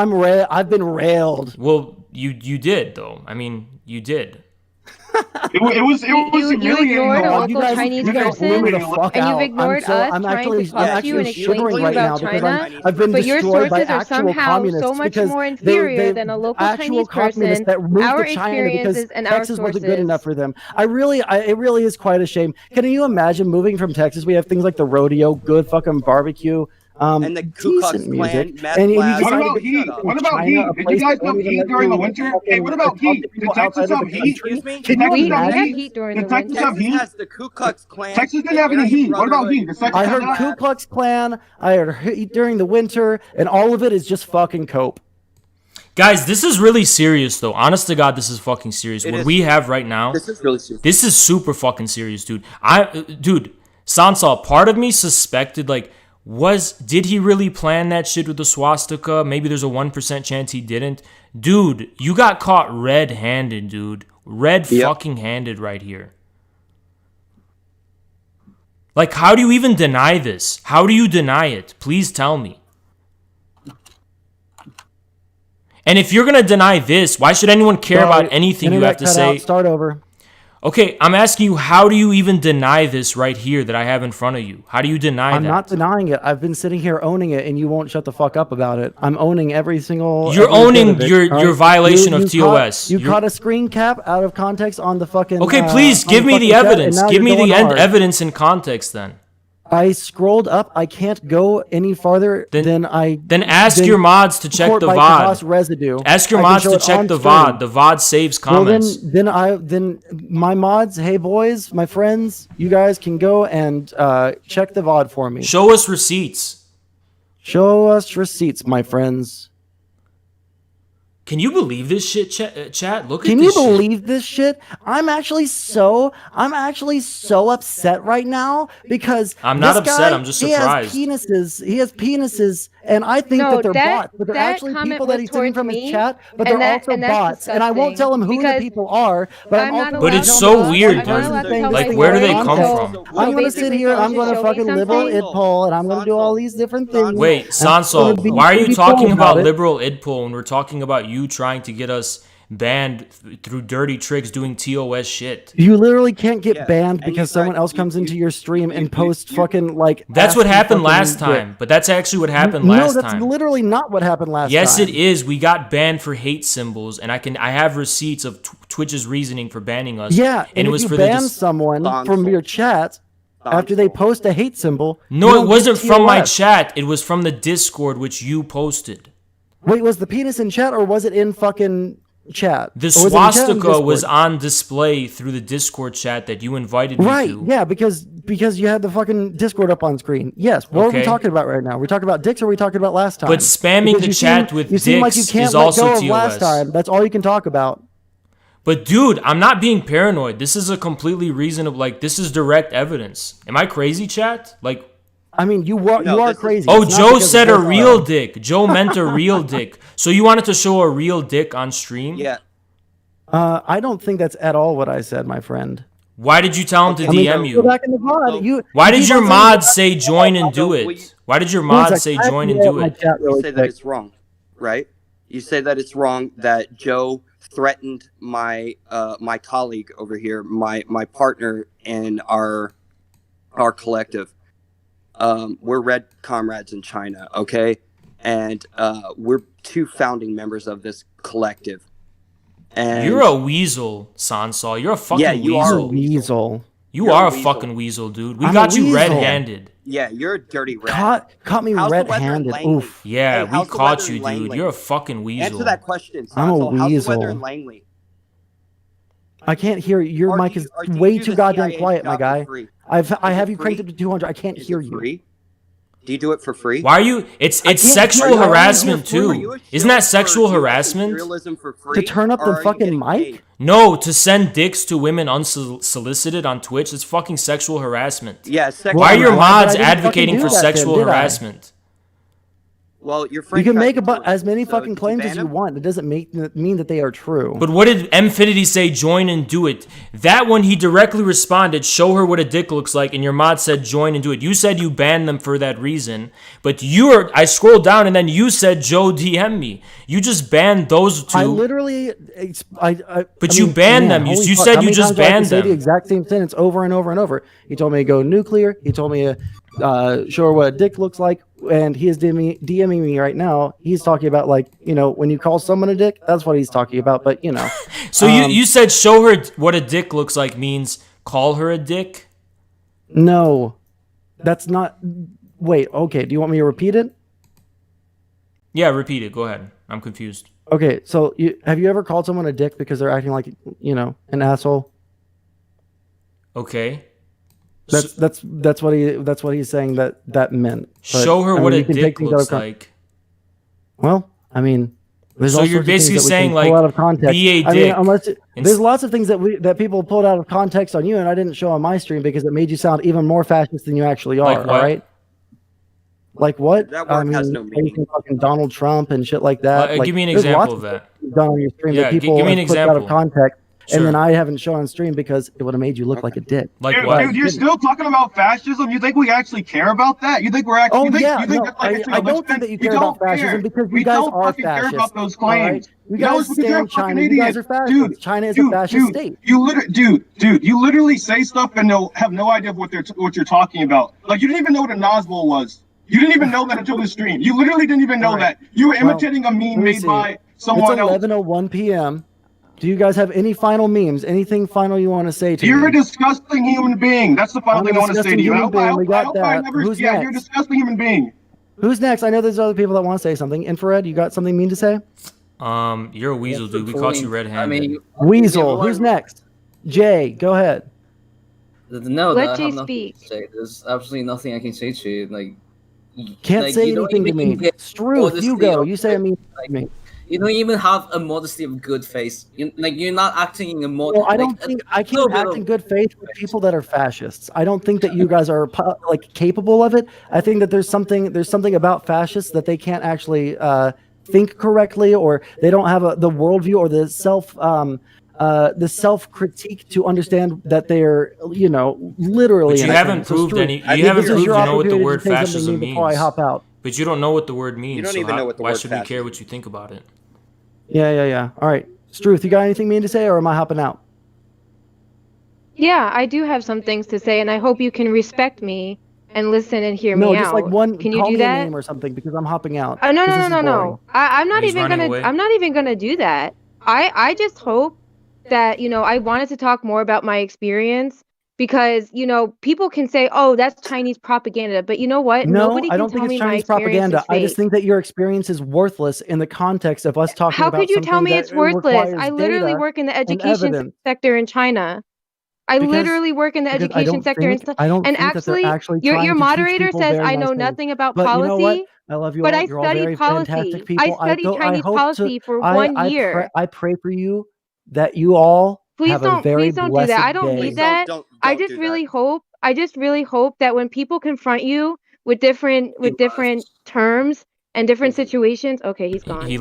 I've been railed. Well, you did though. I mean, you did. It was you ignored a local Chinese person, and you've ignored us I'm trying to talk to you and explain to you right about China. But your sources are somehow so much more inferior than a local Chinese person. Our experiences and our Texas sources wasn't good enough for them. It really is quite a shame. Can you imagine moving from Texas? We have things like the rodeo, good fucking barbecue. And the Ku Klux Klan, what about heat? What about heat? Did you guys have heat during the winter? Hey, what about heat? Did Texas have heat? We had heat during the winter. Texas the Ku Klux Klan. Texas didn't have any heat. What about heat? I heard Ku Klux Klan. I heard heat during the winter, and all of it is just fucking cope. Guys, this is really serious, though. Honest to God, this is fucking serious. What we have right now, this is really serious. This is super fucking serious, dude. Dude, Sansol, part of me suspected, like, did he really plan that shit with the swastika? Maybe there's a 1% chance he didn't. Dude, you got caught red-handed, dude. Fucking handed right here. Like, how do you even deny this? How do you deny it? Please tell me. And if you're gonna deny this, why should anyone care about anything you have to say? Start over. Okay, I'm asking you, how do you even deny this right here that I have in front of you? How do you deny that? I'm not denying it. I've been sitting here owning it, and you won't shut the fuck up about it. I'm owning every single... You're owning your violation of TOS. You caught a screen cap out of context on the fucking... Okay, please, give me the evidence. Give me the evidence in context, then. I scrolled up. I can't go any farther than I... Then ask your mods to check the VOD. Residue. Ask your mods to check the VOD. The VOD saves comments. Well, then my mods, hey boys, my friends, you guys can go and check the VOD for me. Show us receipts. Show us receipts, my friends. Can you believe this shit, chat? Look at this shit. Can you believe this shit? I'm actually so upset right now because I'm not upset. I'm just surprised. He has penises And I think No, that they're bots, but they're that actually comment people that was he's sending towards from his me, chat, but and they're also that's bots. And I won't tell him who the disgusting, people are, but I'm I'm not also But allowed it's to so talk. weird, I'm not allowed dude. to tell this Like, my where do story. they come So, from? I'm so going to sit basically, here, can I'm you going to just show me fucking liberal something? id poll, and I'm going to do all these different things. Wait, and I'm Sanso, gonna be why are you pretty talking cool about it. liberal idpol when we're talking about you trying to get us banned through dirty tricks doing TOS shit? You literally can't get Yeah, banned and you because someone tried- else comes into your stream and you- posts you- fucking like. That's what asking happened fucking last time, but that's actually what happened No, last that's time. literally not what happened last Yes, time. it is. We got banned for hate symbols, and I have receipts of Twitch's reasoning for banning us. Yeah, and it if was you for ban the someone from Console. your chat after they Console. post a hate symbol, you No, don't it wasn't get from my TOS. chat. It was from the Discord, which you posted. Wait, was the penis in chat or was it in fucking chat? The Or was it in chat in swastika was Discord? on display through the Discord chat that you invited me Right, to. yeah, because you had the fucking Discord up on screen. Yes, what are we Okay. talking about right now? We're talking about dicks or are we talking about last time? But spamming Because the you chat seem, with you seem like you dicks can't is let also go of TOS. last time. That's all you can talk about. But dude, I'm not being paranoid. This is a completely reasonable, like, this is direct evidence. Am I crazy, chat? Like, I mean, you No, are this is- crazy. oh, It's not Joe because said of a this, real though. dick. Joe meant a real dick. So you wanted to show a real dick on stream? Yeah. I don't think that's at all what I said, my friend. Why did you tell him to Okay, DM Go you? back in the VOD. So- You, Why you did keep your on saying- mods say join and do So, it? Why did your One mods second, say I join have and to do my it? chat You really say that quick. it's wrong, right? You say that it's wrong that Joe threatened my my colleague over here, my partner in our collective. We're Red Comrades in China, okay? And we're two founding members of this collective. And You're a weasel, Sansol. You're a fucking Yeah, you are You're weasel. a weasel. You You're are a a weasel. fucking weasel, dude. We I'm a got you weasel. red-handed. yeah, you're a dirty rat. Caught me How's the weather in red-handed. Langley? Oof. Yeah, Hey, we how's the caught weather you, in dude. Langley? You're a fucking weasel. Answer that question, I'm a Sansol. How's the weather weasel. in Langley? I can't hear you. Your Or mic do is you- or do you way do too the goddamn CIA quiet, my job for guy. free? I Is have it you cranked free? up to 200. I can't Is hear it you. free? Do you do it for free? Why are you? It's can't sexual hear you. harassment I wanna Are hear too. you a Isn't that shill for sexual US harassment? imperialism for free, To turn up or the are you fucking getting mic? paid? No, to send dicks to women unsolicited on Twitch is fucking sexual harassment. Yeah, sexual Why are your Well, harassment. mods I didn't fucking advocating do for that then, sexual did I? harassment? Well, your You friend can tried make to do as it. many So fucking did you claims ban as you him? want. It doesn't mean that they are true. But what did Mfinity say? Join and do it. That one he directly responded, show her what a dick looks like, and your mod said join and do it. You said you banned them for that reason, but I scrolled down and then you said Joe DM me. You just banned those two. I literally, But you banned them. You holy said how you many just times do I have to banned say them. the exact same sentence over and over and over. He told me to go nuclear. He told me to show her what a dick looks like, and he is DMing me right now. He's talking about when you call someone a dick, that's what he's talking about. But So you said show her what a dick looks like means call her a dick? no, that's not. Wait, okay. Do you want me to repeat it? Yeah, repeat it. Go ahead. I'm confused. Okay, so have you ever called someone a dick because they're acting like an asshole? Okay. That's what he's saying that meant. But, Show her I mean, what a you can dick take things out looks of like. Well, I mean, there's So all you're sorts of things basically that we saying, can like, pull out of context. be a I mean, dick. unless Ins- there's lots of things that people pulled out of context on you, and I didn't show on my stream because it made you sound even more fascist than you actually are. Like all what? right. Like what? That word has no meaning. praising fucking Donald Trump and shit like that. Give me an there's example lots of that. things done on your stream Yeah, that gi- people give me an have put out of example. context, and then Sure. I haven't shown on stream because it would have made you look like a dick. Like Dude, what? dude, you're still talking about fascism? You think we actually care about that? You think we're actually? Oh you think, yeah, you think no, that's like I don't think that you care about fascism because you we guys don't are fucking care fascists. about those all right? claims. You No, guys it's because you're a stand China. fucking You guys idiot. are fascists. China is a fascist state. Dude, you literally say stuff and have no idea what you're talking about. Like you didn't even know what a Nazgul was. You didn't even know that until the stream. You literally didn't even know that. You were imitating a meme made by someone else. It's 11:01 p.m. Do you guys have any final memes? Anything final you want to say to You're me? a disgusting human being. That's the final I'm thing a I want to say to disgusting you. human being. We got that. Who's You're a next? disgusting human being. Who's next? I know there's other people that want to say something. Infrared, you got something mean to say? You're a weasel, dude. We caught you red-handed. I mean, Weasel. yeah, Who's next? Jay, go ahead. No, Let I Jay have nothing speak. to say. There's absolutely nothing I can say to you. Can't like, say you don't anything to even me. get Struth, you honestly go. of You say a it. mean to me. You don't even have a modesty of good faith. You're not acting in a more. Well, I don't think I can't act in good faith with people that are fascists. I don't think that you guys are capable of it. I think that there's something about fascists that they can't actually think correctly, or they don't have the worldview or the self critique to understand that they're literally. But you haven't proved any. You haven't proved you know what the word fascism means. Before I hop out. But you don't know what the word means. You don't even know what the word why should we care fascism what you think about it? Yeah. All right, Struth, you got anything mean to say, or am I hopping out? Yeah, I do have some things to say, and I hope you can respect me and listen and hear me out. No, just like one. Can you call do me that? a name or something, because I'm hopping out. No. I'm not He's even running gonna. away. I'm not even gonna do that. I just hope that I wanted to talk more about my experience, because people can say, "Oh, that's Chinese propaganda," but you know what? No, Nobody I can don't tell think me it's my Chinese experience propaganda. is I just fake. think that your experience is worthless in the context of us talking How about could you tell something me that it's worthless? requires I literally data work in the and education evidence. sector in China. I Because literally work in the because education sector and I don't and think that they're actually actually your trying to teach moderator people says very I nice know things. nothing about But you know what? policy, I love you but all. I You're all studied very fantastic policy. I people. studied Chinese hope policy for I 1 year. pray for you that you all have a very Please don't do that. I blessed don't day. need that. I just really hope that when people confront you with different terms and different situations, okay, he's gone. He